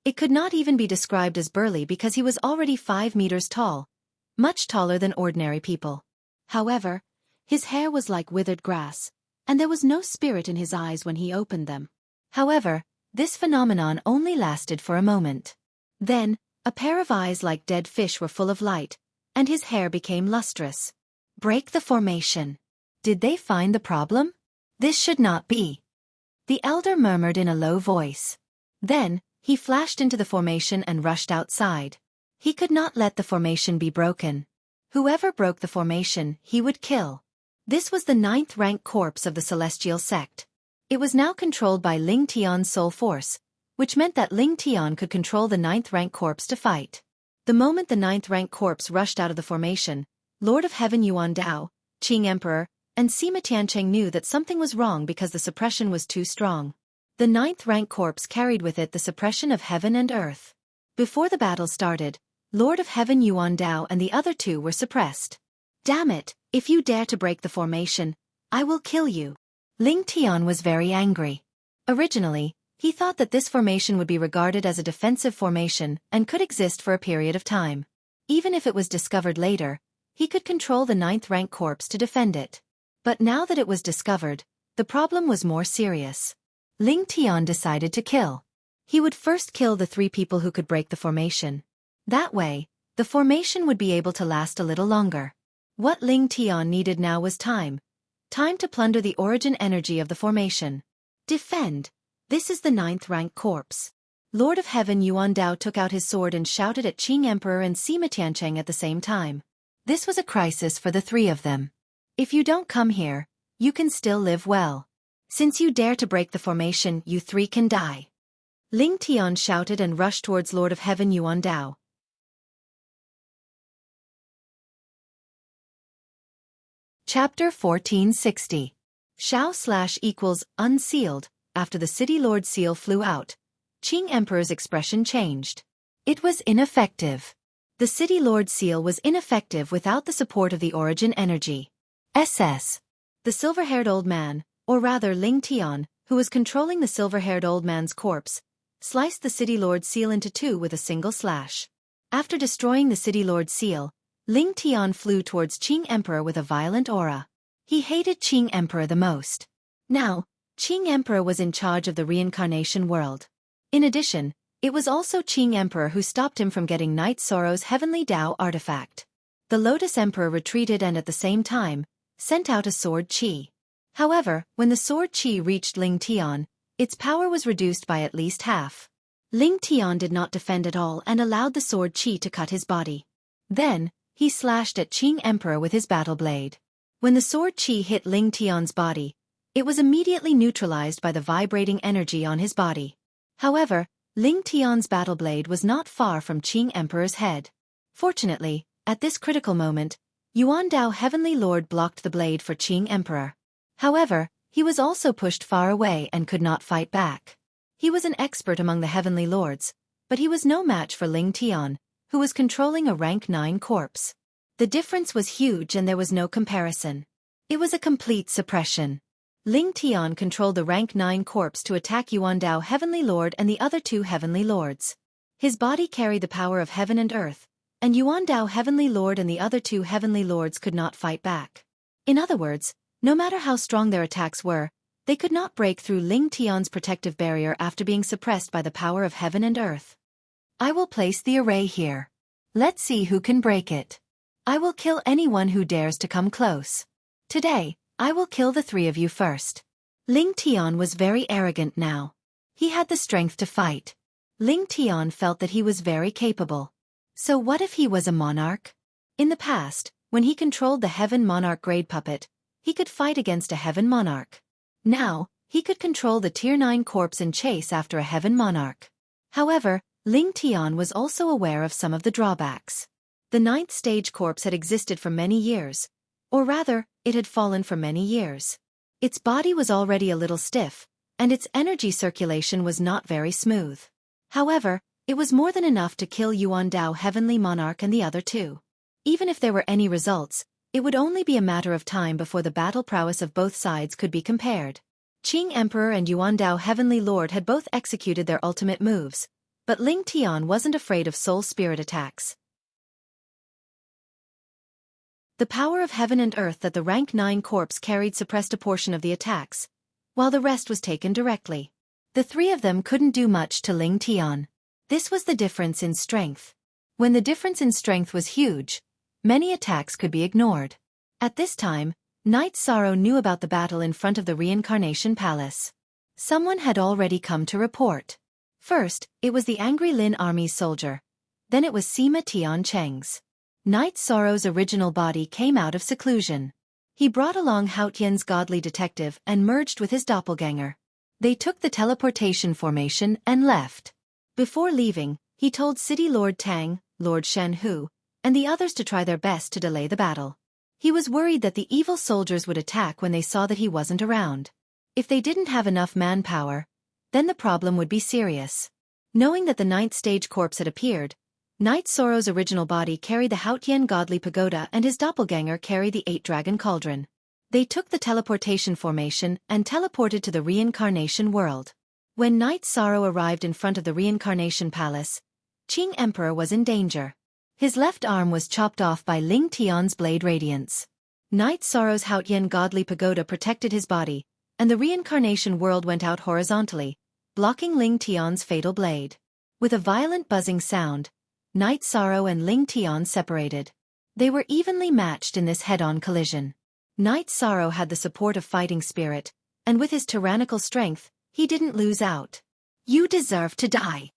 It could not even be described as burly because he was already 5 meters tall, much taller than ordinary people. However, his hair was like withered grass, and there was no spirit in his eyes when he opened them. However, this phenomenon only lasted for a moment. Then, a pair of eyes like dead fish were full of light, and his hair became lustrous. Break the formation. Did they find the problem? This should not be. The elder murmured in a low voice. Then, he flashed into the formation and rushed outside. He could not let the formation be broken. Whoever broke the formation, he would kill. This was the 9th rank corpse of the celestial sect. It was now controlled by Ling Tian's soul force, which meant that Ling Tian could control the 9th rank corpse to fight. The moment the 9th rank corpse rushed out of the formation, Lord of Heaven Yuan Dao, Qing Emperor, and Sima Tiancheng knew that something was wrong because the suppression was too strong. The 9th rank corpse carried with it the suppression of heaven and earth. Before the battle started, Lord of Heaven Yuan Dao and the other two were suppressed. Damn it, if you dare to break the formation, I will kill you. Ling Tian was very angry. Originally, he thought that this formation would be regarded as a defensive formation and could exist for a period of time. Even if it was discovered later, he could control the 9th rank corpse to defend it. But now that it was discovered, the problem was more serious. Ling Tian decided to kill. He would first kill the 3 people who could break the formation. That way, the formation would be able to last a little longer. What Ling Tian needed now was time. Time to plunder the origin energy of the formation. Defend. This is the 9th rank corpse. Lord of Heaven Yuan Dao took out his sword and shouted at Qing Emperor and Sima Tiancheng at the same time. This was a crisis for the 3 of them. If you don't come here, you can still live well. Since you dare to break the formation, you 3 can die. Ling Tian shouted and rushed towards Lord of Heaven Yuan Dao. Chapter 1460. Xiao / unsealed. After the City Lord seal flew out, Qing Emperor's expression changed. It was ineffective. The City Lord seal was ineffective without the support of the origin energy. SS. The silver-haired old man, or rather Ling Tian, who was controlling the silver-haired old man's corpse, sliced the City Lord seal into 2 with a single slash. After destroying the City Lord seal, Ling Tian flew towards Qing Emperor with a violent aura. He hated Qing Emperor the most. Now, Qing Emperor was in charge of the reincarnation world. In addition, it was also Qing Emperor who stopped him from getting Night Sorrow's heavenly Tao artifact. The Lotus Emperor retreated and at the same time, sent out a sword qi. However, when the sword qi reached Ling Tian, its power was reduced by at least half. Ling Tian did not defend at all and allowed the sword qi to cut his body. Then, he slashed at Qing Emperor with his battle blade. When the sword qi hit Ling Tian's body, it was immediately neutralized by the vibrating energy on his body. However, Ling Tian's battle blade was not far from Qing Emperor's head. Fortunately, at this critical moment, Yuan Dao Heavenly Lord blocked the blade for Qing Emperor. However, he was also pushed far away and could not fight back. He was an expert among the Heavenly Lords, but he was no match for Ling Tian, who was controlling a rank 9 corpse. The difference was huge and there was no comparison. It was a complete suppression. Ling Tian controlled the rank 9 corpse to attack Yuan Dao Heavenly Lord and the other 2 Heavenly Lords. His body carried the power of heaven and earth, and Yuan Dao Heavenly Lord and the other 2 Heavenly Lords could not fight back. In other words, no matter how strong their attacks were, they could not break through Ling Tian's protective barrier after being suppressed by the power of heaven and earth. I will place the array here. Let's see who can break it. I will kill anyone who dares to come close. Today, I will kill the 3 of you first. Ling Tian was very arrogant now. He had the strength to fight. Ling Tian felt that he was very capable. So what if he was a monarch? In the past, when he controlled the Heaven Monarch grade puppet, he could fight against a Heaven Monarch. Now, he could control the Tier 9 corpse and chase after a Heaven Monarch. However, Ling Tian was also aware of some of the drawbacks. The ninth stage corpse had existed for many years, or rather, it had fallen for many years. Its body was already a little stiff, and its energy circulation was not very smooth. However, it was more than enough to kill Yuan Dao Heavenly Monarch and the other two. Even if there were any results, it would only be a matter of time before the battle prowess of both sides could be compared. Qing Emperor and Yuan Dao Heavenly Lord had both executed their ultimate moves, but Ling Tian wasn't afraid of soul spirit attacks. The power of heaven and earth that the rank 9 corpse carried suppressed a portion of the attacks, while the rest was taken directly. The three of them couldn't do much to Ling Tian. This was the difference in strength. When the difference in strength was huge, many attacks could be ignored. At this time, Knight Sorrow knew about the battle in front of the Reincarnation Palace. Someone had already come to report. First, it was the Angry Lin Army's soldier. Then it was Sima Tian Cheng's. Knight Sorrow's original body came out of seclusion. He brought along Haotian's godly detective and merged with his doppelganger. They took the teleportation formation and left. Before leaving, he told City Lord Tang, Lord Shen Hu, and the others to try their best to delay the battle. He was worried that the evil soldiers would attack when they saw that he wasn't around. If they didn't have enough manpower, then the problem would be serious. Knowing that the ninth stage corpse had appeared, Knight Sorrow's original body carried the Haotian Godly Pagoda and his doppelganger carried the 8-Dragon Cauldron. They took the teleportation formation and teleported to the Reincarnation World. When Knight Sorrow arrived in front of the Reincarnation Palace, Qing Emperor was in danger. His left arm was chopped off by Ling Tian's blade radiance. Knight Sorrow's Haotian Godly Pagoda protected his body, and the Reincarnation World went out horizontally, blocking Ling Tian's fatal blade. With a violent buzzing sound, Knight Sorrow and Ling Tian separated. They were evenly matched in this head-on collision. Knight Sorrow had the support of fighting spirit, and with his tyrannical strength, he didn't lose out. "You deserve to die."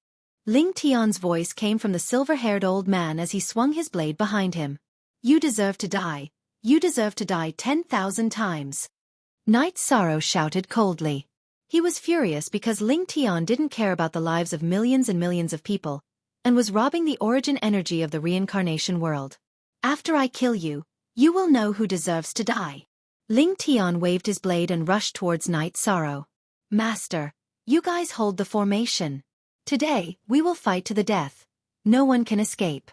Ling Tian's voice came from the silver-haired old man as he swung his blade behind him. "You deserve to die. You deserve to die 10,000 times." Knight Sorrow shouted coldly. He was furious because Ling Tian didn't care about the lives of millions and millions of people, and was robbing the origin energy of the Reincarnation World. "After I kill you, you will know who deserves to die." Ling Tian waved his blade and rushed towards Knight Sorrow. "Master, you guys hold the formation. Today, we will fight to the death. No one can escape."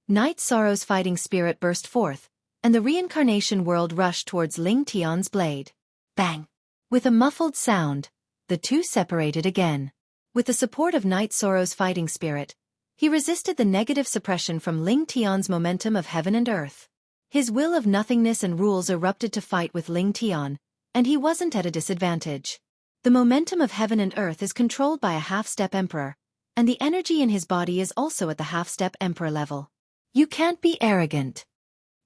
Knight Sorrow's fighting spirit burst forth, and the Reincarnation World rushed towards Ling Tian's blade. Bang! With a muffled sound, the two separated again. With the support of Knight Sorrow's fighting spirit, he resisted the negative suppression from Ling Tian's momentum of heaven and earth. His will of nothingness and rules erupted to fight with Ling Tian, and he wasn't at a disadvantage. The momentum of heaven and earth is controlled by a half-step emperor, and the energy in his body is also at the half-step emperor level. You can't be arrogant.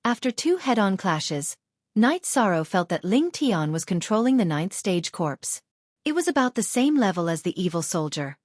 After two head-on clashes, Knight Sorrow felt that Ling Tian was controlling the ninth stage corpse. It was about the same level as the evil soldier.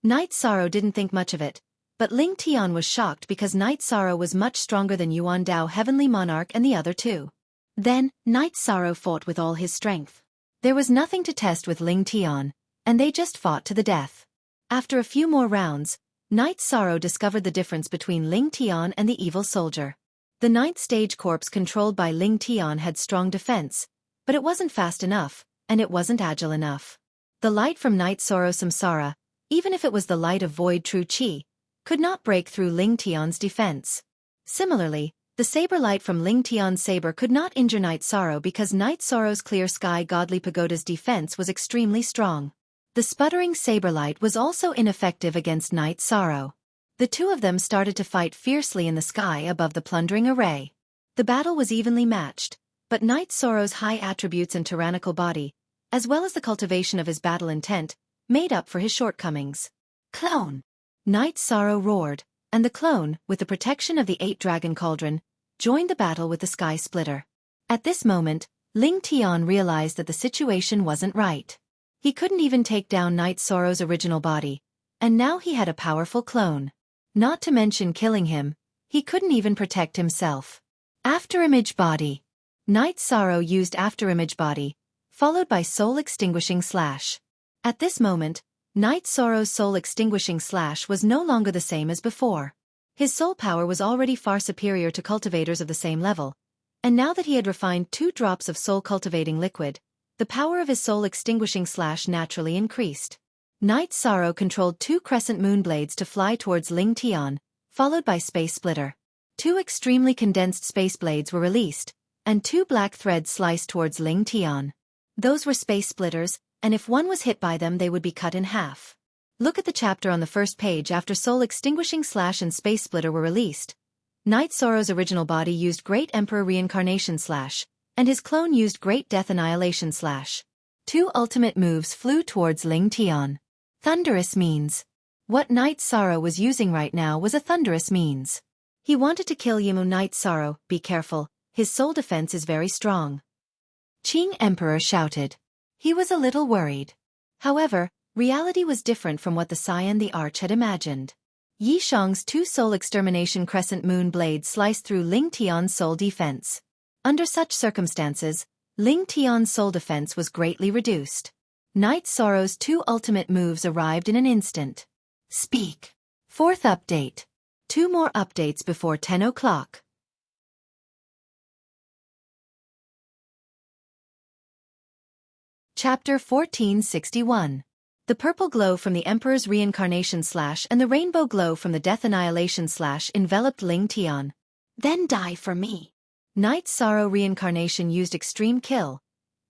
Knight Sorrow didn't think much of it, but Ling Tian was shocked because Knight Sorrow was much stronger than Yuan Dao Heavenly Monarch and the other two. Then, Knight Sorrow fought with all his strength. There was nothing to test with Ling Tian, and they just fought to the death. After a few more rounds, Knight Sorrow discovered the difference between Ling Tian and the evil soldier. The ninth stage corpse controlled by Ling Tian had strong defense, but it wasn't fast enough, and it wasn't agile enough. The light from Knight Sorrow Samsara, even if it was the light of void true chi, could not break through Ling Tian's defense. Similarly, the saber light from Ling Tian's saber could not injure Knight Sorrow because Knight Sorrow's clear sky godly pagoda's defense was extremely strong. The sputtering saber light was also ineffective against Knight Sorrow. The two of them started to fight fiercely in the sky above the plundering array. The battle was evenly matched, but Knight Sorrow's high attributes and tyrannical body, as well as the cultivation of his battle intent, made up for his shortcomings. Clone! Knight Sorrow roared, and the clone, with the protection of the 8-Dragon Cauldron, joined the battle with the Sky Splitter. At this moment, Ling Tian realized that the situation wasn't right. He couldn't even take down Knight Sorrow's original body, and now he had a powerful clone. Not to mention killing him, he couldn't even protect himself. Afterimage Body. Knight Sorrow used Afterimage Body, followed by Soul Extinguishing Slash. At this moment, Night Sorrow's soul-extinguishing slash was no longer the same as before. His soul power was already far superior to cultivators of the same level, and now that he had refined 2 drops of soul-cultivating liquid, the power of his soul-extinguishing slash naturally increased. Night Sorrow controlled 2 crescent moon blades to fly towards Ling Tian, followed by Space Splitter. 2 extremely condensed space blades were released, and 2 black threads sliced towards Ling Tian. Those were space splitters, and if one was hit by them they would be cut in half. Look at the chapter on the first page after Soul Extinguishing Slash and Space Splitter were released. Night Sorrow's original body used Great Emperor Reincarnation Slash, and his clone used Great Death Annihilation Slash. 2 ultimate moves flew towards Ling Tian. Thunderous means. What Night Sorrow was using right now was a thunderous means. He wanted to kill Yimu. Night Sorrow, be careful, his soul defense is very strong. Qing Emperor shouted. He was a little worried. However, reality was different from what the Cyan the Arch had imagined. Yi Shang's 2 soul extermination crescent moon blades sliced through Ling Tian's soul defense. Under such circumstances, Ling Tian's soul defense was greatly reduced. Night Sorrow's 2 ultimate moves arrived in an instant. Speak. 4th update. 2 more updates before 10 o'clock. Chapter 1461. The purple glow from the Emperor's Reincarnation Slash and the rainbow glow from the Death Annihilation Slash enveloped Ling Tian. Then die for me. Night Sorrow Reincarnation used Extreme Kill,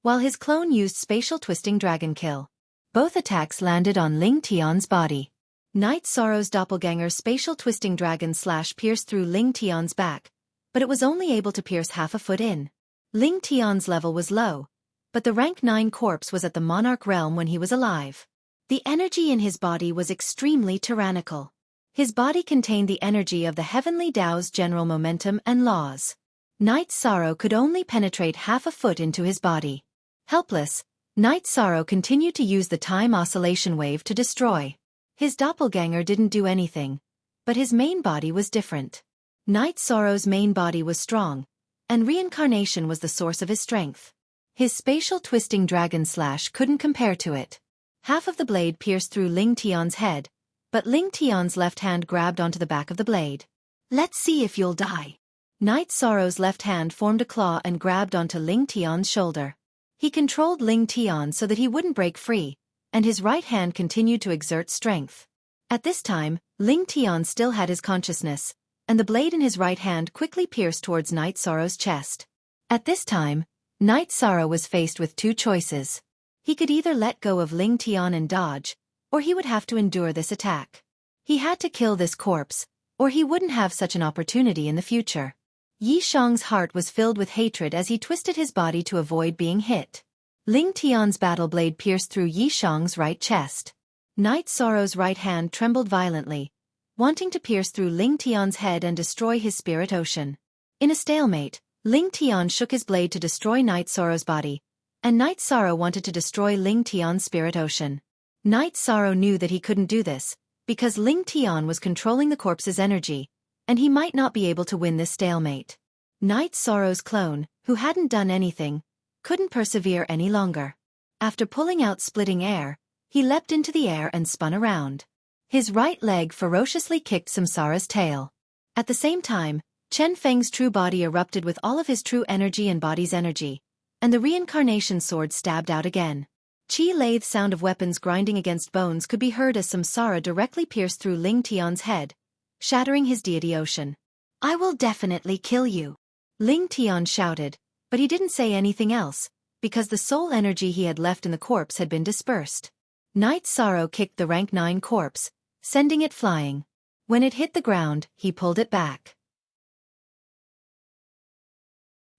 while his clone used Spatial Twisting Dragon Kill. Both attacks landed on Ling Tian's body. Night Sorrow's doppelganger Spatial Twisting Dragon Slash pierced through Ling Tian's back, but it was only able to pierce half a foot in. Ling Tian's level was low, but the rank 9 corpse was at the monarch realm when he was alive. The energy in his body was extremely tyrannical. His body contained the energy of the heavenly Tao's general momentum and laws. Night Sorrow could only penetrate half a foot into his body. Helpless, Night Sorrow continued to use the time oscillation wave to destroy. His doppelganger didn't do anything, but his main body was different. Night Sorrow's main body was strong, and reincarnation was the source of his strength. His Spatial Twisting Dragon Slash couldn't compare to it. Half of the blade pierced through Ling Tian's head, but Ling Tian's left hand grabbed onto the back of the blade. Let's see if you'll die. Night Sorrow's left hand formed a claw and grabbed onto Ling Tian's shoulder. He controlled Ling Tian so that he wouldn't break free, and his right hand continued to exert strength. At this time, Ling Tian still had his consciousness, and the blade in his right hand quickly pierced towards Night Sorrow's chest. At this time, Night Sorrow was faced with 2 choices. He could either let go of Ling Tian and dodge, or he would have to endure this attack. He had to kill this corpse, or he wouldn't have such an opportunity in the future. Yi Shang's heart was filled with hatred as he twisted his body to avoid being hit. Ling Tian's battle blade pierced through Yi Shang's right chest. Night Sorrow's right hand trembled violently, wanting to pierce through Ling Tian's head and destroy his spirit ocean. In a stalemate, Ling Tian shook his blade to destroy Night Sorrow's body, and Night Sorrow wanted to destroy Ling Tian's spirit ocean. Night Sorrow knew that he couldn't do this, because Ling Tian was controlling the corpse's energy, and he might not be able to win this stalemate. Night Sorrow's clone, who hadn't done anything, couldn't persevere any longer. After pulling out splitting air, he leapt into the air and spun around. His right leg ferociously kicked Samsara's tail. At the same time, Chen Feng's true body erupted with all of his true energy and body's energy, and the reincarnation sword stabbed out again. Qi lathe sound of weapons grinding against bones could be heard as Samsara directly pierced through Ling Tian's head, shattering his deity ocean. I will definitely kill you. Ling Tian shouted, but he didn't say anything else, because the soul energy he had left in the corpse had been dispersed. Night Sorrow kicked the rank 9 corpse, sending it flying. When it hit the ground, he pulled it back.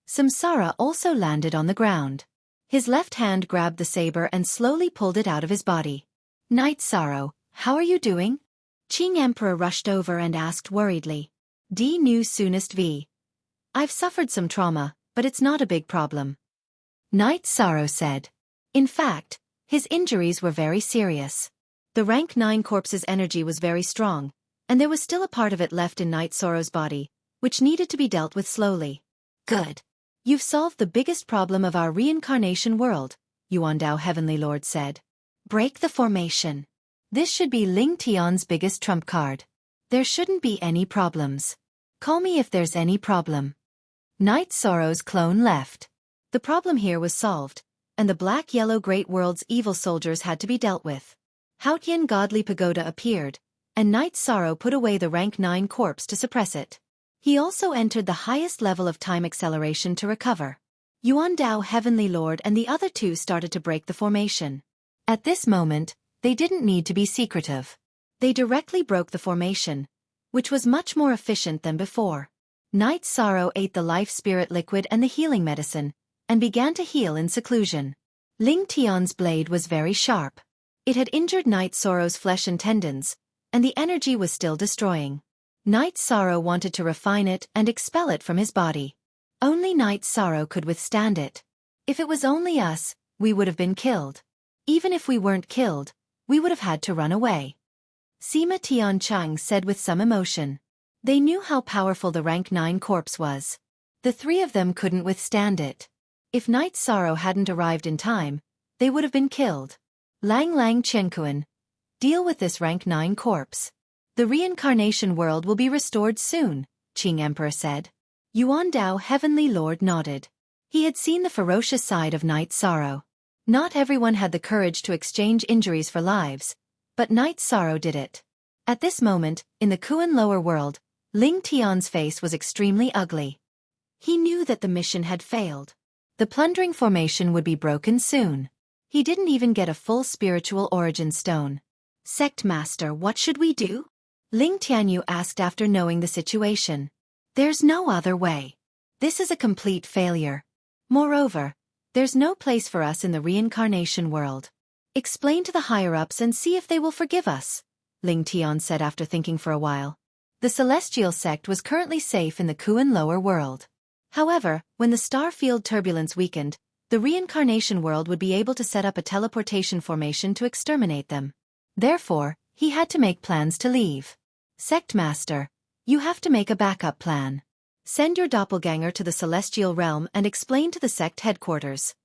Samsara also landed on the ground. His left hand grabbed the saber and slowly pulled it out of his body. Night Sorrow, how are you doing? Qing Emperor rushed over and asked worriedly. D nu soonest v. I've suffered some trauma, but it's not a big problem. Night Sorrow said. In fact, his injuries were very serious. The rank 9 corpse's energy was very strong, and there was still a part of it left in Night Sorrow's body, which needed to be dealt with slowly. Good. You've solved the biggest problem of our reincarnation world, Yuandao Heavenly Lord said. Break the formation. This should be Ling Tian's biggest trump card. There shouldn't be any problems. Call me if there's any problem. Night Sorrow's clone left. The problem here was solved, and the black-yellow Great World's evil soldiers had to be dealt with. Haotian Godly Pagoda appeared, and Night Sorrow put away the rank 9 corpse to suppress it. He also entered the highest level of time acceleration to recover. Yuan Dao Heavenly Lord and the other two started to break the formation. At this moment, they didn't need to be secretive. They directly broke the formation, which was much more efficient than before. Night Sorrow ate the life spirit liquid and the healing medicine, and began to heal in seclusion. Ling Tian's blade was very sharp. It had injured Night Sorrow's flesh and tendons, and the energy was still destroying. Night Sorrow wanted to refine it and expel it from his body. Only Night Sorrow could withstand it. If it was only us, we would have been killed. Even if we weren't killed, we would have had to run away. Sima Tianchang said with some emotion. They knew how powerful the rank 9 corpse was. The three of them couldn't withstand it. If Night Sorrow hadn't arrived in time, they would have been killed. Lang Lang Chenkuan, deal with this rank 9 corpse. The reincarnation world will be restored soon, Qing Emperor said. Yuan Dao Heavenly Lord nodded. He had seen the ferocious side of Night Sorrow. Not everyone had the courage to exchange injuries for lives, but Night Sorrow did it. At this moment, in the Kuan lower world, Ling Tian's face was extremely ugly. He knew that the mission had failed. The plundering formation would be broken soon. He didn't even get a full spiritual origin stone. Sect Master, what should we do? Ling Tianyu asked after knowing the situation. There's no other way. This is a complete failure. Moreover, there's no place for us in the reincarnation world. Explain to the higher-ups and see if they will forgive us, Ling Tian said after thinking for a while. The Celestial Sect was currently safe in the Kuan lower world. However, when the star field turbulence weakened, the reincarnation world would be able to set up a teleportation formation to exterminate them. Therefore, he had to make plans to leave. Sect Master, you have to make a backup plan. Send your doppelganger to the celestial realm and explain to the sect headquarters.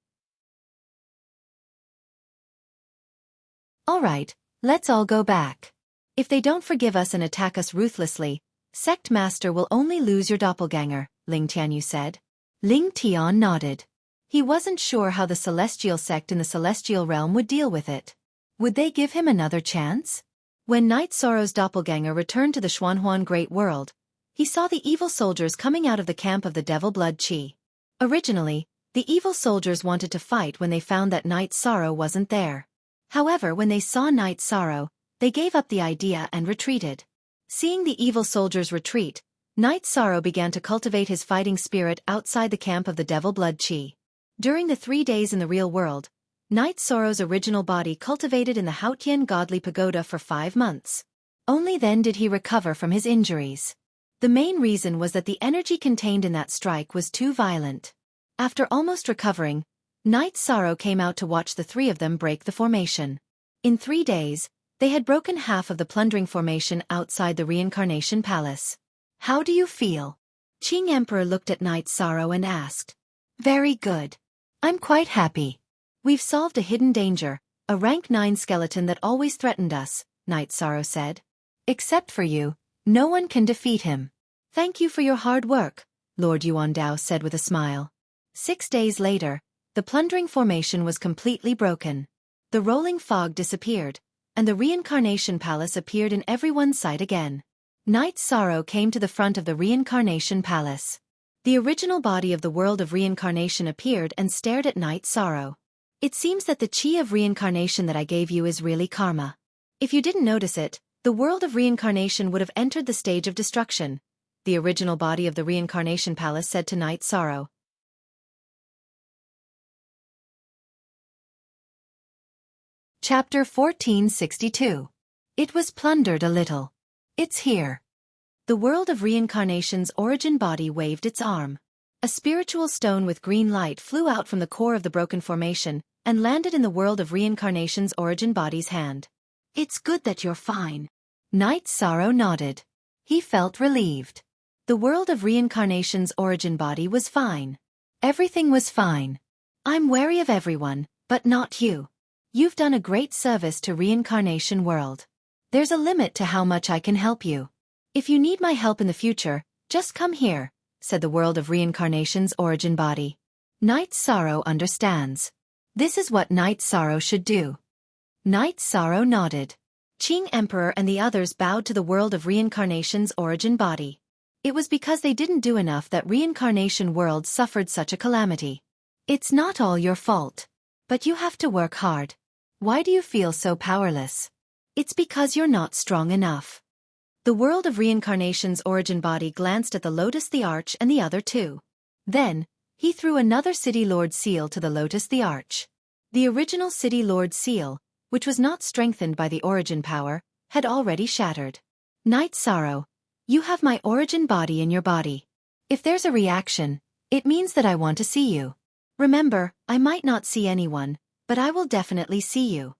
Alright, let's all go back. If they don't forgive us and attack us ruthlessly, Sect Master will only lose your doppelganger, Ling Tianyu said. Ling Tian nodded. He wasn't sure how the celestial sect in the celestial realm would deal with it. Would they give him another chance? When Night Sorrow's doppelganger returned to the Xuanhuan Great World, he saw the evil soldiers coming out of the camp of the Devil Blood Qi. Originally, the evil soldiers wanted to fight when they found that Night Sorrow wasn't there. However, when they saw Night Sorrow, they gave up the idea and retreated. Seeing the evil soldiers retreat, Night Sorrow began to cultivate his fighting spirit outside the camp of the Devil Blood Qi. During the 3 days in the real world, Night Sorrow's original body cultivated in the Haotian Godly Pagoda for 5 months. Only then did he recover from his injuries. The main reason was that the energy contained in that strike was too violent. After almost recovering, Night Sorrow came out to watch the three of them break the formation. In 3 days, they had broken half of the plundering formation outside the Reincarnation Palace. How do you feel? Qing Emperor looked at Night Sorrow and asked. Very good. I'm quite happy. We've solved a hidden danger, a rank 9 skeleton that always threatened us, Night Sorrow said. Except for you, no one can defeat him. Thank you for your hard work, Lord Yuan Dao said with a smile. 6 days later, the plundering formation was completely broken. The rolling fog disappeared, and the Reincarnation Palace appeared in everyone's sight again. Night Sorrow came to the front of the Reincarnation Palace. The original body of the world of reincarnation appeared and stared at Night Sorrow. It seems that the chi of reincarnation that I gave you is really karma. If you didn't notice it, the world of reincarnation would have entered the stage of destruction, the original body of the Reincarnation Palace said to Night Sorrow. Chapter 1462. It was plundered a little. It's here. The world of reincarnation's origin body waved its arm. A spiritual stone with green light flew out from the core of the broken formation and landed in the world of reincarnation's origin body's hand. It's good that you're fine. Night Sorrow nodded. He felt relieved. The world of reincarnation's origin body was fine. Everything was fine. I'm wary of everyone, but not you. You've done a great service to Reincarnation World. There's a limit to how much I can help you. If you need my help in the future, just come here, said the World of Reincarnation's origin body. Night Sorrow understands. This is what Night Sorrow should do. Night Sorrow nodded. Qing Emperor and the others bowed to the World of Reincarnation's origin body. It was because they didn't do enough that Reincarnation World suffered such a calamity. It's not all your fault. But you have to work hard. Why do you feel so powerless? It's because you're not strong enough. The World of Reincarnation's origin body glanced at the Lotus the Arch and the other two. Then, he threw another City Lord seal to the Lotus the Arch. The original City Lord seal, which was not strengthened by the origin power, had already shattered. Night Sorrow, you have my origin body in your body. If there's a reaction, it means that I want to see you. Remember, I might not see anyone, but I will definitely see you.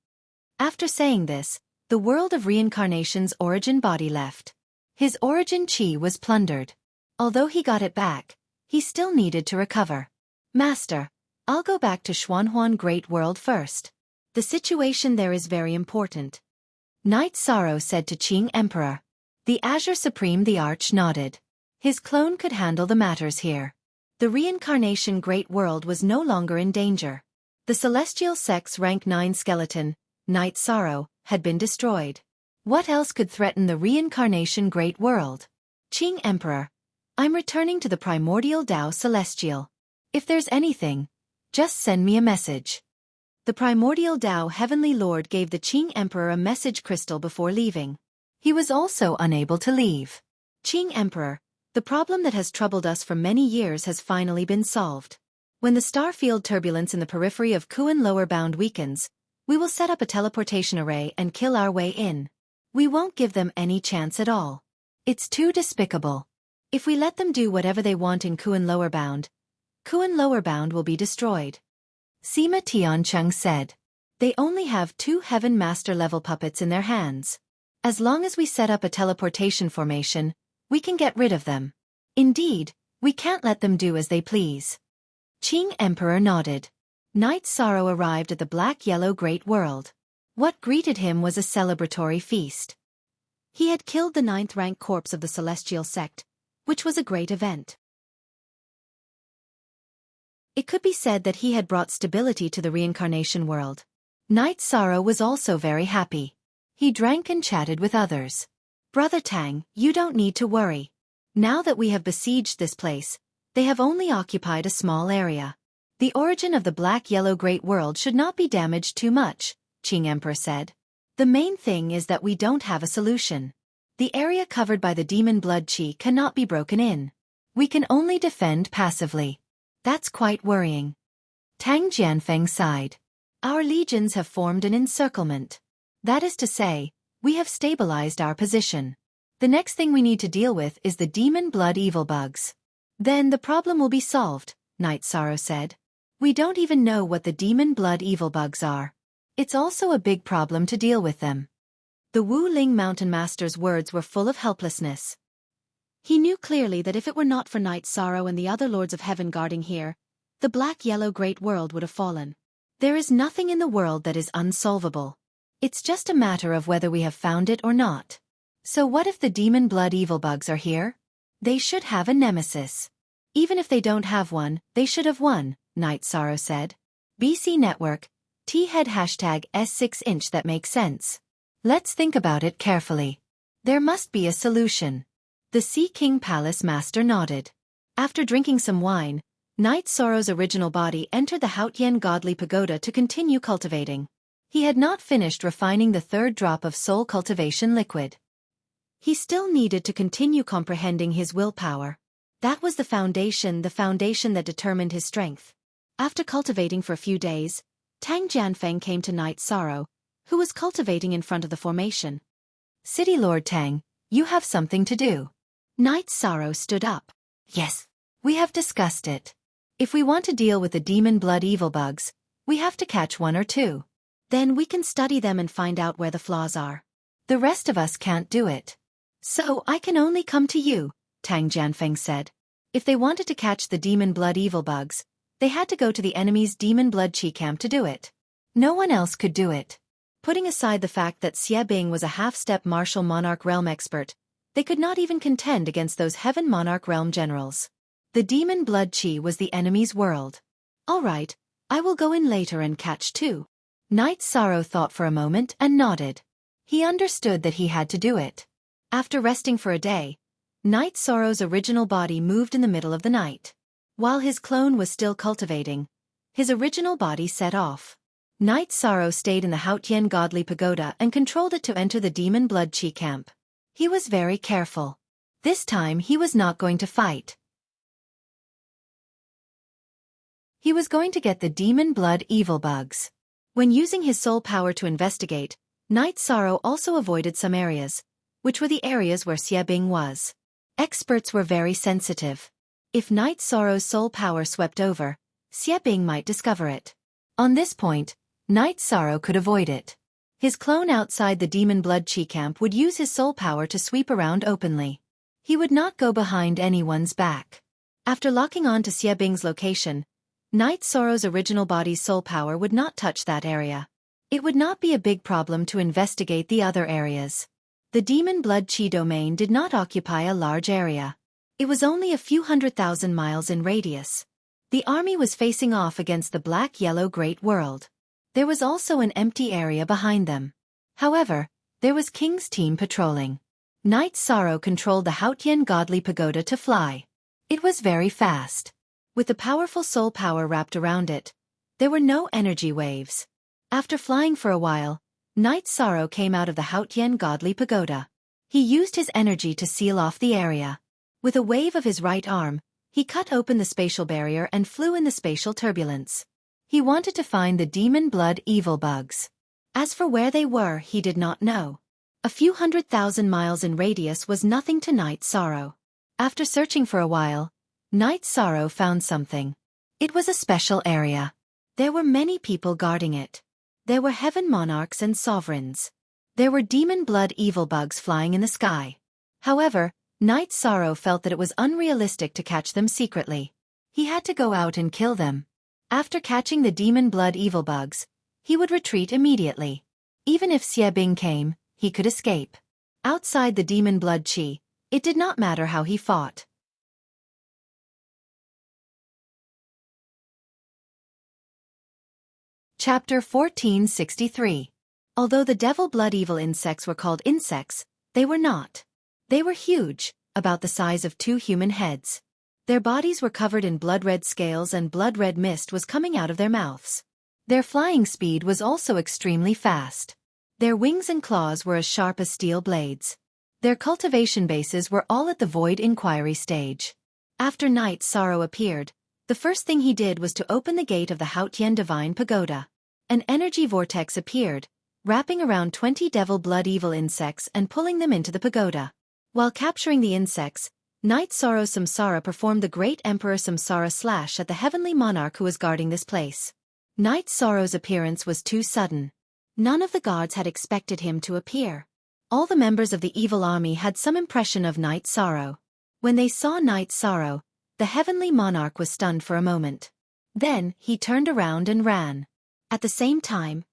After saying this, the World of Reincarnation's origin body left. His origin chi was plundered. Although he got it back, he still needed to recover. Master, I'll go back to Xuanhuan Great World first. The situation there is very important. Night Sorrow said to Qing Emperor. The Azure Supreme the Arch nodded. His clone could handle the matters here. The Reincarnation Great World was no longer in danger. The Celestial Sex Rank 9 skeleton, Night Sorrow, had been destroyed. What else could threaten the Reincarnation Great World? Qing Emperor, I'm returning to the Primordial Tao Celestial. If there's anything, just send me a message. The Primordial Tao Heavenly Lord gave the Qing Emperor a message crystal before leaving. He was also unable to leave. Qing Emperor, the problem that has troubled us for many years has finally been solved. When the star field turbulence in the periphery of Kuan Lower Bound weakens, we will set up a teleportation array and kill our way in. We won't give them any chance at all. It's too despicable. If we let them do whatever they want in Kuan Lower Bound will be destroyed. Sima Tiancheng said. They only have 2 Heaven Master level puppets in their hands. As long as we set up a teleportation formation, we can get rid of them. Indeed, we can't let them do as they please. Qing Emperor nodded. Night Sorrow arrived at the Black-Yellow Great World. What greeted him was a celebratory feast. He had killed the 9th rank corpse of the Celestial Sect, which was a great event. It could be said that he had brought stability to the Reincarnation World. Night Sorrow was also very happy. He drank and chatted with others. Brother Tang, you don't need to worry. Now that we have besieged this place, they have only occupied a small area. The origin of the Black-Yellow Great World should not be damaged too much, Qing Emperor said. The main thing is that we don't have a solution. The area covered by the demon blood chi cannot be broken in. We can only defend passively. That's quite worrying. Tang Jianfeng sighed. Our legions have formed an encirclement. That is to say, we have stabilized our position. The next thing we need to deal with is the demon blood evil bugs. Then the problem will be solved, Night Sorrow said. We don't even know what the demon blood evil bugs are. It's also a big problem to deal with them. The Wu Ling Mountain Master's words were full of helplessness. He knew clearly that if it were not for Night Sorrow and the other Lords of Heaven guarding here, the Black-Yellow Great World would have fallen. There is nothing in the world that is unsolvable. It's just a matter of whether we have found it or not. So what if the demon blood evil bugs are here? They should have a nemesis. Even if they don't have one, they should have won, Night Sorrow said. BC Network, T-Head #S6" that makes sense. Let's think about it carefully. There must be a solution. The Sea King Palace Master nodded. After drinking some wine, Night Sorrow's original body entered the Haotian Godly Pagoda to continue cultivating. He had not finished refining the 3rd drop of soul cultivation liquid. He still needed to continue comprehending his willpower. That was the foundation that determined his strength. After cultivating for a few days, Tang Jianfeng came to Night Sorrow, who was cultivating in front of the formation. City Lord Tang, you have something to do. Night Sorrow stood up. Yes, we have discussed it. If we want to deal with the demon blood evil bugs, we have to catch 1 or 2. Then we can study them and find out where the flaws are. The rest of us can't do it. So I can only come to you, Tang Jianfeng said. If they wanted to catch the demon blood evil bugs, they had to go to the enemy's demon blood chi camp to do it. No one else could do it. Putting aside the fact that Xie Bing was a half-step martial monarch realm expert, they could not even contend against those heaven monarch realm generals. The demon blood chi was the enemy's world. All right, I will go in later and catch two. Knight Sorrow thought for a moment and nodded. He understood that he had to do it. After resting for a day, Knight Sorrow's original body moved in the middle of the night. While his clone was still cultivating, his original body set off. Knight Sorrow stayed in the Haotian Godly Pagoda and controlled it to enter the Demon Blood Chi camp. He was very careful. This time he was not going to fight. He was going to get the Demon Blood Evil Bugs. When using his soul power to investigate, Knight Sorrow also avoided some areas, which were the areas where Xie Bing was. Experts were very sensitive. If Knight Sorrow's soul power swept over, Xie Bing might discover it. On this point, Knight Sorrow could avoid it. His clone outside the Demon Blood Chi camp would use his soul power to sweep around openly. He would not go behind anyone's back. After locking on to Xie Bing's location, Knight Sorrow's original body's soul power would not touch that area. It would not be a big problem to investigate the other areas. The Demon Blood Chi domain did not occupy a large area. It was only a few 100,000 miles in radius. The army was facing off against the black-yellow Great World. There was also an empty area behind them. However, there was King's team patrolling. Knight Sorrow controlled the Haotian Godly Pagoda to fly. It was very fast. With the powerful soul power wrapped around it, there were no energy waves. After flying for a while, Knight Sorrow came out of the Haotian Godly Pagoda. He used his energy to seal off the area. With a wave of his right arm, he cut open the spatial barrier and flew in the spatial turbulence. He wanted to find the Demon Blood Evil Bugs. As for where they were, he did not know. A few 100,000 miles in radius was nothing to Knight Sorrow. After searching for a while, Knight Sorrow found something. It was a special area. There were many people guarding it. There were heaven monarchs and sovereigns. There were demon blood evil bugs flying in the sky. However, Knight Sorrow felt that it was unrealistic to catch them secretly. He had to go out and kill them. After catching the demon blood evil bugs, he would retreat immediately. Even if Xie Bing came, he could escape. Outside the demon blood chi, it did not matter how he fought. Chapter 1463. Although the devil blood evil insects were called insects, they were not. They were huge, about the size of 2 human heads. Their bodies were covered in blood-red scales and blood-red mist was coming out of their mouths. Their flying speed was also extremely fast. Their wings and claws were as sharp as steel blades. Their cultivation bases were all at the void inquiry stage. After Knight Sorrow appeared, the first thing he did was to open the gate of the Haotian Divine Pagoda. An energy vortex appeared, wrapping around 20 devil blood evil insects and pulling them into the pagoda. While capturing the insects, Knight Sorrow Samsara performed the Great Emperor Samsara Slash at the heavenly monarch who was guarding this place. Knight Sorrow's appearance was too sudden. None of the gods had expected him to appear. All the members of the evil army had some impression of Knight Sorrow. When they saw Knight Sorrow, the heavenly monarch was stunned for a moment. Then, he turned around and ran. At the same time,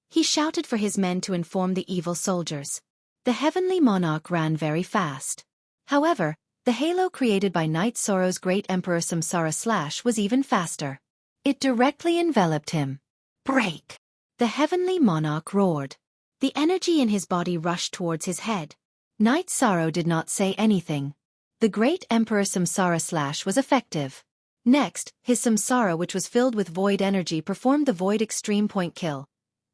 he shouted for his men to inform the evil soldiers. The heavenly monarch ran very fast. However, the halo created by Knight Sorrow's Great Emperor Samsara Slash was even faster. It directly enveloped him. Break! The heavenly monarch roared. The energy in his body rushed towards his head. Knight Sorrow did not say anything. The Great Emperor Samsara Slash was effective. Next, his Samsara, which was filled with void energy, performed the Void Extreme Point Kill,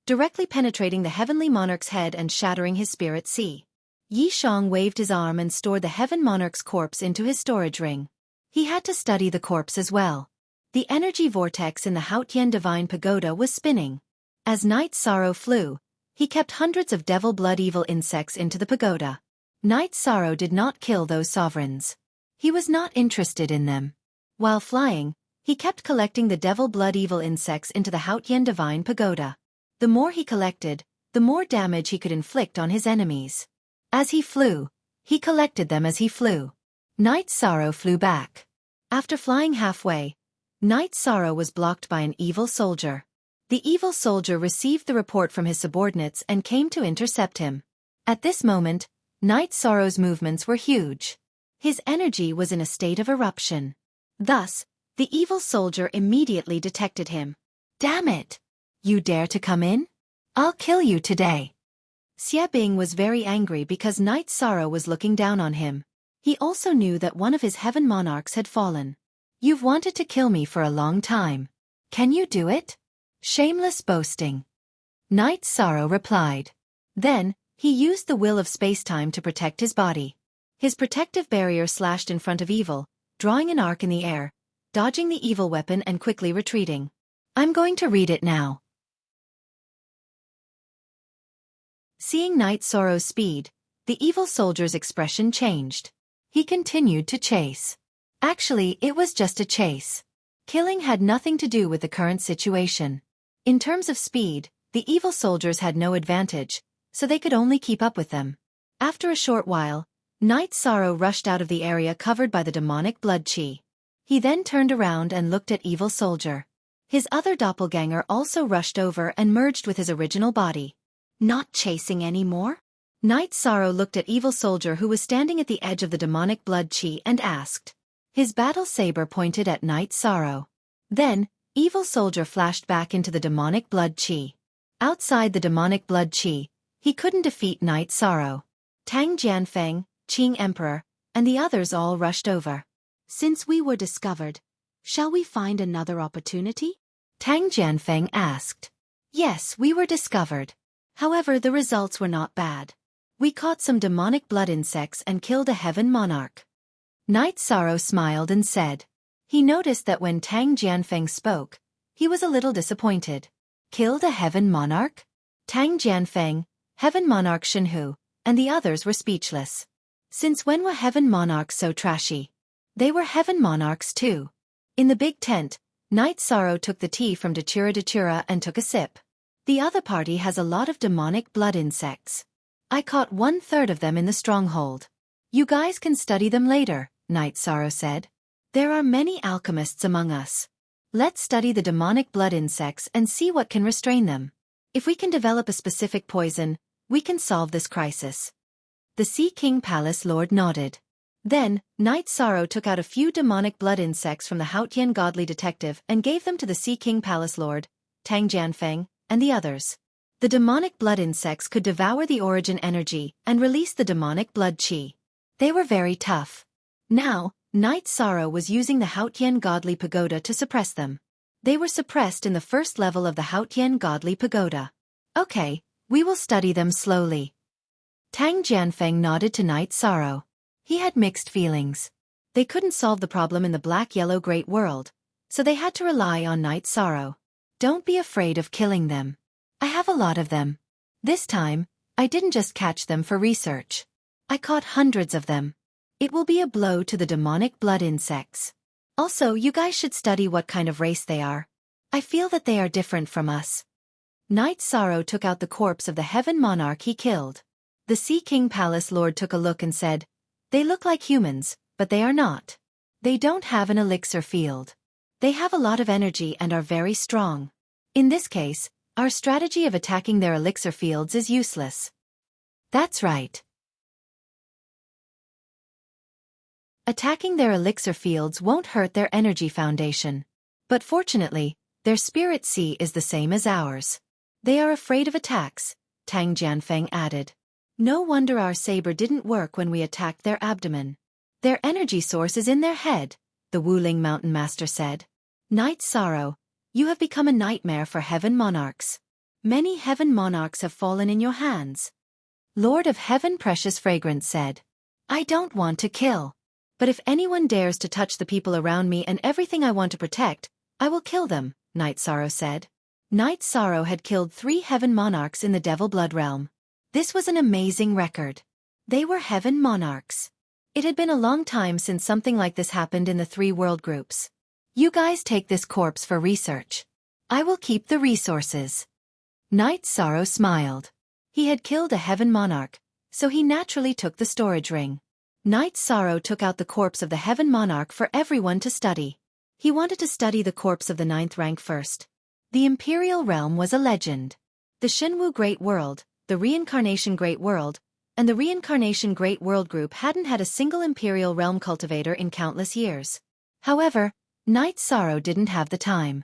directly penetrating the heavenly monarch's head and shattering his spirit sea. Yi Shang waved his arm and stored the heaven monarch's corpse into his storage ring. He had to study the corpse as well. The energy vortex in the Haotian Divine Pagoda was spinning. As Knight Sorrow flew, he kept hundreds of devil blood evil insects into the pagoda. Knight Sorrow did not kill those sovereigns. He was not interested in them. While flying, he kept collecting the devil blood evil insects into the Haotian Divine Pagoda. The more he collected, the more damage he could inflict on his enemies. As he flew, he collected them as he flew. Knight Sorrow flew back. After flying halfway, Knight Sorrow was blocked by an evil soldier. The evil soldier received the report from his subordinates and came to intercept him. At this moment, Night Sorrow's movements were huge. His energy was in a state of eruption. Thus, the evil soldier immediately detected him. "Damn it! You dare to come in? I'll kill you today." Xiaofan was very angry because Night Sorrow was looking down on him. He also knew that one of his heaven monarchs had fallen. "You've wanted to kill me for a long time. Can you do it?" "Shameless boasting," Night Sorrow replied. Then, he used the will of spacetime to protect his body. His protective barrier slashed in front of evil, drawing an arc in the air, dodging the evil weapon and quickly retreating. "I'm going to read it now." Seeing Night Sorrow's speed, the evil soldier's expression changed. He continued to chase. Actually, it was just a chase. Killing had nothing to do with the current situation. In terms of speed, the evil soldiers had no advantage, so they could only keep up with them. After a short while, Night Sorrow rushed out of the area covered by the demonic blood chi. He then turned around and looked at evil soldier. His other doppelganger also rushed over and merged with his original body. "Not chasing anymore?" Night Sorrow looked at evil soldier who was standing at the edge of the demonic blood chi and asked. His battle saber pointed at Night Sorrow. Then, evil soldier flashed back into the demonic blood chi. Outside the demonic blood chi, he couldn't defeat Night Sorrow. Tang Jianfeng, Qing Emperor, and the others all rushed over. "Since we were discovered, shall we find another opportunity?" Tang Jianfeng asked. "Yes, we were discovered. However, the results were not bad. We caught some demonic blood insects and killed a heaven monarch." Night Sorrow smiled and said. He noticed that when Tang Jianfeng spoke, he was a little disappointed. "Killed a heaven monarch?" Tang Jianfeng, heaven monarch Shenhu, and the others were speechless. Since when were heaven monarchs so trashy? They were heaven monarchs too. In the big tent, Night Sorrow took the tea from Datura and took a sip. "The other party has a lot of demonic blood insects. I caught 1/3 of them in the stronghold. You guys can study them later," Night Sorrow said. "There are many alchemists among us. Let's study the demonic blood insects and see what can restrain them. If we can develop a specific poison, we can solve this crisis." The Sea King Palace Lord nodded. Then, Night Sorrow took out a few demonic blood insects from the Haotian godly detective and gave them to the Sea King Palace Lord, Tang Jianfeng, and the others. The demonic blood insects could devour the origin energy and release the demonic blood chi. They were very tough. Now, Night Sorrow was using the Haotian godly pagoda to suppress them. They were suppressed in the first level of the Haotian godly pagoda. "Okay, we will study them slowly." Tang Jianfeng nodded to Night Sorrow. He had mixed feelings. They couldn't solve the problem in the black-yellow great world, so they had to rely on Night Sorrow. "Don't be afraid of killing them. I have a lot of them. This time, I didn't just catch them for research. I caught hundreds of them. It will be a blow to the demonic blood insects. Also, you guys should study what kind of race they are. I feel that they are different from us." Night Sorrow took out the corpse of the heaven monarch he killed. The Sea King Palace Lord took a look and said, "They look like humans, but they are not. They don't have an elixir field. They have a lot of energy and are very strong. In this case, our strategy of attacking their elixir fields is useless." "That's right. Attacking their elixir fields won't hurt their energy foundation. But fortunately, their spirit sea is the same as ours. They are afraid of attacks," Tang Jianfeng added. "No wonder our saber didn't work when we attacked their abdomen. Their energy source is in their head," the Wuling Mountain Master said. "Night Sorrow, you have become a nightmare for heaven monarchs. Many heaven monarchs have fallen in your hands." Lord of Heaven Precious Fragrance said. "I don't want to kill. But if anyone dares to touch the people around me and everything I want to protect, I will kill them," Night Sorrow said. Night Sorrow had killed 3 heaven monarchs in the Devil Blood realm. This was an amazing record. They were heaven monarchs. It had been a long time since something like this happened in the 3 world groups. "You guys take this corpse for research. I will keep the resources." Night Sorrow smiled. He had killed a heaven monarch, so he naturally took the storage ring. Night Sorrow took out the corpse of the heaven monarch for everyone to study. He wanted to study the corpse of the 9th rank first. The Imperial Realm was a legend. The Shenwu Great World, the Reincarnation Great World, and the Reincarnation Great World Group hadn't had a single Imperial Realm cultivator in countless years. However, Knight Sorrow didn't have the time.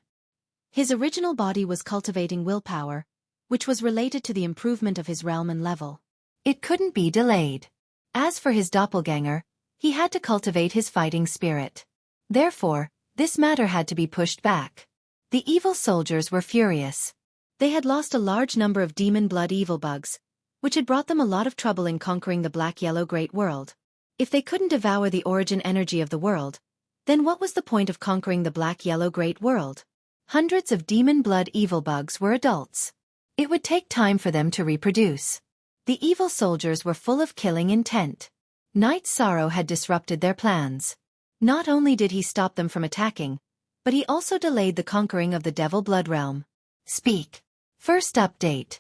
His original body was cultivating willpower, which was related to the improvement of his realm and level. It couldn't be delayed. As for his doppelganger, he had to cultivate his fighting spirit. Therefore, this matter had to be pushed back. The evil soldiers were furious. They had lost a large number of demon blood evil bugs, which had brought them a lot of trouble in conquering the black-yellow great world. If they couldn't devour the origin energy of the world, then what was the point of conquering the black-yellow great world? Hundreds of demon blood evil bugs were adults. It would take time for them to reproduce. The evil soldiers were full of killing intent. Knight Sorrow had disrupted their plans. Not only did he stop them from attacking, but he also delayed the conquering of the Devil Blood Realm. Speak. First update.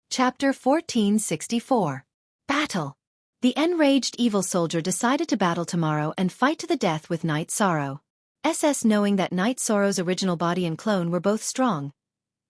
Chapter 1464. Battle. The enraged evil soldier decided to battle tomorrow and fight to the death with Knight Sorrow. Knowing that Knight Sorrow's original body and clone were both strong,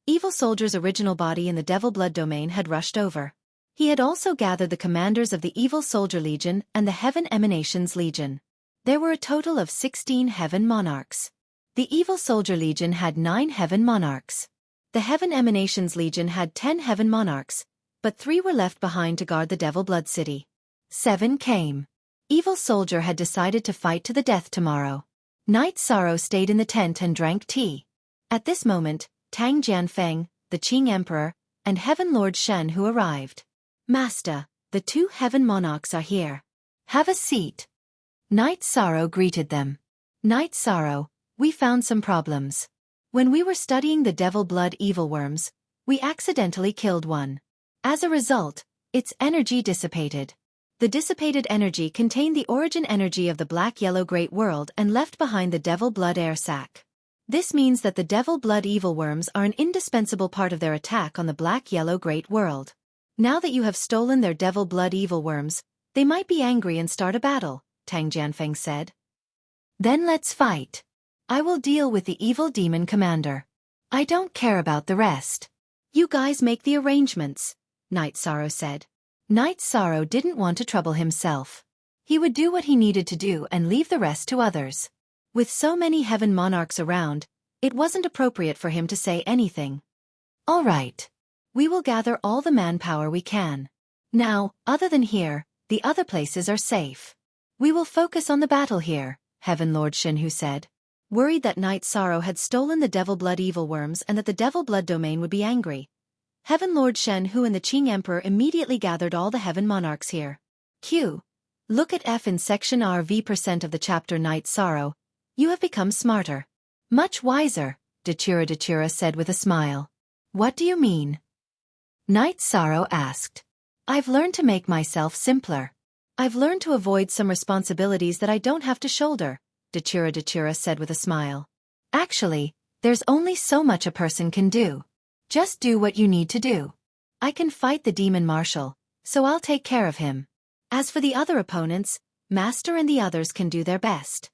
evil soldier's original body in the Devil Blood domain had rushed over. He had also gathered the commanders of the Evil Soldier Legion and the Heaven Emanations Legion. There were a total of 16 Heaven Monarchs. The Evil Soldier Legion had 9 Heaven Monarchs. The Heaven Emanations Legion had 10 Heaven Monarchs, but 3 were left behind to guard the Devil Blood City. 7 came. Evil Soldier had decided to fight to the death tomorrow. Knight Sorrow stayed in the tent and drank tea. At this moment, Tang Jianfeng, the Qing Emperor, and Heaven Lord Shen Hu arrived. Master, the 2 Heaven Monarchs are here. Have a seat. Knight Sorrow greeted them. Knight Sorrow, we found some problems. When we were studying the Devil Blood evil worms, we accidentally killed one. As a result, its energy dissipated. The dissipated energy contained the origin energy of the black-yellow great world and left behind the Devil Blood air sac. This means that the Devil Blood evil worms are an indispensable part of their attack on the black-yellow great world. Now that you have stolen their Devil Blood evil worms, they might be angry and start a battle, Tang Jianfeng said. Then let's fight. I will deal with the evil demon commander. I don't care about the rest. You guys make the arrangements, Knight Sorrow said. Knight Sorrow didn't want to trouble himself. He would do what he needed to do and leave the rest to others. With so many Heaven Monarchs around, it wasn't appropriate for him to say anything. All right. We will gather all the manpower we can. Now, other than here, the other places are safe. We will focus on the battle here, Heaven Lord Shen Hu said. Worried that Knight Sorrow had stolen the Devil Blood evil worms and that the Devil Blood domain would be angry, Heaven Lord Shen Hu and the Qing Emperor immediately gathered all the Heaven Monarchs here. Q. Look at F in section RV% of the chapter Knight Sorrow. You have become smarter. Much wiser, Dachura said with a smile. What do you mean? Knight Sorrow asked. I've learned to make myself simpler. I've learned to avoid some responsibilities that I don't have to shoulder, Dachura said with a smile. Actually, there's only so much a person can do. Just do what you need to do. I can fight the demon marshal, so I'll take care of him. As for the other opponents, Master and the others can do their best.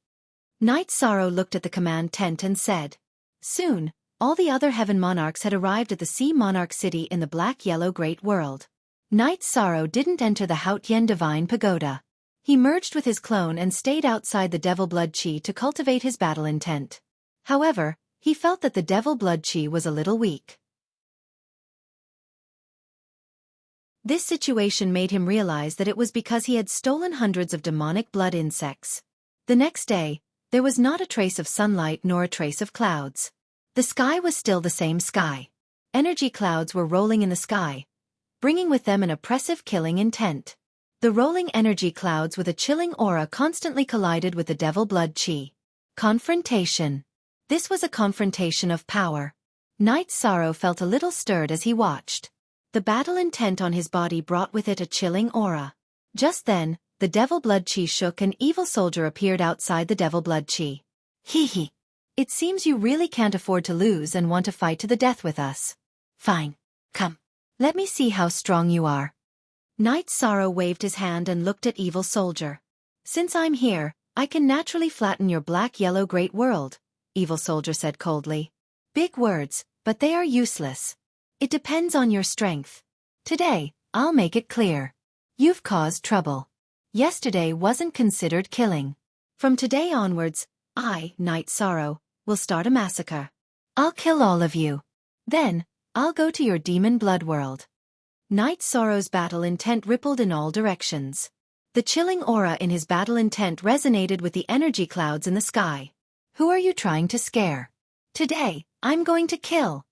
Knight Sorrow looked at the command tent and said. Soon, all the other Heaven Monarchs had arrived at the Sea Monarch City in the black-yellow great world. Knight Sorrow didn't enter the Haotian Divine Pagoda. He merged with his clone and stayed outside the Devil Blood Chi to cultivate his battle intent. However, he felt that the Devil Blood Chi was a little weak. This situation made him realize that it was because he had stolen hundreds of demonic blood insects. The next day, there was not a trace of sunlight nor a trace of clouds. The sky was still the same sky. Energy clouds were rolling in the sky, bringing with them an oppressive killing intent. The rolling energy clouds with a chilling aura constantly collided with the Devil Blood Chi. Confrontation. This was a confrontation of power. Knight Sorrow felt a little stirred as he watched. The battle intent on his body brought with it a chilling aura. Just then, the Devil Blood Chi shook and Evil Soldier appeared outside the Devil Blood Chi. Hee. It seems you really can't afford to lose and want to fight to the death with us. Fine. Come. Let me see how strong you are. Knight Sorrow waved his hand and looked at Evil Soldier. Since I'm here, I can naturally flatten your black-yellow great world, Evil Soldier said coldly. Big words, but they are useless. It depends on your strength. Today, I'll make it clear. You've caused trouble. Yesterday wasn't considered killing. From today onwards, I, Night Sorrow, will start a massacre. I'll kill all of you. Then, I'll go to your demon blood world. Night Sorrow's battle intent rippled in all directions. The chilling aura in his battle intent resonated with the energy clouds in the sky. Who are you trying to scare? Today, I'm going to kill.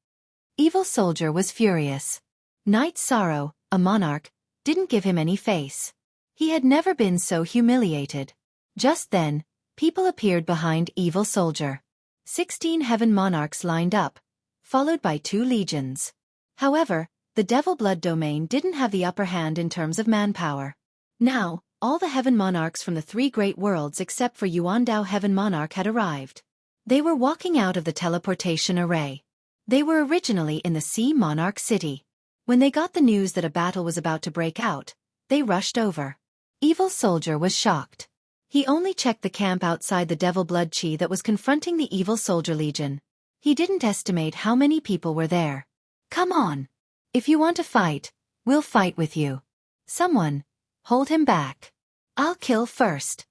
Evil Soldier was furious. Night Sorrow, a monarch, didn't give him any face. He had never been so humiliated. Just then, people appeared behind Evil Soldier. 16 heaven monarchs lined up, followed by 2 legions. However, the Devil Blood domain didn't have the upper hand in terms of manpower. Now, all the heaven monarchs from the 3 great worlds except for Yuandao Heaven Monarch had arrived. They were walking out of the teleportation array. They were originally in the Sea Monarch City. When they got the news that a battle was about to break out, they rushed over. Evil Soldier was shocked. He only checked the camp outside the Devil Blood Chi that was confronting the Evil Soldier Legion. He didn't estimate how many people were there. Come on. If you want to fight, we'll fight with you. Someone, hold him back. I'll kill first.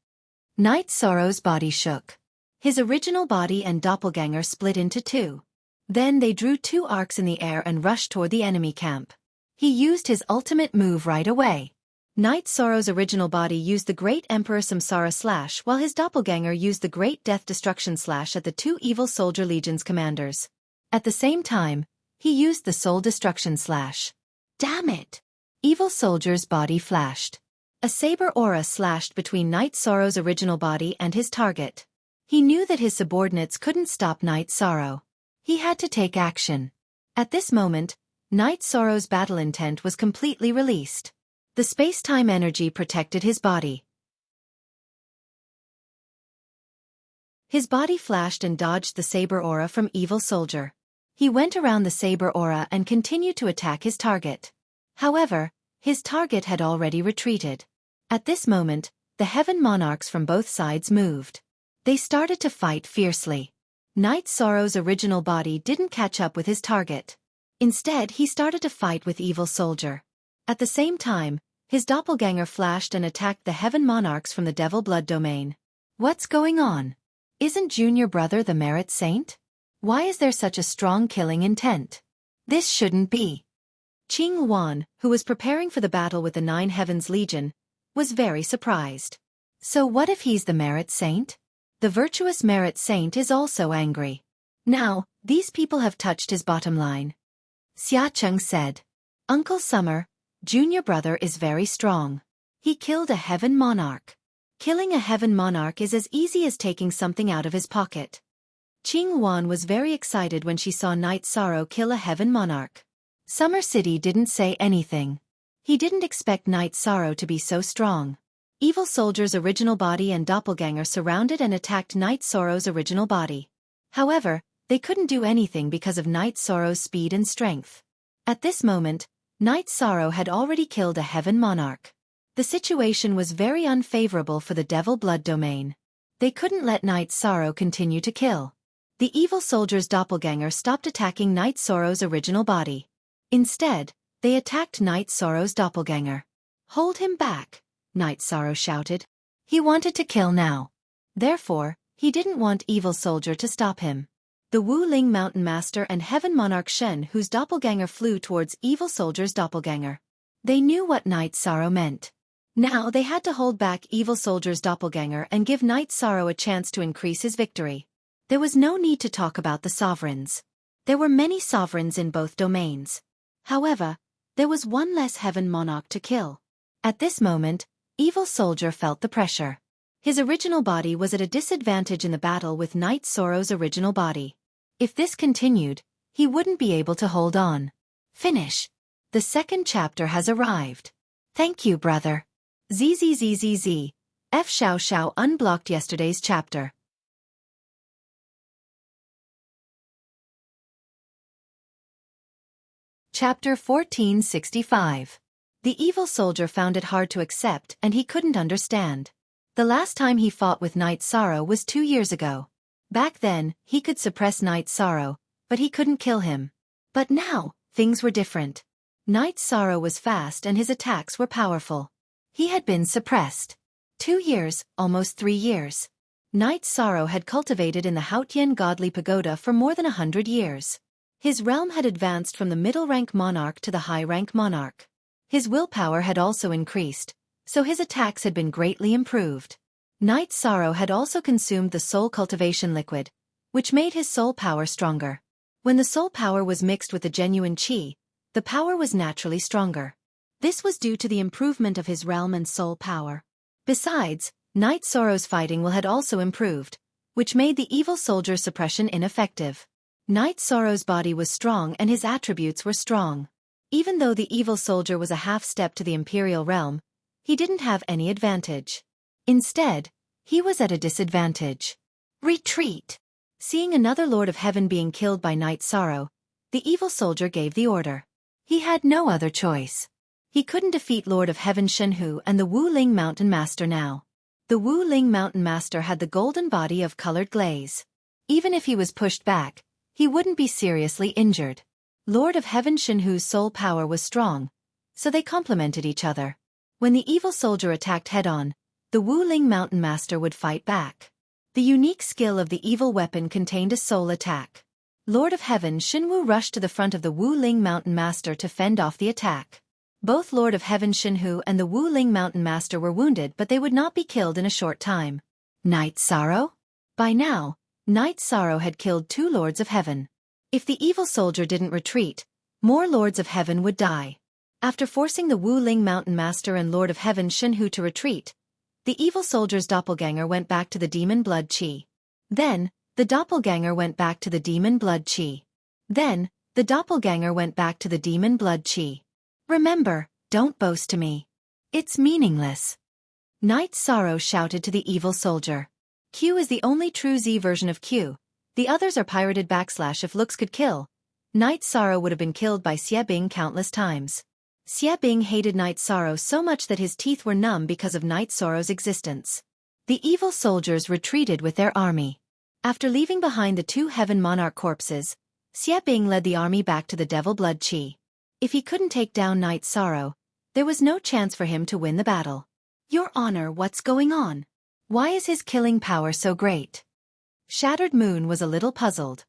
Night Sorrow's body shook. His original body and doppelganger split into 2. Then they drew 2 arcs in the air and rushed toward the enemy camp. He used his ultimate move right away. Night Sorrow's original body used the Great Emperor Samsara Slash while his doppelganger used the Great Death Destruction Slash at the 2 Evil Soldier Legion's commanders. At the same time, he used the Soul Destruction Slash. Damn it! Evil Soldier's body flashed. A saber aura slashed between Night Sorrow's original body and his target. He knew that his subordinates couldn't stop Night Sorrow. He had to take action. At this moment, Night Sorrow's battle intent was completely released. The space-time energy protected his body. His body flashed and dodged the saber aura from Evil Soldier. He went around the saber aura and continued to attack his target. However, his target had already retreated. At this moment, the heaven monarchs from both sides moved. They started to fight fiercely. Night Sorrow's original body didn't catch up with his target. Instead, he started to fight with Evil Soldier. At the same time, his doppelganger flashed and attacked the heaven monarchs from the Devil Blood domain. What's going on? Isn't Junior Brother the Merit Saint? Why is there such a strong killing intent? This shouldn't be. Qing Wan, who was preparing for the battle with the 9 Heavens Legion, was very surprised. So what if he's the Merit Saint? The virtuous Merit Saint is also angry. Now, these people have touched his bottom line. Xia Cheng said. Uncle Summer, Junior Brother is very strong. He killed a heaven monarch. Killing a heaven monarch is as easy as taking something out of his pocket. Qing Wan was very excited when she saw Night Sorrow kill a heaven monarch. Summer City didn't say anything. He didn't expect Night Sorrow to be so strong. Evil Soldier's original body and doppelganger surrounded and attacked Night Sorrow's original body. However, they couldn't do anything because of Night Sorrow's speed and strength. At this moment, Night Sorrow had already killed a heaven monarch. The situation was very unfavorable for the Devil Blood domain. They couldn't let Night Sorrow continue to kill. The Evil Soldier's doppelganger stopped attacking Night Sorrow's original body. Instead, they attacked Night Sorrow's doppelganger. Hold him back, Night Sorrow shouted. He wanted to kill now. Therefore, he didn't want Evil Soldier to stop him. The Wu Ling Mountain Master and Heaven Monarch Shen, whose doppelganger flew towards Evil Soldier's doppelganger. They knew what Night Sorrow meant. Now they had to hold back Evil Soldier's doppelganger and give Night Sorrow a chance to increase his victory. There was no need to talk about the sovereigns. There were many sovereigns in both domains. However, there was one less heaven monarch to kill. At this moment, Evil Soldier felt the pressure. His original body was at a disadvantage in the battle with Night Sorrow's original body. If this continued, he wouldn't be able to hold on. Finish. The second chapter has arrived. Thank you, brother. ZZZZZ. F Xiao Xiao unblocked yesterday's chapter. Chapter 1465. The Evil Soldier found it hard to accept and he couldn't understand. The last time he fought with Night Sorrow was 2 years ago. Back then, he could suppress Night Sorrow, but he couldn't kill him. But now, things were different. Night Sorrow was fast and his attacks were powerful. He had been suppressed. 2 years, almost 3 years. Night Sorrow had cultivated in the Haotian godly pagoda for more than 100 years. His realm had advanced from the middle-rank monarch to the high-rank monarch. His willpower had also increased, so his attacks had been greatly improved. Night Sorrow had also consumed the soul cultivation liquid, which made his soul power stronger. When the soul power was mixed with the genuine qi, the power was naturally stronger. This was due to the improvement of his realm and soul power. Besides, Night Sorrow's fighting will had also improved, which made the evil soldier suppression ineffective. Night Sorrow's body was strong and his attributes were strong. Even though the evil soldier was a half-step to the imperial realm, he didn't have any advantage. Instead, he was at a disadvantage. Retreat! Seeing another Lord of Heaven being killed by Night Sorrow, the evil soldier gave the order. He had no other choice. He couldn't defeat Lord of Heaven Shenhu and the Wu Ling Mountain Master now. The Wu Ling Mountain Master had the golden body of colored glaze. Even if he was pushed back, he wouldn't be seriously injured. Lord of Heaven Shenhu's soul power was strong, so they complemented each other. When the evil soldier attacked head-on, the Wu Ling Mountain Master would fight back. The unique skill of the evil weapon contained a soul attack. Lord of Heaven Shenwu rushed to the front of the Wu Ling Mountain Master to fend off the attack. Both Lord of Heaven Shenhu and the Wu Ling Mountain Master were wounded, but they would not be killed in a short time. Night Sorrow? By now, Night Sorrow had killed 2 Lords of Heaven. If the evil soldier didn't retreat, more Lords of Heaven would die. After forcing the Wu Ling Mountain Master and Lord of Heaven Shenhu to retreat, the evil soldier's doppelganger went back to the demon blood qi. Then, the doppelganger went back to the demon blood qi. Then, the doppelganger went back to the demon blood qi. Remember, don't boast to me. It's meaningless. Night Sorrow shouted to the evil soldier. Q is the only true Z version of Q. The others are pirated / if looks could kill. Night Sorrow would have been killed by Xie Bing countless times. Xie Bing hated Night Sorrow so much that his teeth were numb because of Night Sorrow's existence. The evil soldiers retreated with their army. After leaving behind the 2 Heaven Monarch corpses, Xie Bing led the army back to the Devil Blood Qi. If he couldn't take down Night Sorrow, there was no chance for him to win the battle. Your Honor, what's going on? Why is his killing power so great? Shattered Moon was a little puzzled.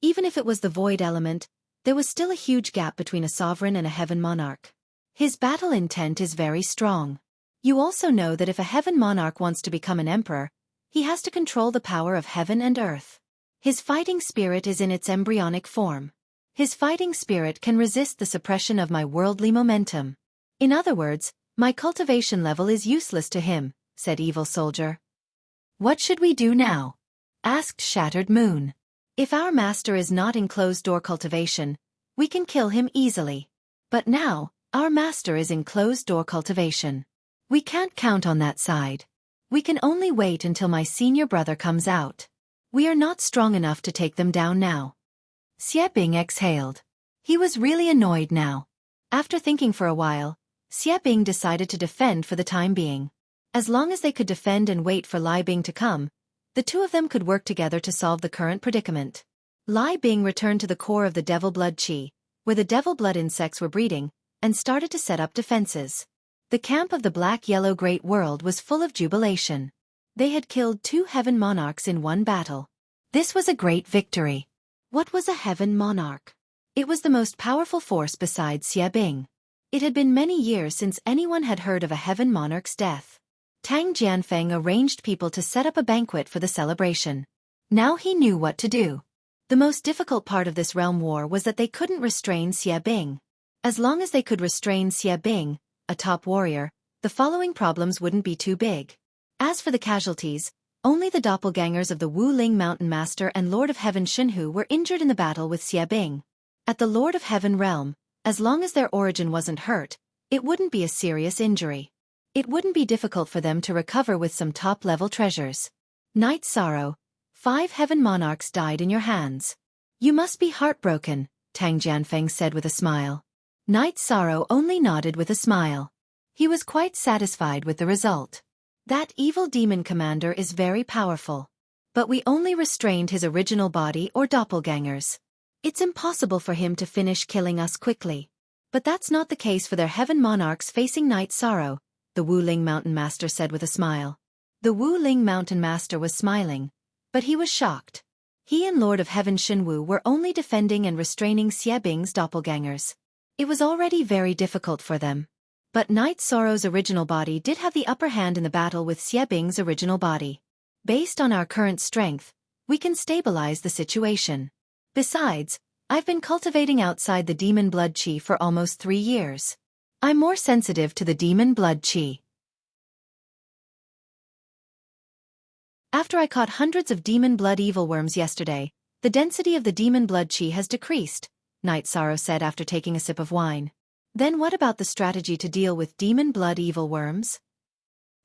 Even if it was the void element, there was still a huge gap between a sovereign and a heaven monarch. His battle intent is very strong. You also know that if a heaven monarch wants to become an emperor, he has to control the power of heaven and earth. His fighting spirit is in its embryonic form. His fighting spirit can resist the suppression of my worldly momentum. In other words, my cultivation level is useless to him, said Evil Soldier. What should we do now? Asked Shattered Moon. If our master is not in closed-door cultivation, we can kill him easily. But now, our master is in closed-door cultivation. We can't count on that side. We can only wait until my senior brother comes out. We are not strong enough to take them down now. Xie Bing exhaled. He was really annoyed now. After thinking for a while, Xie Bing decided to defend for the time being. As long as they could defend and wait for Lai Bing to come, the 2 of them could work together to solve the current predicament. Lai Bing returned to the core of the Devil Blood Qi, where the Devil Blood insects were breeding, and started to set up defenses. The camp of the Black-Yellow Great World was full of jubilation. They had killed 2 heaven monarchs in one battle. This was a great victory. What was a heaven monarch? It was the most powerful force besides Xie Bing. It had been many years since anyone had heard of a heaven monarch's death. Tang Jianfeng arranged people to set up a banquet for the celebration. Now he knew what to do. The most difficult part of this realm war was that they couldn't restrain Xie Bing. As long as they could restrain Xie Bing, a top warrior, the following problems wouldn't be too big. As for the casualties, only the doppelgangers of the Wu Ling Mountain Master and Lord of Heaven Shenhu were injured in the battle with Xie Bing. At the Lord of Heaven realm, as long as their origin wasn't hurt, it wouldn't be a serious injury. It wouldn't be difficult for them to recover with some top-level treasures. Night Sorrow, 5 heaven monarchs died in your hands. You must be heartbroken, Tang Jianfeng said with a smile. Night Sorrow only nodded with a smile. He was quite satisfied with the result. That evil demon commander is very powerful. But we only restrained his original body or doppelgangers. It's impossible for him to finish killing us quickly. But that's not the case for their heaven monarchs facing Night Sorrow, the Wu Ling Mountain Master said with a smile. The Wu Ling Mountain Master was smiling, but he was shocked. He and Lord of Heaven Shenwu were only defending and restraining Xie Bing's doppelgangers. It was already very difficult for them. But Night Sorrow's original body did have the upper hand in the battle with Xie Bing's original body. Based on our current strength, we can stabilize the situation. Besides, I've been cultivating outside the demon blood chi for almost 3 years. I'm more sensitive to the demon blood chi. After I caught hundreds of demon blood evil worms yesterday, the density of the demon blood chi has decreased, Night Sorrow said after taking a sip of wine. Then what about the strategy to deal with demon blood evil worms?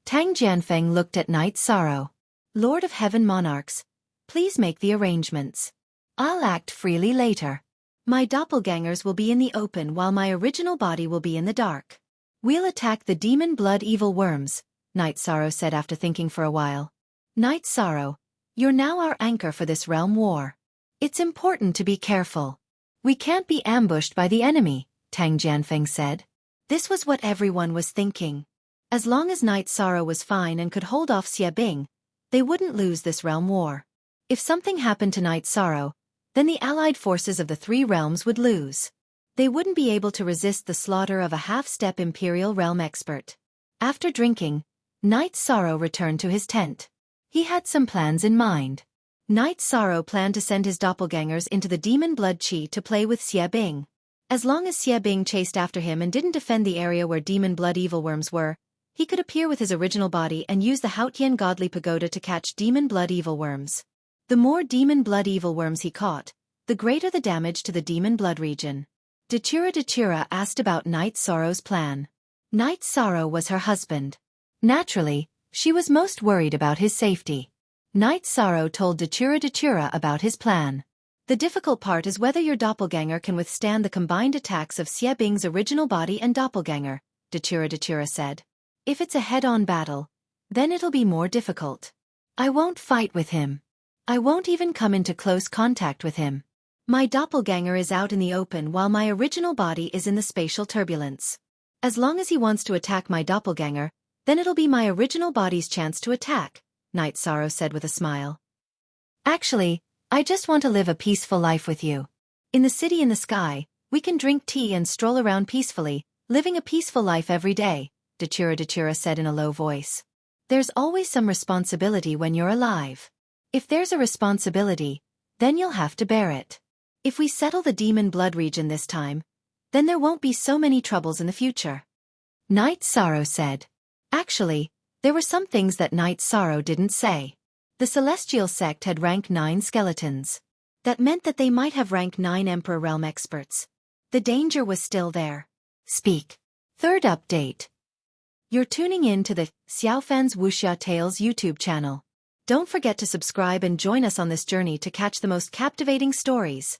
Tang Jianfeng looked at Night Sorrow. Lord of Heaven Monarchs, please make the arrangements. I'll act freely later. My doppelgangers will be in the open while my original body will be in the dark. We'll attack the demon blood evil worms, Night Sorrow said after thinking for a while. Night Sorrow, you're now our anchor for this realm war. It's important to be careful. We can't be ambushed by the enemy, Tang Jianfeng said. This was what everyone was thinking. As long as Night Sorrow was fine and could hold off Xie Bing, they wouldn't lose this realm war. If something happened to Night Sorrow, then the allied forces of the 3 realms would lose. They wouldn't be able to resist the slaughter of a half-step Imperial realm expert. After drinking, Night Sorrow returned to his tent. He had some plans in mind. Night Sorrow planned to send his doppelgangers into the demon blood chi to play with Xie Bing. As long as Xie Bing chased after him and didn't defend the area where demon blood evil worms were, he could appear with his original body and use the Haotian godly pagoda to catch demon blood evil worms. The more demon blood evil worms he caught, the greater the damage to the demon blood region. Dachira asked about Night Sorrow's plan. Night Sorrow was her husband. Naturally, she was most worried about his safety. Night Sorrow told Dachira about his plan. The difficult part is whether your doppelganger can withstand the combined attacks of Xie Bing's original body and doppelganger, Dachira said. If it's a head-on battle, then it'll be more difficult. I won't fight with him. I won't even come into close contact with him. My doppelganger is out in the open while my original body is in the spatial turbulence. As long as he wants to attack my doppelganger, then it'll be my original body's chance to attack, Night Sorrow said with a smile. Actually, I just want to live a peaceful life with you. In the city in the sky, we can drink tea and stroll around peacefully, living a peaceful life every day, Dachira said in a low voice. There's always some responsibility when you're alive. If there's a responsibility, then you'll have to bear it. If we settle the demon blood region this time, then there won't be so many troubles in the future. Night Sorrow said. Actually, there were some things that Night Sorrow didn't say. The Celestial Sect had rank 9 skeletons. That meant that they might have rank 9 Emperor Realm experts. The danger was still there. Speak. Third update. You're tuning in to the Xiaofan's Wuxia Tales YouTube channel. Don't forget to subscribe and join us on this journey to catch the most captivating stories.